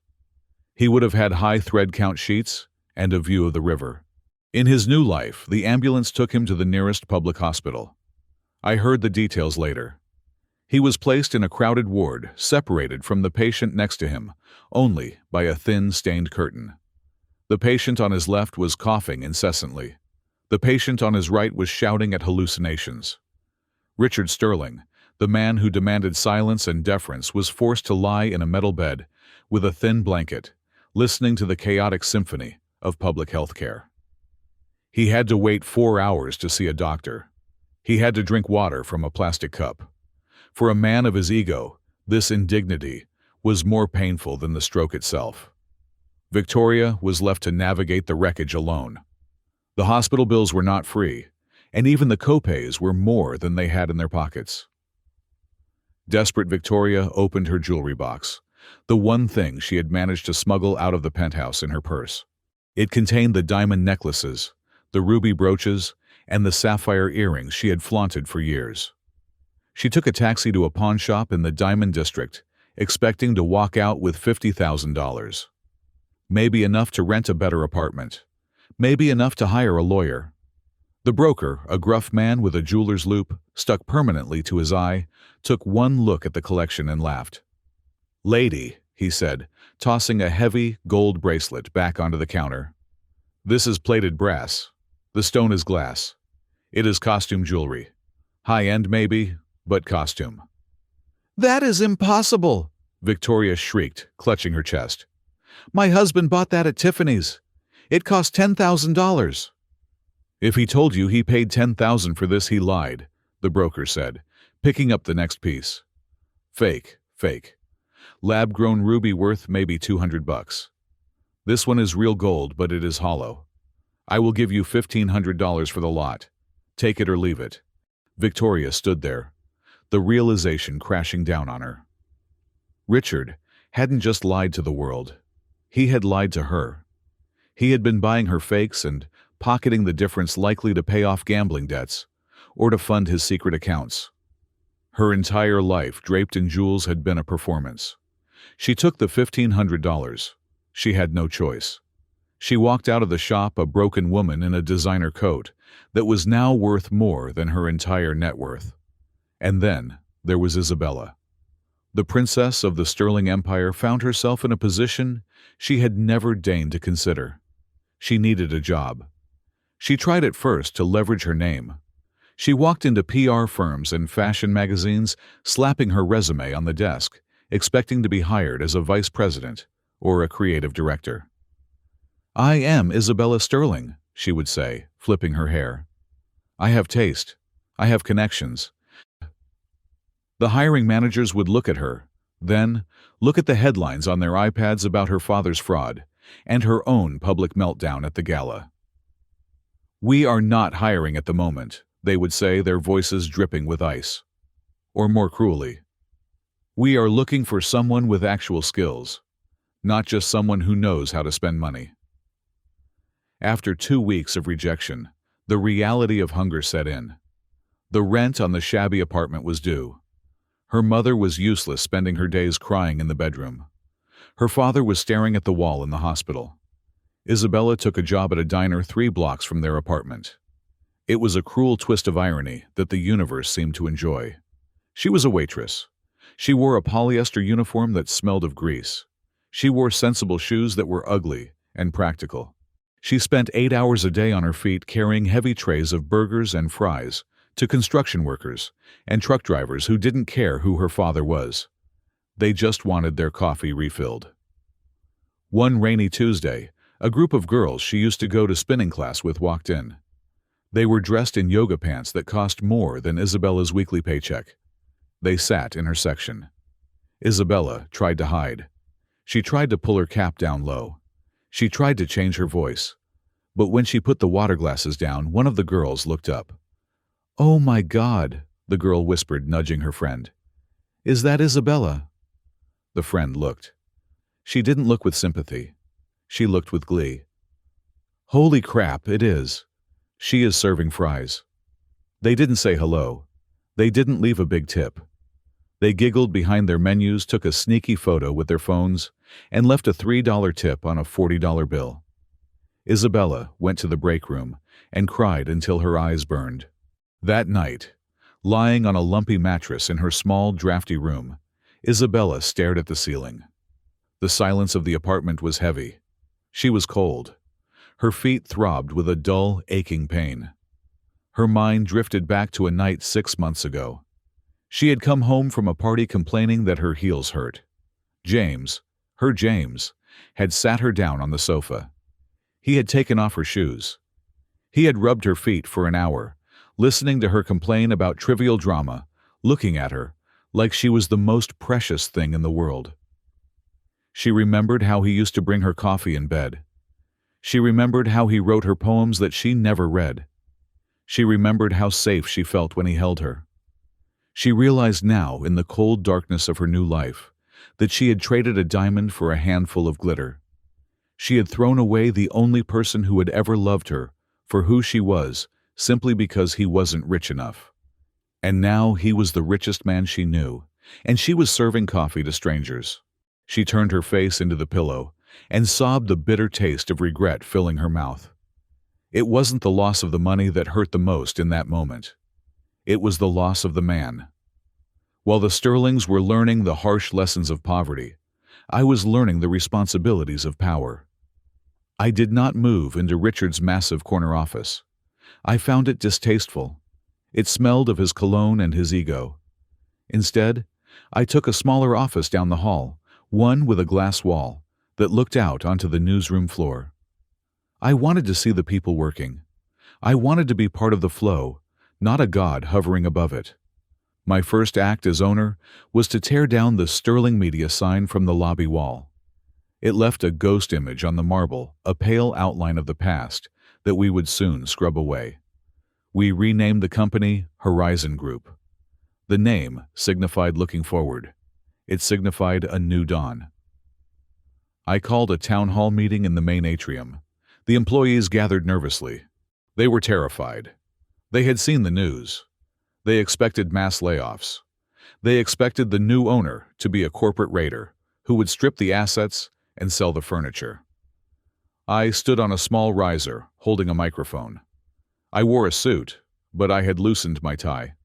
He would have had high thread count sheets and a view of the river. In his new life, the ambulance took him to the nearest public hospital. I heard the details later. He was placed in a crowded ward, separated from the patient next to him only by a thin, stained curtain. The patient on his left was coughing incessantly. The patient on his right was shouting at hallucinations. Richard Sterling, the man who demanded silence and deference, was forced to lie in a metal bed with a thin blanket, listening to the chaotic symphony of public health care. He had to wait 4 hours to see a doctor. He had to drink water from a plastic cup. For a man of his ego, this indignity was more painful than the stroke itself. Victoria was left to navigate the wreckage alone. The hospital bills were not free, and even the copays were more than they had in their pockets. Desperate Victoria opened her jewelry box, the one thing she had managed to smuggle out of the penthouse in her purse. It contained the diamond necklaces, the ruby brooches, and the sapphire earrings she had flaunted for years. She took a taxi to a pawn shop in the Diamond District, expecting to walk out with $50,000. Maybe enough to rent a better apartment. Maybe enough to hire a lawyer. The broker, a gruff man with a jeweler's loop stuck permanently to his eye, took one look at the collection and laughed. "Lady," he said, tossing a heavy, gold bracelet back onto the counter. "This is plated brass. The stone is glass. It is costume jewelry. High-end maybe, but costume." "That is impossible!" Victoria shrieked, clutching her chest. "My husband bought that at Tiffany's. It cost $10,000. "If he told you he paid $10,000 for this, he lied," the broker said, picking up the next piece. "Fake, fake. Lab-grown ruby worth maybe $200. This one is real gold, but it is hollow. I will give you $1,500 for the lot. Take it or leave it." Victoria stood there, the realization crashing down on her. Richard hadn't just lied to the world. He had lied to her. He had been buying her fakes and pocketing the difference likely to pay off gambling debts or to fund his secret accounts. Her entire life draped in jewels had been a performance. She took the $1,500. She had no choice. She walked out of the shop a broken woman in a designer coat that was now worth more than her entire net worth. And then there was Isabella. The princess of the Sterling Empire found herself in a position she had never deigned to consider. She needed a job. She tried at first to leverage her name. She walked into PR firms and fashion magazines, slapping her resume on the desk, expecting to be hired as a vice president or a creative director. "I am Isabella Sterling," she would say, flipping her hair. "I have taste. I have connections." The hiring managers would look at her, then look at the headlines on their iPads about her father's fraud and her own public meltdown at the gala. "We are not hiring at the moment," they would say, their voices dripping with ice. Or more cruelly, "We are looking for someone with actual skills, not just someone who knows how to spend money." After 2 weeks of rejection, the reality of hunger set in. The rent on the shabby apartment was due. Her mother was useless, spending her days crying in the bedroom. Her father was staring at the wall in the hospital. Isabella took a job at a diner 3 blocks from their apartment. It was a cruel twist of irony that the universe seemed to enjoy. She was a waitress. She wore a polyester uniform that smelled of grease. She wore sensible shoes that were ugly and practical. She spent 8 hours a day on her feet carrying heavy trays of burgers and fries to construction workers and truck drivers who didn't care who her father was. They just wanted their coffee refilled. One rainy Tuesday, a group of girls she used to go to spinning class with walked in. They were dressed in yoga pants that cost more than Isabella's weekly paycheck. They sat in her section. Isabella tried to hide. She tried to pull her cap down low. She tried to change her voice. But when she put the water glasses down, one of the girls looked up. "Oh my God," the girl whispered, nudging her friend. "Is that Isabella?" The friend looked. She didn't look with sympathy. She looked with glee. "Holy crap, it is. She is serving fries." They didn't say hello. They didn't leave a big tip. They giggled behind their menus, took a sneaky photo with their phones, and left a $3 tip on a $40 bill. Isabella went to the break room and cried until her eyes burned. That night, lying on a lumpy mattress in her small, drafty room, Isabella stared at the ceiling. The silence of the apartment was heavy. She was cold. Her feet throbbed with a dull, aching pain. Her mind drifted back to a night 6 months ago. She had come home from a party complaining that her heels hurt. James, her James, had sat her down on the sofa. He had taken off her shoes. He had rubbed her feet for an hour, listening to her complain about trivial drama, looking at her like she was the most precious thing in the world. She remembered how he used to bring her coffee in bed. She remembered how he wrote her poems that she never read. She remembered how safe she felt when he held her. She realized now, in the cold darkness of her new life, that she had traded a diamond for a handful of glitter. She had thrown away the only person who had ever loved her for who she was simply because he wasn't rich enough. And now he was the richest man she knew, and she was serving coffee to strangers. She turned her face into the pillow and sobbed, the bitter taste of regret filling her mouth. It wasn't the loss of the money that hurt the most in that moment. It was the loss of the man. While the Sterlings were learning the harsh lessons of poverty, I was learning the responsibilities of power. I did not move into Richard's massive corner office. I found it distasteful. It smelled of his cologne and his ego. Instead, I took a smaller office down the hall, one with a glass wall that looked out onto the newsroom floor. I wanted to see the people working. I wanted to be part of the flow, not a god hovering above it. My first act as owner was to tear down the Sterling Media sign from the lobby wall. It left a ghost image on the marble, a pale outline of the past that we would soon scrub away. We renamed the company Horizon Group. The name signified looking forward. It signified a new dawn. I called a town hall meeting in the main atrium. The employees gathered nervously. They were terrified. They had seen the news. They expected mass layoffs. They expected the new owner to be a corporate raider who would strip the assets and sell the furniture. I stood on a small riser, holding a microphone. I wore a suit, but I had loosened my tie.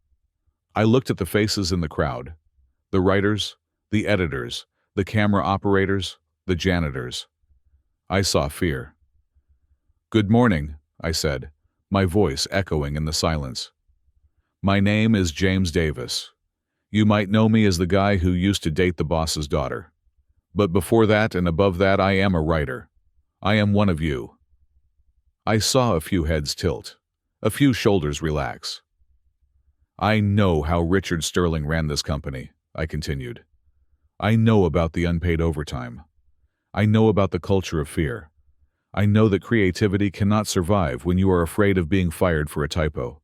I looked at the faces in the crowd, the writers, the editors, the camera operators, the janitors. I saw fear. "Good morning," I said, my voice echoing in the silence. "My name is James Davis. You might know me as the guy who used to date the boss's daughter. But before that and above that, I am a writer. I am one of you." I saw a few heads tilt, a few shoulders relax. "I know how Richard Sterling ran this company," I continued. "I know about the unpaid overtime. I know about the culture of fear. I know that creativity cannot survive when you are afraid of being fired for a typo."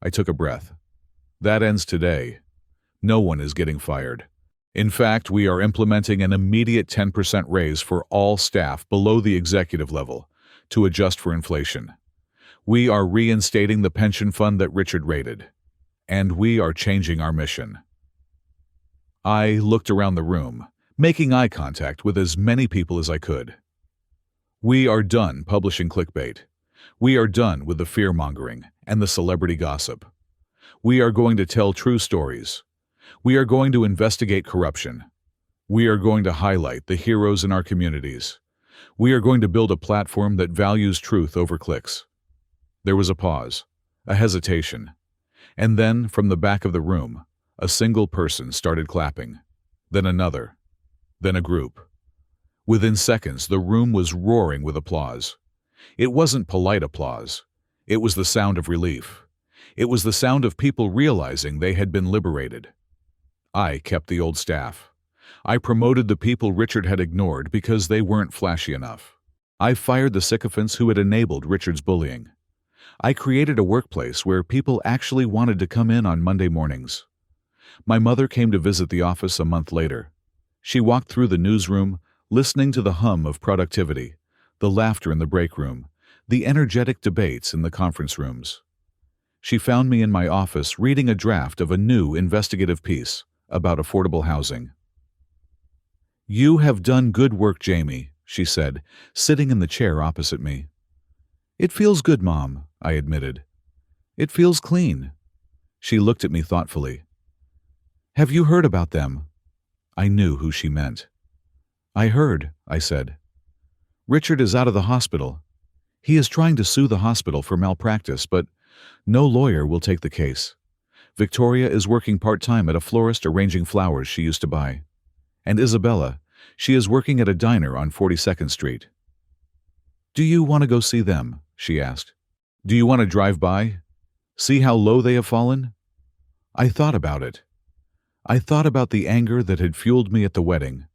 I took a breath. "That ends today. No one is getting fired. In fact, we are implementing an immediate 10% raise for all staff below the executive level to adjust for inflation. We are reinstating the pension fund that Richard raided. And we are changing our mission." I looked around the room, making eye contact with as many people as I could. We are done publishing clickbait. We are done with the fear-mongering and the celebrity gossip. We are going to tell true stories. We are going to investigate corruption. We are going to highlight the heroes in our communities. We are going to build a platform that values truth over clicks. There was a pause, a hesitation, and then, from the back of the room, a single person started clapping, then another, then a group. Within seconds, the room was roaring with applause. It wasn't polite applause. It was the sound of relief. It was the sound of people realizing they had been liberated. I kept the old staff. I promoted the people Richard had ignored because they weren't flashy enough. I fired the sycophants who had enabled Richard's bullying. I created a workplace where people actually wanted to come in on Monday mornings. My mother came to visit the office a month later. She walked through the newsroom, listening to the hum of productivity, the laughter in the break room, the energetic debates in the conference rooms. She found me in my office reading a draft of a new investigative piece about affordable housing. "You have done good work, Jamie," she said, sitting in the chair opposite me. "It feels good, Mom," I admitted. "It feels clean." She looked at me thoughtfully. "Have you heard about them?" I knew who she meant. "I heard," I said. "Richard is out of the hospital. He is trying to sue the hospital for malpractice, but no lawyer will take the case. Victoria is working part-time at a florist arranging flowers she used to buy. And Isabella, she is working at a diner on 42nd Street. "Do you want to go see them?" she asked. "Do you want to drive by? See how low they have fallen?" I thought about it. I thought about the anger that had fueled me at the wedding.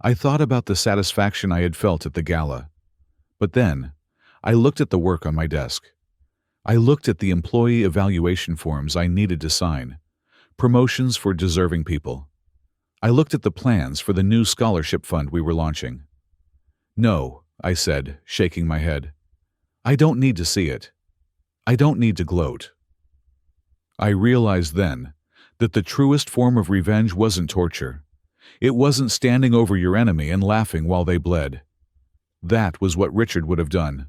I thought about the satisfaction I had felt at the gala. But then, I looked at the work on my desk. I looked at the employee evaluation forms I needed to sign, promotions for deserving people. I looked at the plans for the new scholarship fund we were launching. "No," I said, shaking my head. "I don't need to see it." I don't need to gloat. I realized then that the truest form of revenge wasn't torture. It wasn't standing over your enemy and laughing while they bled. That was what Richard would have done.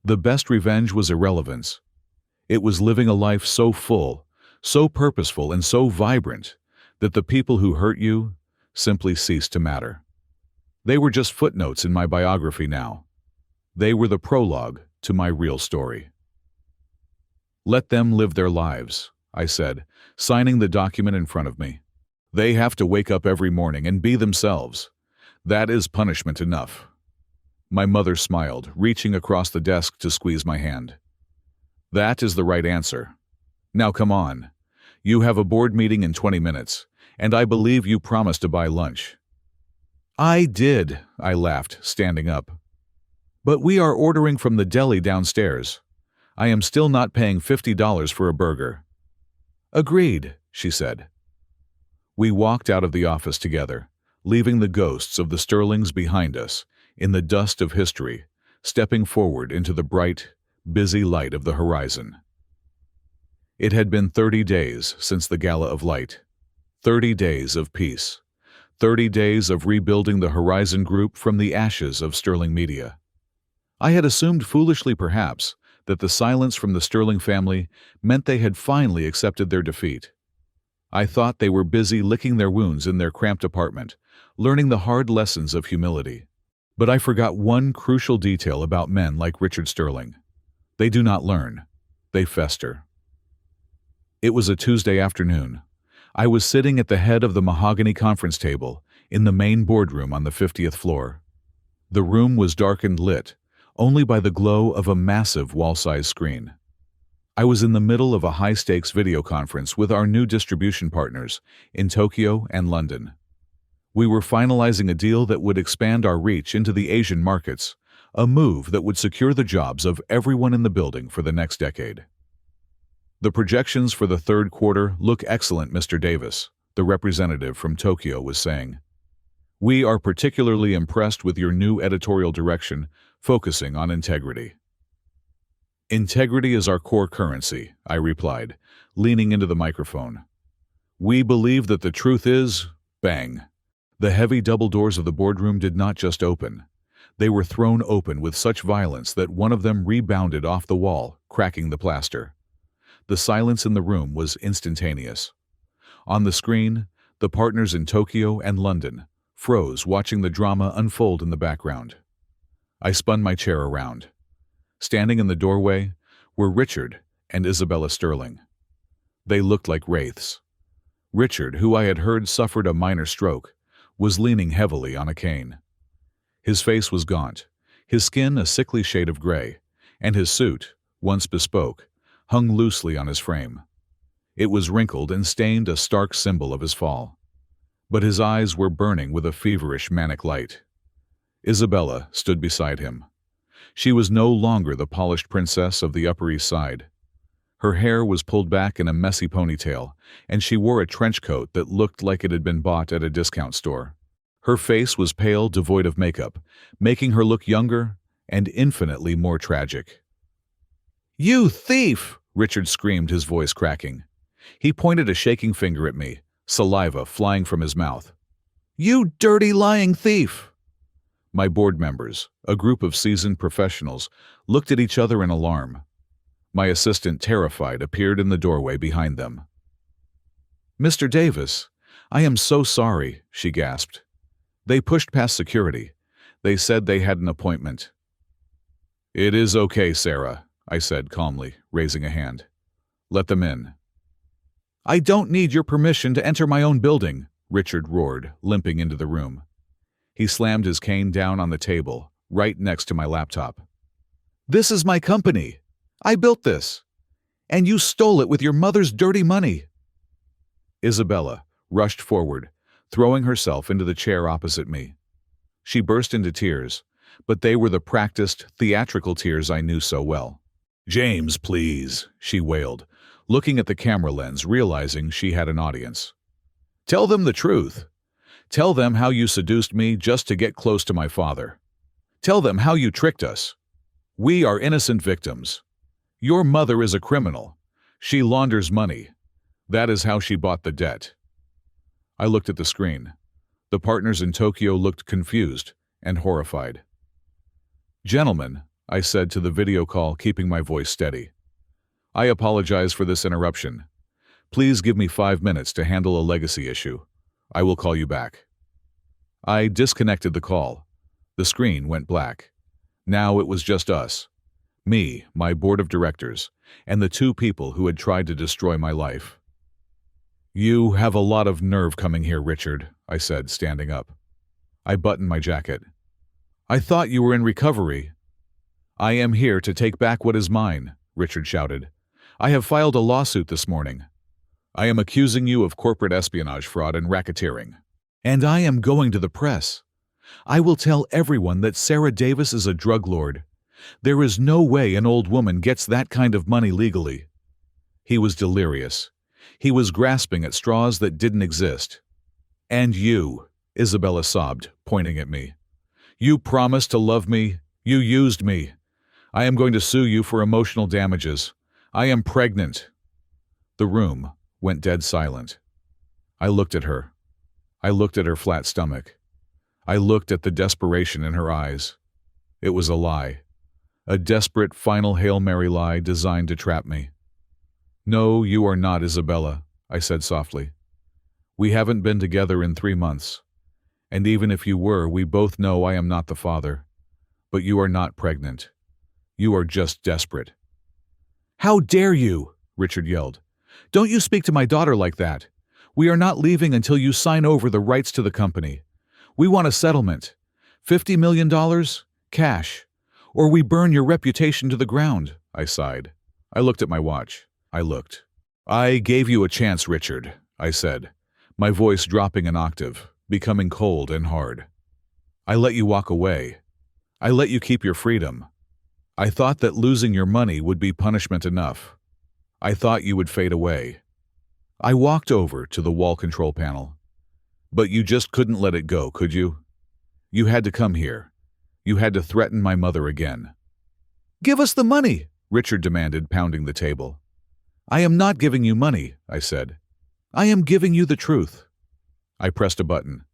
The best revenge was irrelevance. It was living a life so full, so purposeful, and so vibrant that the people who hurt you simply ceased to matter. They were just footnotes in my biography now. They were the prologue to my real story. Let them live their lives, I said, signing the document in front of me. They have to wake up every morning and be themselves. That is punishment enough. My mother smiled, reaching across the desk to squeeze my hand. That is the right answer. Now come on. You have a board meeting in 20 minutes, and I believe you promised to buy lunch. I did, I laughed, standing up. But we are ordering from the deli downstairs. I am still not paying $50 for a burger. Agreed, she said. We walked out of the office together, leaving the ghosts of the Sterlings behind us, in the dust of history, stepping forward into the bright, busy light of the horizon. It had been 30 days since the Gala of Light. 30 days of peace. 30 days of rebuilding the Horizon Group from the ashes of Sterling Media. I had assumed foolishly perhaps that the silence from the Sterling family meant they had finally accepted their defeat. I thought they were busy licking their wounds in their cramped apartment, learning the hard lessons of humility. But I forgot one crucial detail about men like Richard Sterling. They do not learn. They fester. It was a Tuesday afternoon. I was sitting at the head of the mahogany conference table in the main boardroom on the 50th floor. The room was dark and lit only by the glow of a massive wall-size screen. I was in the middle of a high-stakes video conference with our new distribution partners in Tokyo and London. We were finalizing a deal that would expand our reach into the Asian markets, a move that would secure the jobs of everyone in the building for the next decade. The projections for the third quarter look excellent, Mr. Davis, the representative from Tokyo was saying. We are particularly impressed with your new editorial direction, focusing on integrity. Integrity is our core currency, I replied, leaning into the microphone. We believe that the truth is, bang. The heavy double doors of the boardroom did not just open. They were thrown open with such violence that one of them rebounded off the wall, cracking the plaster. The silence in the room was instantaneous. On the screen, the partners in Tokyo and London froze, watching the drama unfold in the background. I spun my chair around. Standing in the doorway were Richard and Isabella Sterling. They looked like wraiths. Richard, who I had heard suffered a minor stroke, was leaning heavily on a cane. His face was gaunt, his skin a sickly shade of gray, and his suit, once bespoke, hung loosely on his frame. It was wrinkled and stained, a stark symbol of his fall. But his eyes were burning with a feverish manic light. Isabella stood beside him. She was no longer the polished princess of the Upper East Side. Her hair was pulled back in a messy ponytail, and she wore a trench coat that looked like it had been bought at a discount store. Her face was pale, devoid of makeup, making her look younger and infinitely more tragic. "You thief!" Richard screamed, his voice cracking. He pointed a shaking finger at me, saliva flying from his mouth. "You dirty, lying thief!" My board members, a group of seasoned professionals, looked at each other in alarm. My assistant, terrified, appeared in the doorway behind them. "Mr. Davis, I am so sorry," she gasped. They pushed past security. They said they had an appointment. "It is okay, Sarah," I said calmly, raising a hand. "Let them in." "I don't need your permission to enter my own building," Richard roared, limping into the room. He slammed his cane down on the table, right next to my laptop. "This is my company. I built this. And you stole it with your mother's dirty money." Isabella rushed forward, throwing herself into the chair opposite me. She burst into tears, but they were the practiced, theatrical tears I knew so well. "James, please," she wailed, looking at the camera lens, realizing she had an audience. "Tell them the truth. Tell them how you seduced me just to get close to my father. Tell them how you tricked us. We are innocent victims. Your mother is a criminal. She launders money. That is how she bought the debt. I looked at the screen. The partners in Tokyo looked confused and horrified. Gentlemen, I said to the video call, keeping my voice steady. I apologize for this interruption. Please give me 5 minutes to handle a legacy issue. I will call you back. I disconnected the call. The screen went black. Now it was just us. Me, my board of directors, and the 2 people who had tried to destroy my life. You have a lot of nerve coming here, Richard, I said, standing up. I buttoned my jacket. I thought you were in recovery. I am here to take back what is mine, Richard shouted. I have filed a lawsuit this morning. I am accusing you of corporate espionage, fraud, and racketeering. And I am going to the press. I will tell everyone that Sarah Davis is a drug lord. There is no way an old woman gets that kind of money legally. He was delirious. He was grasping at straws that didn't exist. And you, Isabella sobbed, pointing at me. You promised to love me. You used me. I am going to sue you for emotional damages. I am pregnant. The room went dead silent. I looked at her. I looked at her flat stomach. I looked at the desperation in her eyes. It was a lie. A desperate final Hail Mary lie designed to trap me. No, you are not, Isabella, I said softly. We haven't been together in 3 months. And even if you were, we both know I am not the father. But you are not pregnant. You are just desperate. How dare you? Richard yelled. Don't you speak to my daughter like that. We are not leaving until you sign over the rights to the company. We want a settlement. $50 million? Cash. Or we burn your reputation to the ground, I sighed. I looked at my watch. I gave you a chance, Richard, I said, my voice dropping an octave, becoming cold and hard. I let you walk away. I let you keep your freedom. I thought that losing your money would be punishment enough. I thought you would fade away. I walked over to the wall control panel. But you just couldn't let it go, could you? You had to come here. You had to threaten my mother again. Give us the money, Richard demanded, pounding the table. I am not giving you money, I said. I am giving you the truth. I pressed a button.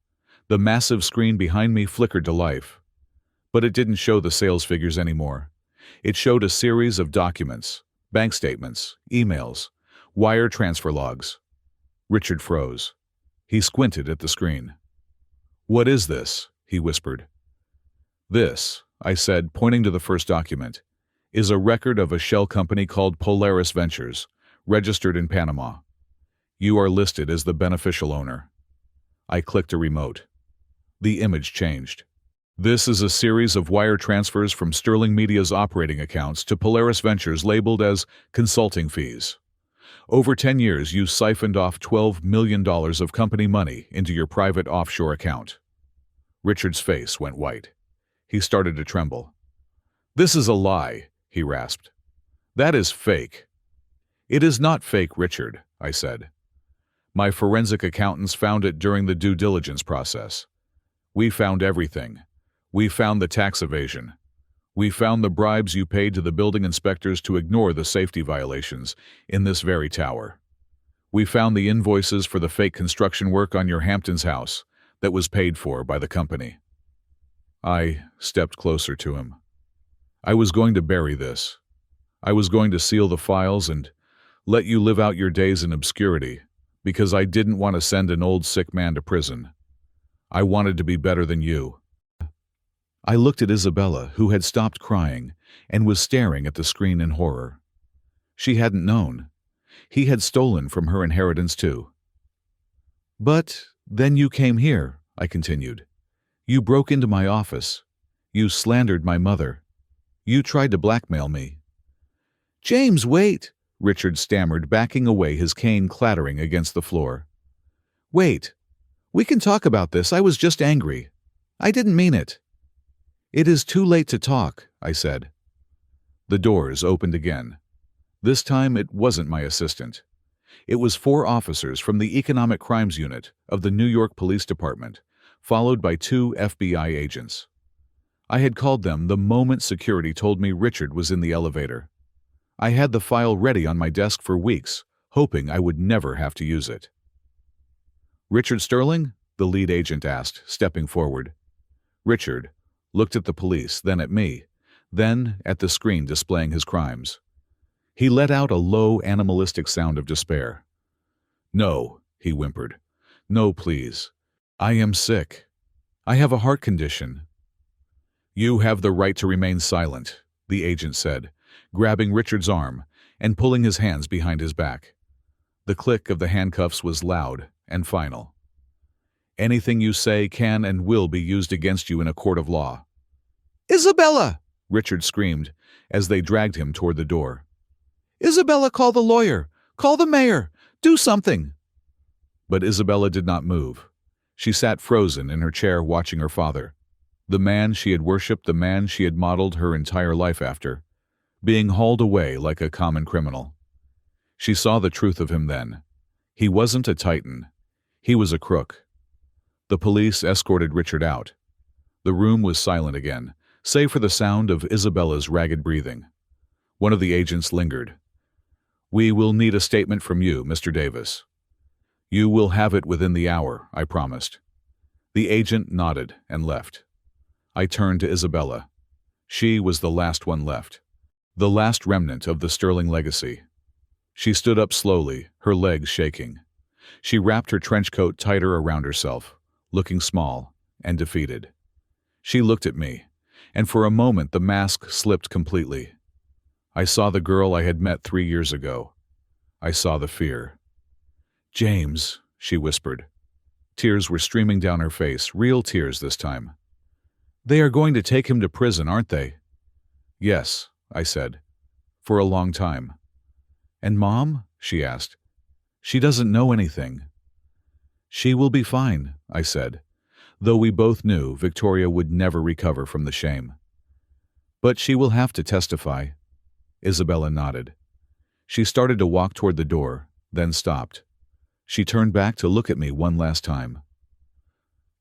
The massive screen behind me flickered to life. But it didn't show the sales figures anymore. It showed a series of documents, bank statements, emails, wire transfer logs. Richard froze. He squinted at the screen. What is this? He whispered. This, I said, pointing to the first document, is a record of a shell company called Polaris Ventures, registered in Panama. You are listed as the beneficial owner. I clicked a remote. The image changed. This is a series of wire transfers from Sterling Media's operating accounts to Polaris Ventures labeled as consulting fees. Over 10 years, you siphoned off $12 million of company money into your private offshore account. Richard's face went white. He started to tremble. This is a lie, he rasped. That is fake. It is not fake, Richard, I said. My forensic accountants found it during the due diligence process. We found everything. We found the tax evasion. We found the bribes you paid to the building inspectors to ignore the safety violations in this very tower. We found the invoices for the fake construction work on your Hamptons house that was paid for by the company. I stepped closer to him. I was going to bury this. I was going to seal the files and let you live out your days in obscurity because I didn't want to send an old sick man to prison. I wanted to be better than you. I looked at Isabella, who had stopped crying and was staring at the screen in horror. She hadn't known. He had stolen from her inheritance too. But then you came here, I continued. You broke into my office. You slandered my mother. You tried to blackmail me. James, wait, Richard stammered, backing away, his cane clattering against the floor. Wait. We can talk about this. I was just angry. I didn't mean it. It is too late to talk, I said. The doors opened again. This time it wasn't my assistant. It was 4 officers from the Economic Crimes Unit of the New York Police Department, followed by 2 FBI agents. I had called them the moment security told me Richard was in the elevator. I had the file ready on my desk for weeks, hoping I would never have to use it. Richard Sterling? The lead agent asked, stepping forward. Richard looked at the police, then at me, then at the screen displaying his crimes. He let out a low, animalistic sound of despair. "No," he whimpered. "No, please. I am sick. I have a heart condition." "You have the right to remain silent," the agent said, grabbing Richard's arm and pulling his hands behind his back. The click of the handcuffs was loud and final. "Anything you say can and will be used against you in a court of law." "Isabella!" Richard screamed as they dragged him toward the door. "Isabella, call the lawyer! Call the mayor! Do something!" But Isabella did not move. She sat frozen in her chair watching her father, the man she had worshipped, the man she had modeled her entire life after, being hauled away like a common criminal. She saw the truth of him then. He wasn't a titan. He was a crook. The police escorted Richard out. The room was silent again, save for the sound of Isabella's ragged breathing. One of the agents lingered. "We will need a statement from you, Mr. Davis." "You will have it within the hour," I promised. The agent nodded and left. I turned to Isabella. She was the last one left, the last remnant of the Sterling legacy. She stood up slowly, her legs shaking. She wrapped her trench coat tighter around herself, looking small and defeated. She looked at me, and for a moment the mask slipped completely. I saw the girl I had met 3 years ago. I saw the fear. "James," she whispered. Tears were streaming down her face, real tears this time. "They are going to take him to prison, aren't they?" "Yes," I said. "For a long time." "And Mom?" she asked. "She doesn't know anything." "She will be fine," I said, though we both knew Victoria would never recover from the shame. "But she will have to testify." Isabella nodded. She started to walk toward the door, then stopped. She turned back to look at me one last time.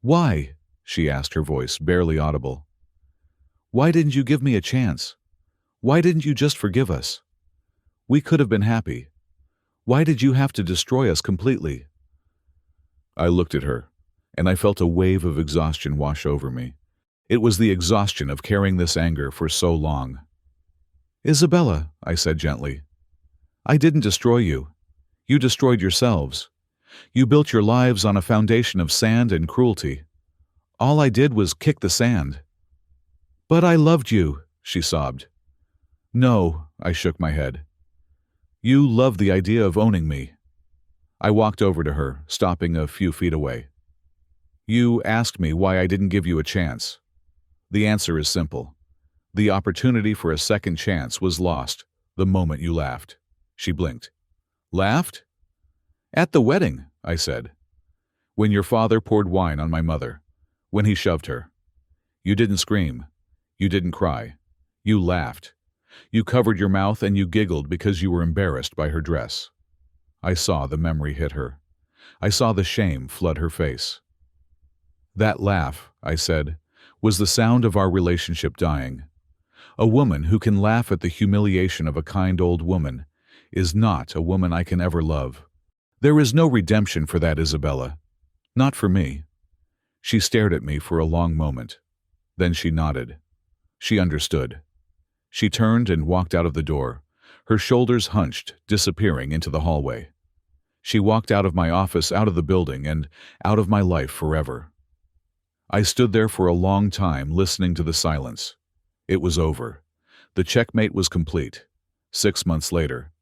"Why?" she asked, her voice barely audible. "Why didn't you give me a chance? Why didn't you just forgive us? We could have been happy. Why did you have to destroy us completely?" I looked at her, and I felt a wave of exhaustion wash over me. It was the exhaustion of carrying this anger for so long. "Isabella," I said gently, "I didn't destroy you. You destroyed yourselves. You built your lives on a foundation of sand and cruelty. All I did was kick the sand." "But I loved you," she sobbed. "No," I shook my head. "You loved the idea of owning me." I walked over to her, stopping a few feet away. "You asked me why I didn't give you a chance. The answer is simple. The opportunity for a second chance was lost the moment you laughed." She blinked. "Laughed?" "At the wedding," I said. "When your father poured wine on my mother. When he shoved her. You didn't scream. You didn't cry. You laughed. You covered your mouth and you giggled because you were embarrassed by her dress." I saw the memory hit her. I saw the shame flood her face. "That laugh," I said, "was the sound of our relationship dying. A woman who can laugh at the humiliation of a kind old woman is not a woman I can ever love. There is no redemption for that, Isabella. Not for me." She stared at me for a long moment. Then she nodded. She understood. She turned and walked out of the door, her shoulders hunched, disappearing into the hallway. She walked out of my office, out of the building, and out of my life forever. I stood there for a long time, listening to the silence. It was over. The checkmate was complete. 6 months later.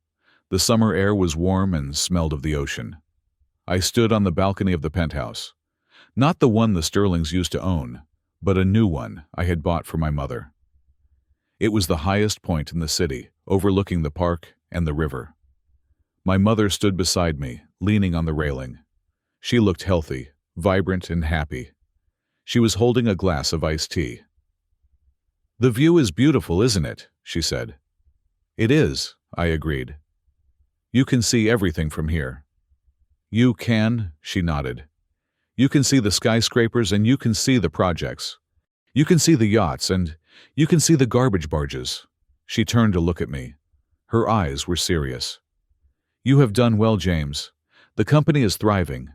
The summer air was warm and smelled of the ocean. I stood on the balcony of the penthouse. Not the one the Sterlings used to own, but a new one I had bought for my mother. It was the highest point in the city, overlooking the park and the river. My mother stood beside me, leaning on the railing. She looked healthy, vibrant, and happy. She was holding a glass of iced tea. "The view is beautiful, isn't it?" she said. "It is," I agreed. "You can see everything from here." "You can," she nodded. "You can see the skyscrapers and you can see the projects. You can see the yachts and you can see the garbage barges." She turned to look at me. Her eyes were serious. "You have done well, James. The company is thriving.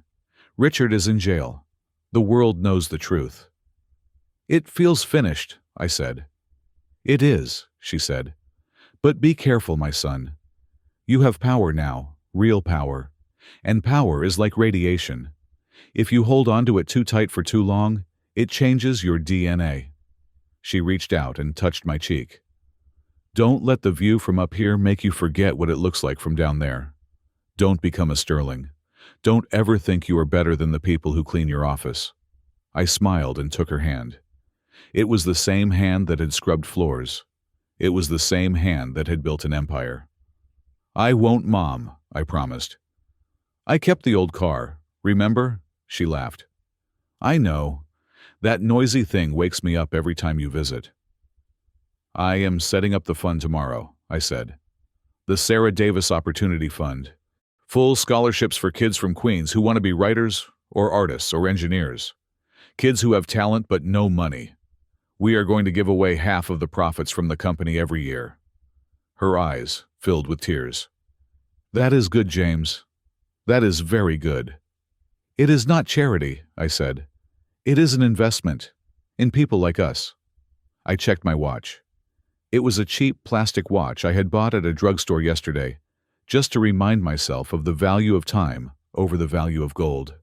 Richard is in jail. The world knows the truth." "It feels finished," I said. "It is," she said. "But be careful, my son. You have power now, real power. And power is like radiation. If you hold onto it too tight for too long, it changes your DNA." She reached out and touched my cheek. "Don't let the view from up here make you forget what it looks like from down there. Don't become a Sterling. Don't ever think you are better than the people who clean your office." I smiled and took her hand. It was the same hand that had scrubbed floors. It was the same hand that had built an empire. "I won't, Mom," I promised. "I kept the old car, remember?" She laughed. "I know. That noisy thing wakes me up every time you visit." "I am setting up the fund tomorrow," I said. "The Sarah Davis Opportunity Fund. Full scholarships for kids from Queens who want to be writers or artists or engineers. Kids who have talent but no money. We are going to give away half of the profits from the company every year." Her eyes filled with tears. "That is good, James. That is very good." "It is not charity," I said. "It is an investment in people like us." I checked my watch. It was a cheap plastic watch I had bought at a drugstore yesterday, just to remind myself of the value of time over the value of gold.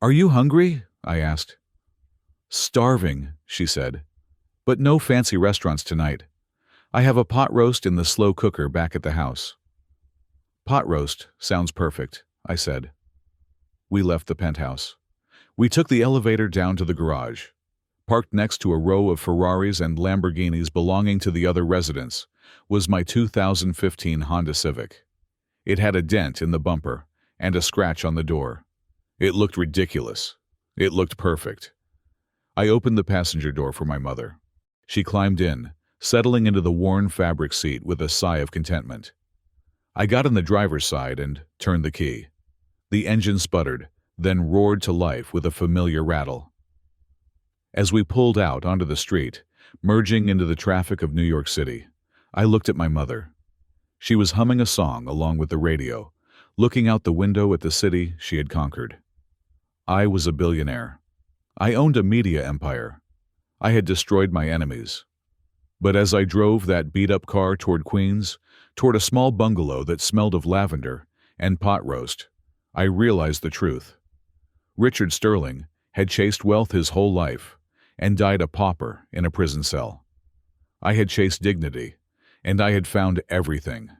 "Are you hungry?" I asked. "Starving," she said. "But no fancy restaurants tonight. I have a pot roast in the slow cooker back at the house." "Pot roast sounds perfect," I said. We left the penthouse. We took the elevator down to the garage. Parked next to a row of Ferraris and Lamborghinis belonging to the other residents was my 2015 Honda Civic. It had a dent in the bumper and a scratch on the door. It looked ridiculous. It looked perfect. I opened the passenger door for my mother. She climbed in, settling into the worn fabric seat with a sigh of contentment. I got on the driver's side and turned the key. The engine sputtered, then roared to life with a familiar rattle. As we pulled out onto the street, merging into the traffic of New York City, I looked at my mother. She was humming a song along with the radio, looking out the window at the city she had conquered. I was a billionaire. I owned a media empire. I had destroyed my enemies. But as I drove that beat-up car toward Queens, toward a small bungalow that smelled of lavender and pot roast, I realized the truth. Richard Sterling had chased wealth his whole life and died a pauper in a prison cell. I had chased dignity, and I had found everything.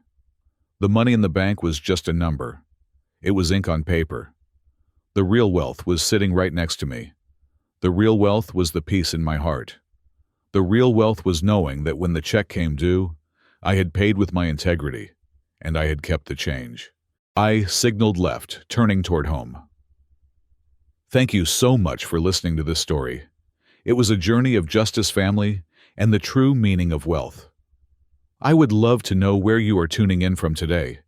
The money in the bank was just a number. It was ink on paper. The real wealth was sitting right next to me. The real wealth was the peace in my heart. The real wealth was knowing that when the check came due, I had paid with my integrity, and I had kept the change. I signaled left, turning toward home. Thank you so much for listening to this story. It was a journey of justice, family, and the true meaning of wealth. I would love to know where you are tuning in from today.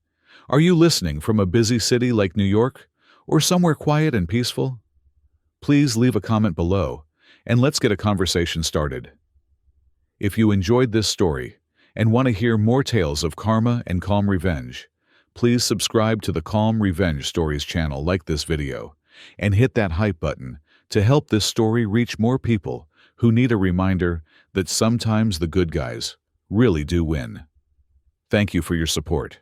Are you listening from a busy city like New York, or somewhere quiet and peaceful? Please leave a comment below, and let's get a conversation started. If you enjoyed this story and want to hear more tales of karma and calm revenge, please subscribe to the Calm Revenge Stories channel, like this video, and hit that hype button to help this story reach more people who need a reminder that sometimes the good guys really do win. Thank you for your support.